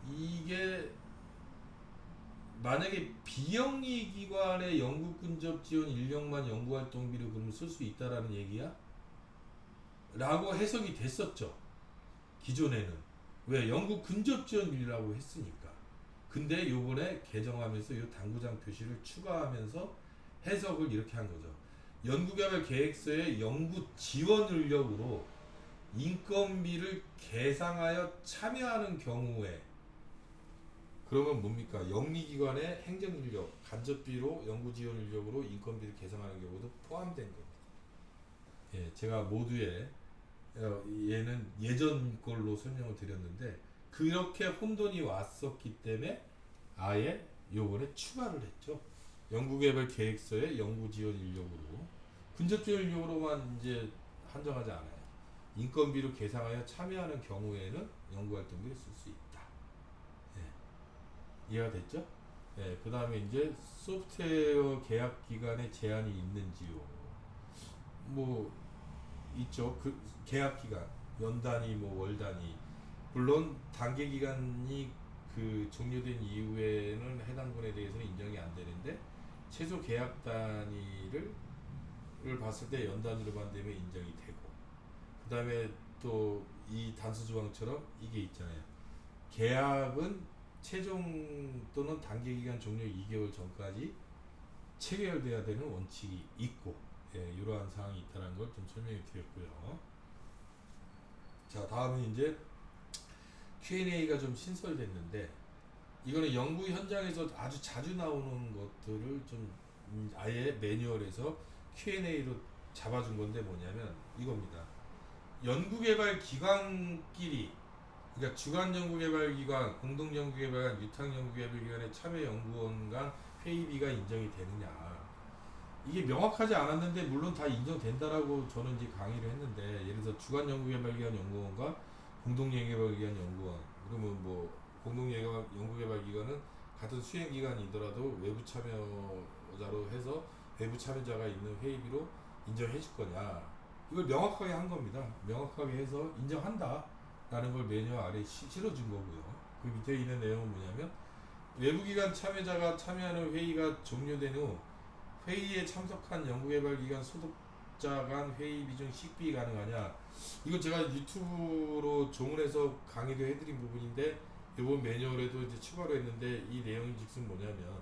A: 이게 만약에 비영리 기관의 연구 근접 지원 인력만 연구활동비를 그럼 쓸 수 있다라는 얘기야? 라고 해석이 됐었죠. 기존에는. 왜? 연구 근접 지원이라고 했으니까. 근데 요번에 개정하면서 요 당구장 표시를 추가하면서 해석을 이렇게 한 거죠. 연구개발 계획서의 연구 지원 인력으로 인건비를 계상하여 참여하는 경우에 그러면 뭡니까? 영리기관의 행정인력, 간접비로 연구지원인력으로 인건비를 계상하는 경우도 포함된 겁니다. 예, 제가 모두에 얘는 예전 걸로 설명을 드렸는데 그렇게 혼돈이 왔었기 때문에 아예 요번에 추가를 했죠. 연구개발 계획서에 연구지원 인력으로 근접지원 인력으로만 이제 한정하지 않아요. 인건비로 계상하여 참여하는 경우에는 연구활동비를 쓸 수 있다. 예, 이해가 됐죠? 예, 그 다음에 이제 소프트웨어 계약 기간에 제한이 있는지요. 뭐 있죠. 그 계약 기간 연 단위 뭐 월 단위 물론 단계 기간이 그 종료된 이후에는 해당 분에 대해서는 인정이 안 되는데 최소 계약 단위를 봤을 때 연 단위로만 되면 인정이 되고 그 다음에 또 이 단수 조항처럼 이게 있잖아요. 계약은 최종 또는 단계 기간 종료 2개월 전까지 체결돼야 되는 원칙이 있고 예, 이러한 사항이 있다는 걸 좀 설명해 드렸고요. 자, 다음은 이제 Q&A가 좀 신설됐는데 이거는 연구 현장에서 아주 자주 나오는 것들을 좀 아예 매뉴얼에서 Q&A로 잡아준 건데 뭐냐면 이겁니다. 연구개발 기관끼리 그러니까 주간연구개발기관, 공동연구개발기관, 유탁연구개발기관의 참여연구원 간 회의비가 인정이 되느냐 이게 명확하지 않았는데 물론 다 인정된다라고 저는 이제 강의를 했는데 예를 들어서 주간연구개발기관 연구원과 공동연구개발기관 연구원 그러면 뭐 공동연구개발기관은 같은 수행기관이더라도 외부 참여자로 해서 외부 참여자가 있는 회의비로 인정해 줄 거냐 이걸 명확하게 한 겁니다. 명확하게 해서 인정한다 라는 걸 매뉴얼 아래 실어준 거고요. 그 밑에 있는 내용은 뭐냐면 외부기관 참여자가 참여하는 회의가 종료된 후 회의에 참석한 연구개발기관 소속자 간 회의비 중 식비 가능하냐 이건 제가 유튜브로 조문해서 강의도 해드린 부분인데 이번 매뉴얼에도 이제 추가로 했는데 이 내용이 즉슨 뭐냐면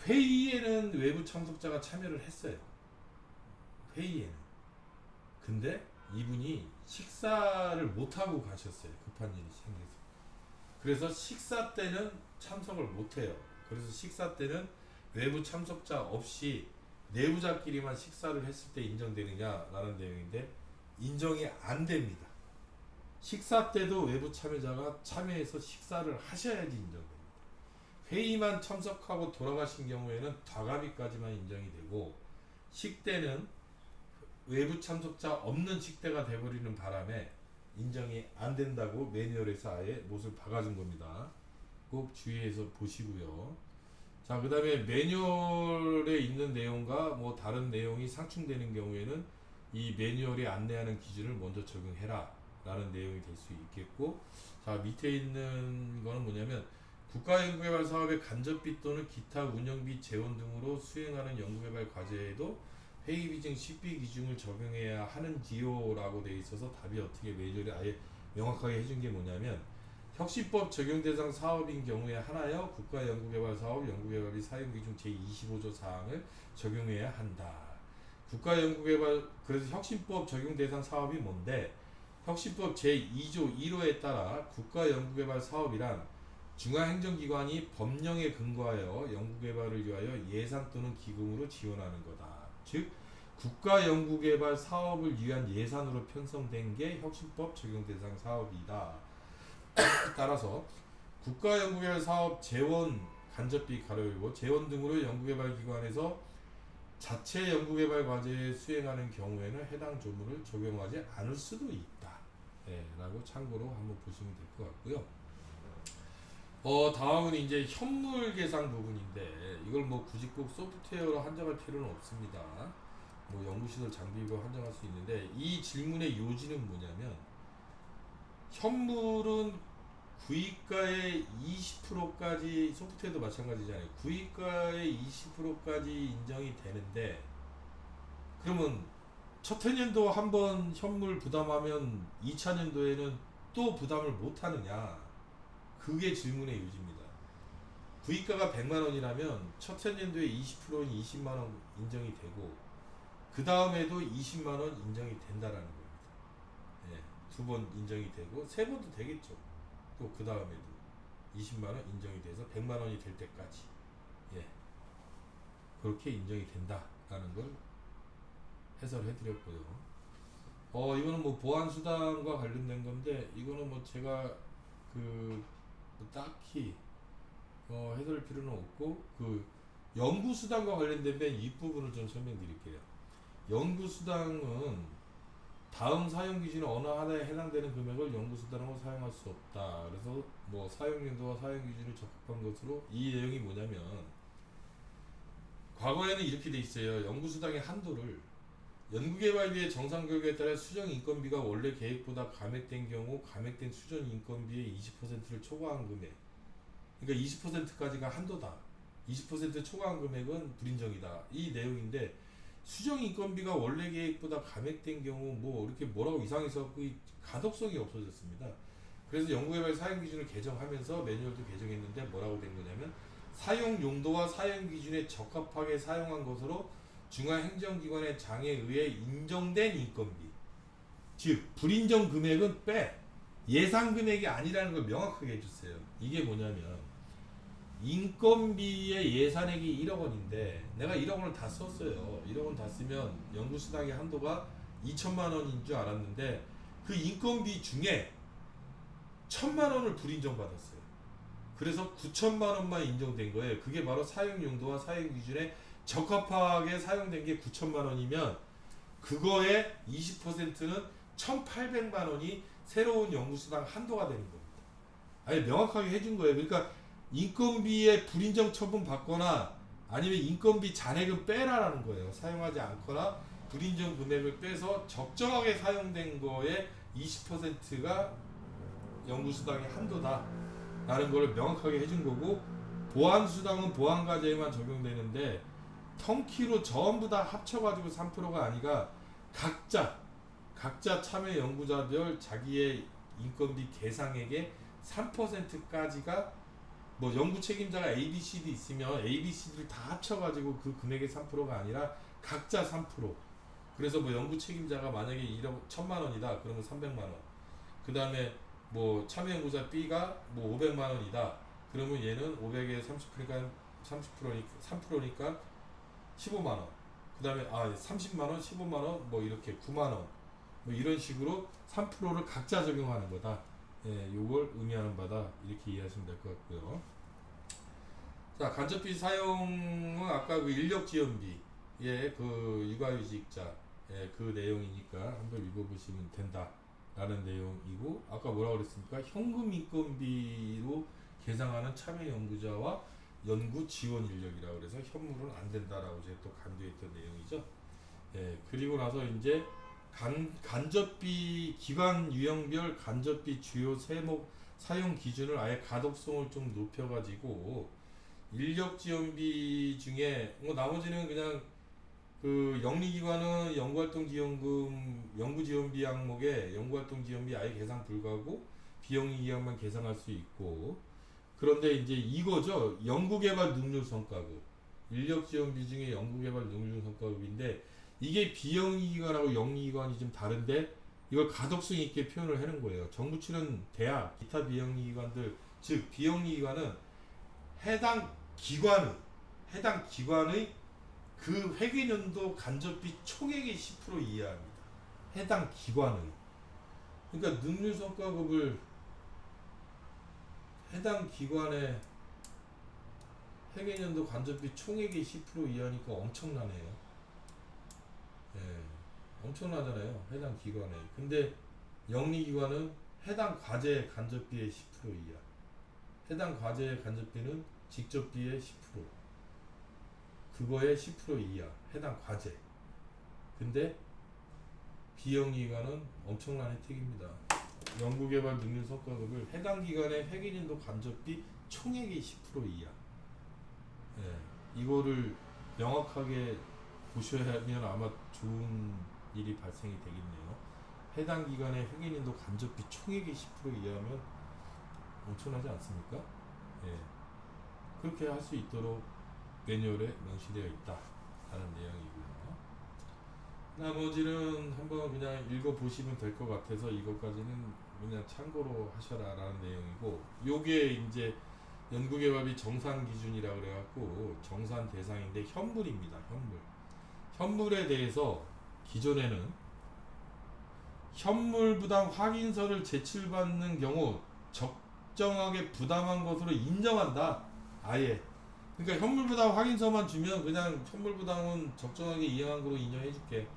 A: 회의에는 외부 참석자가 참여를 했어요. 회의에는 근데 이분이 식사를 못하고 가셨어요. 급한 일이 생겨서 그래서 식사 때는 참석을 못해요. 그래서 식사 때는 외부 참석자 없이 내부자끼리만 식사를 했을 때 인정되느냐라는 내용인데 인정이 안 됩니다. 식사 때도 외부 참여자가 참여해서 식사를 하셔야지 인정됩니다. 회의만 참석하고 돌아가신 경우에는 다가비까지만 인정이 되고 식대는 외부 참석자 없는 식대가 돼버리는 바람에 인정이 안 된다고 매뉴얼에서 아예 못을 박아준 겁니다. 꼭 주의해서 보시고요. 자, 그 다음에 매뉴얼에 있는 내용과 뭐 다른 내용이 상충되는 경우에는 이 매뉴얼이 안내하는 기준을 먼저 적용해라 라는 내용이 될 수 있겠고 자 밑에 있는 거는 뭐냐면 국가연구개발 사업의 간접비 또는 기타 운영비 재원 등으로 수행하는 연구개발 과제에도 회의비 중 식비 기준을 적용해야 하는지요 라고 돼 있어서 답이 어떻게 매뉴얼에 아예 명확하게 해준 게 뭐냐면 혁신법 적용 대상 사업인 경우에 하나여 국가연구개발사업 연구개발비 사용비 중 제25조 사항을 적용해야 한다. 국가연구개발 그래서 혁신법 적용 대상 사업이 뭔데 혁신법 제2조 1호에 따라 국가연구개발 사업이란 중앙행정기관이 법령에 근거하여 연구개발을 위하여 예산 또는 기금으로 지원하는 거다. 즉 국가연구개발 사업을 위한 예산으로 편성된 게 혁신법 적용 대상 사업이다. 따라서 국가연구개발 사업 재원 간접비 가로열고 재원 등으로 연구개발기관에서 자체 연구개발 과제에 수행하는 경우에는 해당 조문을 적용하지 않을 수도 있다. 네, 라고 참고로 한번 보시면 될 것 같고요. 다음은 이제 현물 계상 부분인데 이걸 뭐 굳이 꼭 소프트웨어로 한정할 필요는 없습니다. 뭐 연구시설 장비로 한정할 수 있는데 이 질문의 요지는 뭐냐면 현물은 구입가의 20%까지 소프트웨어도 마찬가지잖아요. 구입가의 20%까지 인정이 되는데 그러면 첫 해년도 한번 현물 부담하면 2차년도에는 또 부담을 못하느냐 그게 질문의 요지입니다. 구입가가 100만원이라면 첫 해년도에 20%인 20만원 인정이 되고 그 다음에도 20만원 인정이 된다라는 겁니다. 예, 두 번 인정이 되고 세 번도 되겠죠. 또 그 다음에도 20만원 인정이 돼서 100만원이 될 때까지, 예, 그렇게 인정이 된다라는 걸 해설해 드렸고요. 이거는 뭐 보안수당과 관련된 건데, 이거는 뭐 제가 뭐 딱히 해설 필요는 없고, 연구수당과 관련된 윗부분을 좀 설명드릴게요. 연구수당은 다음 사용 기준 어느 하나에 해당되는 금액을 연구수단으로 사용할 수 없다. 그래서 뭐 사용용도와 사용 기준을 적합한 것으로, 이 내용이 뭐냐면, 과거에는 이렇게 돼 있어요. 연구수당의 한도를 연구개발비의 정상 결과에 따라 수정 인건비가 원래 계획보다 감액된 경우 감액된 수정 인건비의 20%를 초과한 금액, 그러니까 20%까지가 한도다. 20% 초과한 금액은 불인정이다. 이 내용인데, 수정 인건비가 원래 계획보다 감액된 경우 뭐 이렇게 뭐라고 이상해서 그 가독성이 없어졌습니다. 그래서 연구개발 사용 기준을 개정하면서 매뉴얼도 개정했는데 뭐라고 된 거냐면, 사용 용도와 사용 기준에 적합하게 사용한 것으로 중앙행정기관의 장에 의해 인정된 인건비, 즉 불인정 금액은 빼, 예상 금액이 아니라는 걸 명확하게 해주세요. 이게 뭐냐면, 인건비의 예산액이 1억 원인데 내가 1억 원을 다 썼어요. 1억 원 다 쓰면 연구수당의 한도가 2천만 원인 줄 알았는데, 그 인건비 중에 1천만 원을 불인정 받았어요. 그래서 9천만 원만 인정된 거예요. 그게 바로 사용 용도와 사용 기준에 적합하게 사용된 게 9천만 원이면, 그거의 20%는 1,800만 원이 새로운 연구수당 한도가 되는 겁니다. 아예 명확하게 해준 거예요. 그러니까 인건비에 불인정 처분 받거나 아니면 인건비 잔액은 빼라라는 거예요. 사용하지 않거나 불인정 금액을 빼서 적정하게 사용된 거에 20%가 연구수당의 한도다 라는 걸 명확하게 해준 거고, 보안수당은 보안과제에만 적용되는데 턴키로 전부 다 합쳐가지고 3%가 아니라 각자 참여 연구자별 자기의 인건비 계상액의 3%까지가, 뭐 연구 책임자가 A, B, C, D 있으면 A, B, C, D를 다 합쳐가지고 그 금액의 3%가 아니라 각자 3%. 그래서 뭐 연구 책임자가 만약에 1억 1천만 원이다 그러면 300만 원. 그 다음에 뭐 참여 연구자 B가 뭐 500만 원이다 그러면 얘는 500에 30%니까 3%니까 15만 원. 그 다음에 30만 원, 15만 원, 뭐 이렇게 9만 원. 뭐 이런 식으로 3%를 각자 적용하는 거다. 예, 요걸 의미하는 바다. 이렇게 이해하시면 될 것 같고요. 자, 간접비 사용은 아까 그 인력지원비, 예, 그 육아휴직자, 예, 그 내용이니까 한번 읽어보시면 된다라는 내용이고, 아까 뭐라고 그랬습니까? 현금 인건비로 계상하는 참여 연구자와 연구 지원 인력이라고 그래서 현물은 안 된다라고 제가 또 강조했던 내용이죠. 예, 그리고 나서 이제 간접비 기관 유형별 간접비 주요 세목 사용 기준을 아예 가독성을 좀 높여가지고, 인력 지원비 중에 뭐 나머지는 그냥 그 영리기관은 연구활동지원금 연구지원비 항목에 연구활동지원비 아예 계산 불가하고 비영리기관만 계산할 수 있고, 그런데 이제 이거죠. 연구개발 능률성과급, 인력지원비 중에 연구개발 능률성과급인데, 이게 비영리기관하고 영리기관이 좀 다른데 이걸 가독성 있게 표현을 하는 거예요. 정부 출연 대학, 기타 비영리기관들, 즉 비영리기관은 해당 기관의 그 회계연도 간접비 총액의 10% 이하입니다. 해당 기관의. 그러니까 능률성과급을 해당 기관의 회계연도 간접비 총액의 10% 이하니까 엄청나네요. 예, 엄청나잖아요. 해당 기관에. 근데 영리기관은 해당 과제 간접비의 10% 이하. 해당 과제의 간접비는 직접비의 10%. 그거의 10% 이하. 해당 과제. 근데 비영리기관은 엄청난 혜택입니다. 연구개발 능률 성과급을 해당 기관의 회계연도 간접비 총액의 10% 이하. 예, 이거를 명확하게 보셔야면 아마 좋은 일이 발생이 되겠네요. 해당 기관의 회계연도 간접비 총액의 10% 이하면 엄청나지 않습니까? 예, 그렇게 할 수 있도록 매뉴얼에 명시되어 있다라는 내용이고요. 나머지는 한번 그냥 읽어보시면 될 것 같아서 이것까지는 그냥 참고로 하셔라라는 내용이고, 요게 이제 연구개발비 정산 기준이라 그래갖고 정산 대상인데 현물입니다. 현물에 대해서 기존에는 현물 부담 확인서를 제출받는 경우 적정하게 부담한 것으로 인정한다. 아예. 그러니까 현물 부담 확인서만 주면 그냥 현물 부담은 적정하게 이행한 거로 인정해줄게.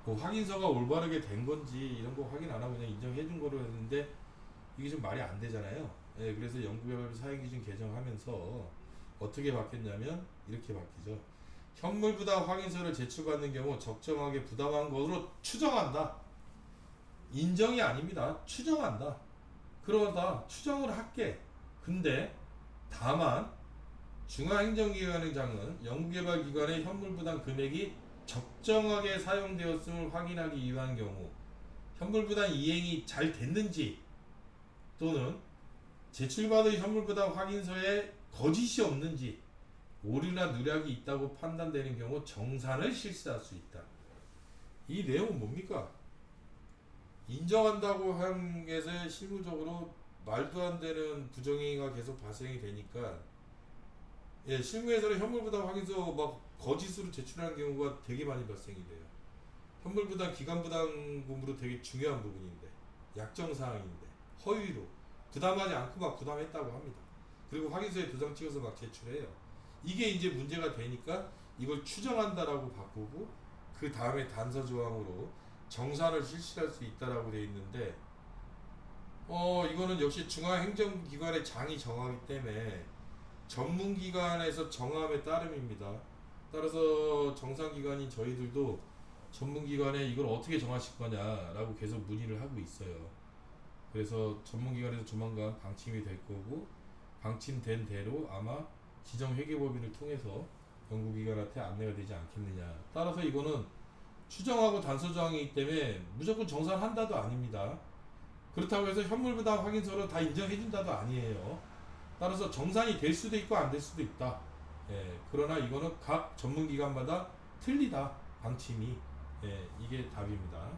A: 뭐 확인서가 올바르게 된 건지 이런 거 확인 안 하고 그냥 인정해 준 거로 했는데 이게 좀 말이 안 되잖아요. 예, 그래서 연구개발비 사용기준 개정하면서 어떻게 바뀌었냐면 이렇게 바뀌죠. 현물 부담 확인서를 제출받는 경우 적정하게 부담한 것으로 추정한다. 인정이 아닙니다. 추정한다. 그러다 추정을 할게. 근데 다만 중앙행정기관장은 연구개발기관의 현물부담 금액이 적정하게 사용되었음을 확인하기 위한 경우 현물부담 이행이 잘 됐는지 또는 제출받은 현물부담 확인서에 거짓이 없는지 오류나 누락이 있다고 판단되는 경우 정산을 실시할 수 있다. 이 내용은 뭡니까? 인정한다고 한 것에 실무적으로 말도 안 되는 부정행위가 계속 발생이 되니까, 예, 실무에서는 현물부담 확인서 막 거짓으로 제출하는 경우가 되게 많이 발생이 돼요. 현물부담 기간부담금으로 되게 중요한 부분인데, 약정사항인데 허위로 부담하지 않고 막 부담했다고 합니다. 그리고 확인서에 도장 찍어서 막 제출해요. 이게 이제 문제가 되니까 이걸 추정한다라고 바꾸고 그 다음에 단서 조항으로 정산을 실시할 수 있다라고 되어 있는데, 이거는 역시 중앙행정기관의 장이 정하기 때문에 전문기관에서 정함에 따름입니다. 따라서 정상기관인 저희들도 전문기관에 이걸 어떻게 정하실 거냐라고 계속 문의를 하고 있어요. 그래서 전문기관에서 조만간 방침이 될 거고, 방침된 대로 아마 지정회계법인을 통해서 연구기관한테 안내가 되지 않겠느냐. 따라서 이거는 추정하고 단서조항이기 때문에 무조건 정산한다도 아닙니다. 그렇다고 해서 현물부담 확인서로 다 인정해준다도 아니에요. 따라서 정산이 될 수도 있고 안 될 수도 있다. 예, 그러나 이거는 각 전문기관마다 틀리다. 방침이. 예, 이게 답입니다.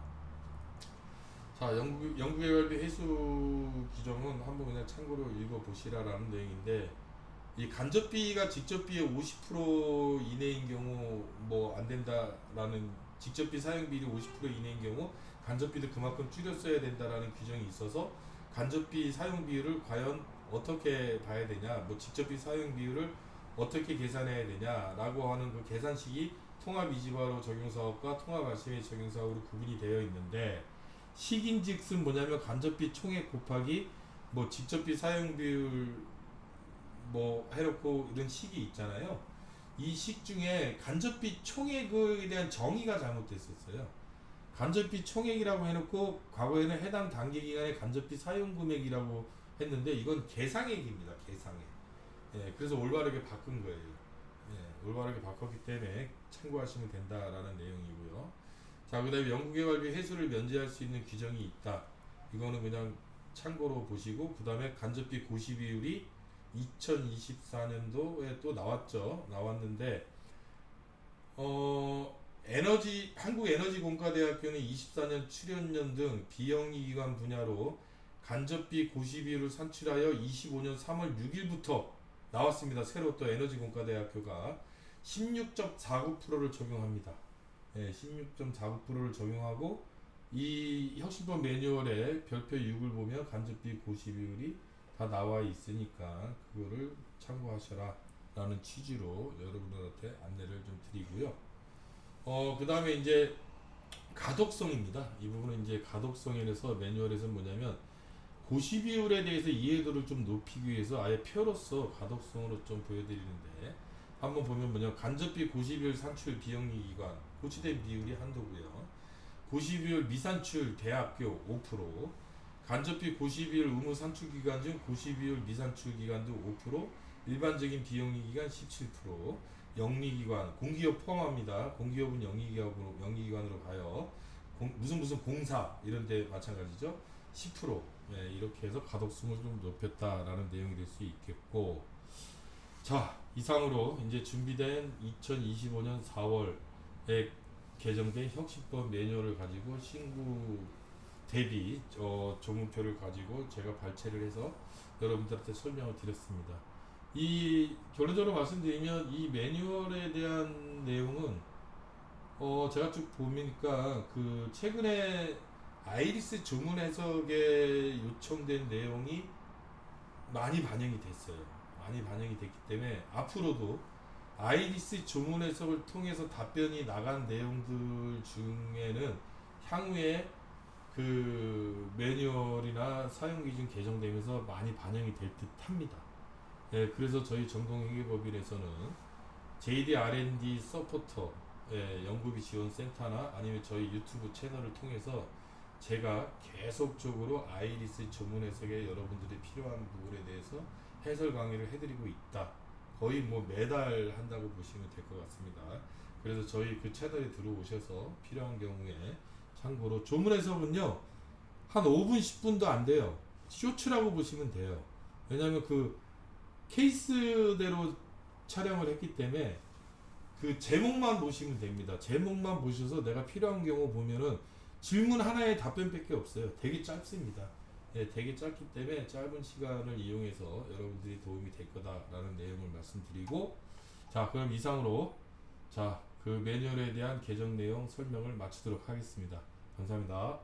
A: 자, 연구개발비 회수 규정은 한번 그냥 참고로 읽어보시라라는 내용인데, 이 간접비가 직접비의 50% 이내인 경우 뭐 안 된다라는, 직접비 사용비율이 50% 이내인 경우 간접비도 그만큼 줄였어야 된다라는 규정이 있어서 간접비 사용 비율을 과연 어떻게 봐야 되냐, 뭐 직접비 사용 비율을 어떻게 계산해야 되냐라고 하는 그 계산식이 통합이지바로 적용사업과 통합RCMA 적용사업으로 구분이 되어 있는데, 식인즉슨 뭐냐면 간접비 총액 곱하기 뭐 직접비 사용 비율 뭐 해놓고 이런 식이 있잖아요. 이 식 중에 간접비 총액에 대한 정의가 잘못됐었어요. 간접비 총액이라고 해놓고 과거에는 해당 단기 기간의 간접비 사용 금액이라고 했는데 이건 계상액입니다. 계상액. 예, 그래서 올바르게 바꾼 거예요. 예, 올바르게 바꿨기 때문에 참고하시면 된다라는 내용이고요. 자, 그다음에 연구개발비 회수를 면제할 수 있는 규정이 있다. 이거는 그냥 참고로 보시고, 그다음에 간접비 고시 비율이 2024년도에 또 나왔는데, 한국에너지공과대학교는 24년 출연년 등 비영리기관 분야로 간접비 고시 비율을 산출하여 25년 3월 6일부터 나왔습니다. 새로 또 에너지공과대학교가 16.49%를 적용합니다. 네, 16.49%를 적용하고, 이 혁신법 매뉴얼에 별표 6을 보면 간접비 고시 비율이 다 나와 있으니까 그거를 참고하셔라 라는 취지로 여러분들한테 안내를 좀 드리고요. 그 다음에 이제 가독성입니다. 이 부분은 이제 가독성에서 매뉴얼에서 뭐냐면 고시 비율에 대해서 이해도를 좀 높이기 위해서 아예 표로서 가독성으로 좀 보여드리는데, 한번 보면 뭐냐, 간접비 고시 비율 산출 비영리기관 고치된 비율이 한도고요. 고시 비율 미산출 대학교 5%, 간접비 고시 비율 의무 산출 기간 중 고시 비율 미산출 기간도 5%, 일반적인 비영리기관 17%, 영리기관, 공기업 포함합니다. 공기업은 영리기관으로 가요. 무슨 공사 이런 데 마찬가지죠. 10%. 네, 이렇게 해서 가독성을 좀 높였다라는 내용이 될 수 있겠고, 자, 이상으로 이제 준비된 2025년 4월에 개정된 혁신법 매뉴얼을 가지고 신구 대비 조문표를 가지고 제가 발췌를 해서 여러분들한테 설명을 드렸습니다. 이 결론적으로 말씀드리면 이 매뉴얼에 대한 내용은 제가 쭉 보니까 그 최근에 아이리스 조문 해석에 요청된 내용이 많이 반영이 됐어요. 많이 반영이 됐기 때문에 앞으로도 아이리스 조문 해석을 통해서 답변이 나간 내용들 중에는 향후에 그 매뉴얼이나 사용기준 개정되면서 많이 반영이 될 듯 합니다. 예, 그래서 저희 전공회계법인에서는 JD R&D 서포터 연구비 지원 센터나 아니면 저희 유튜브 채널을 통해서 제가 계속적으로 아이리스 전문 해석에 여러분들이 필요한 부분에 대해서 해설 강의를 해드리고 있다. 거의 뭐 매달 한다고 보시면 될 것 같습니다. 그래서 저희 그 채널에 들어오셔서 필요한 경우에 참고로 조문 해석은요 한 5분 10분도 안 돼요. 쇼츠라고 보시면 돼요. 왜냐하면 그 케이스대로 촬영을 했기 때문에 그 제목만 보시면 됩니다. 제목만 보셔서 내가 필요한 경우 보면은 질문 하나에 답변밖에 없어요. 되게 짧습니다. 예, 되게 짧기 때문에 짧은 시간을 이용해서 여러분들이 도움이 될 거다라는 내용을 말씀드리고, 자, 그럼 이상으로 자, 그 매뉴얼에 대한 개정 내용 설명을 마치도록 하겠습니다. 감사합니다.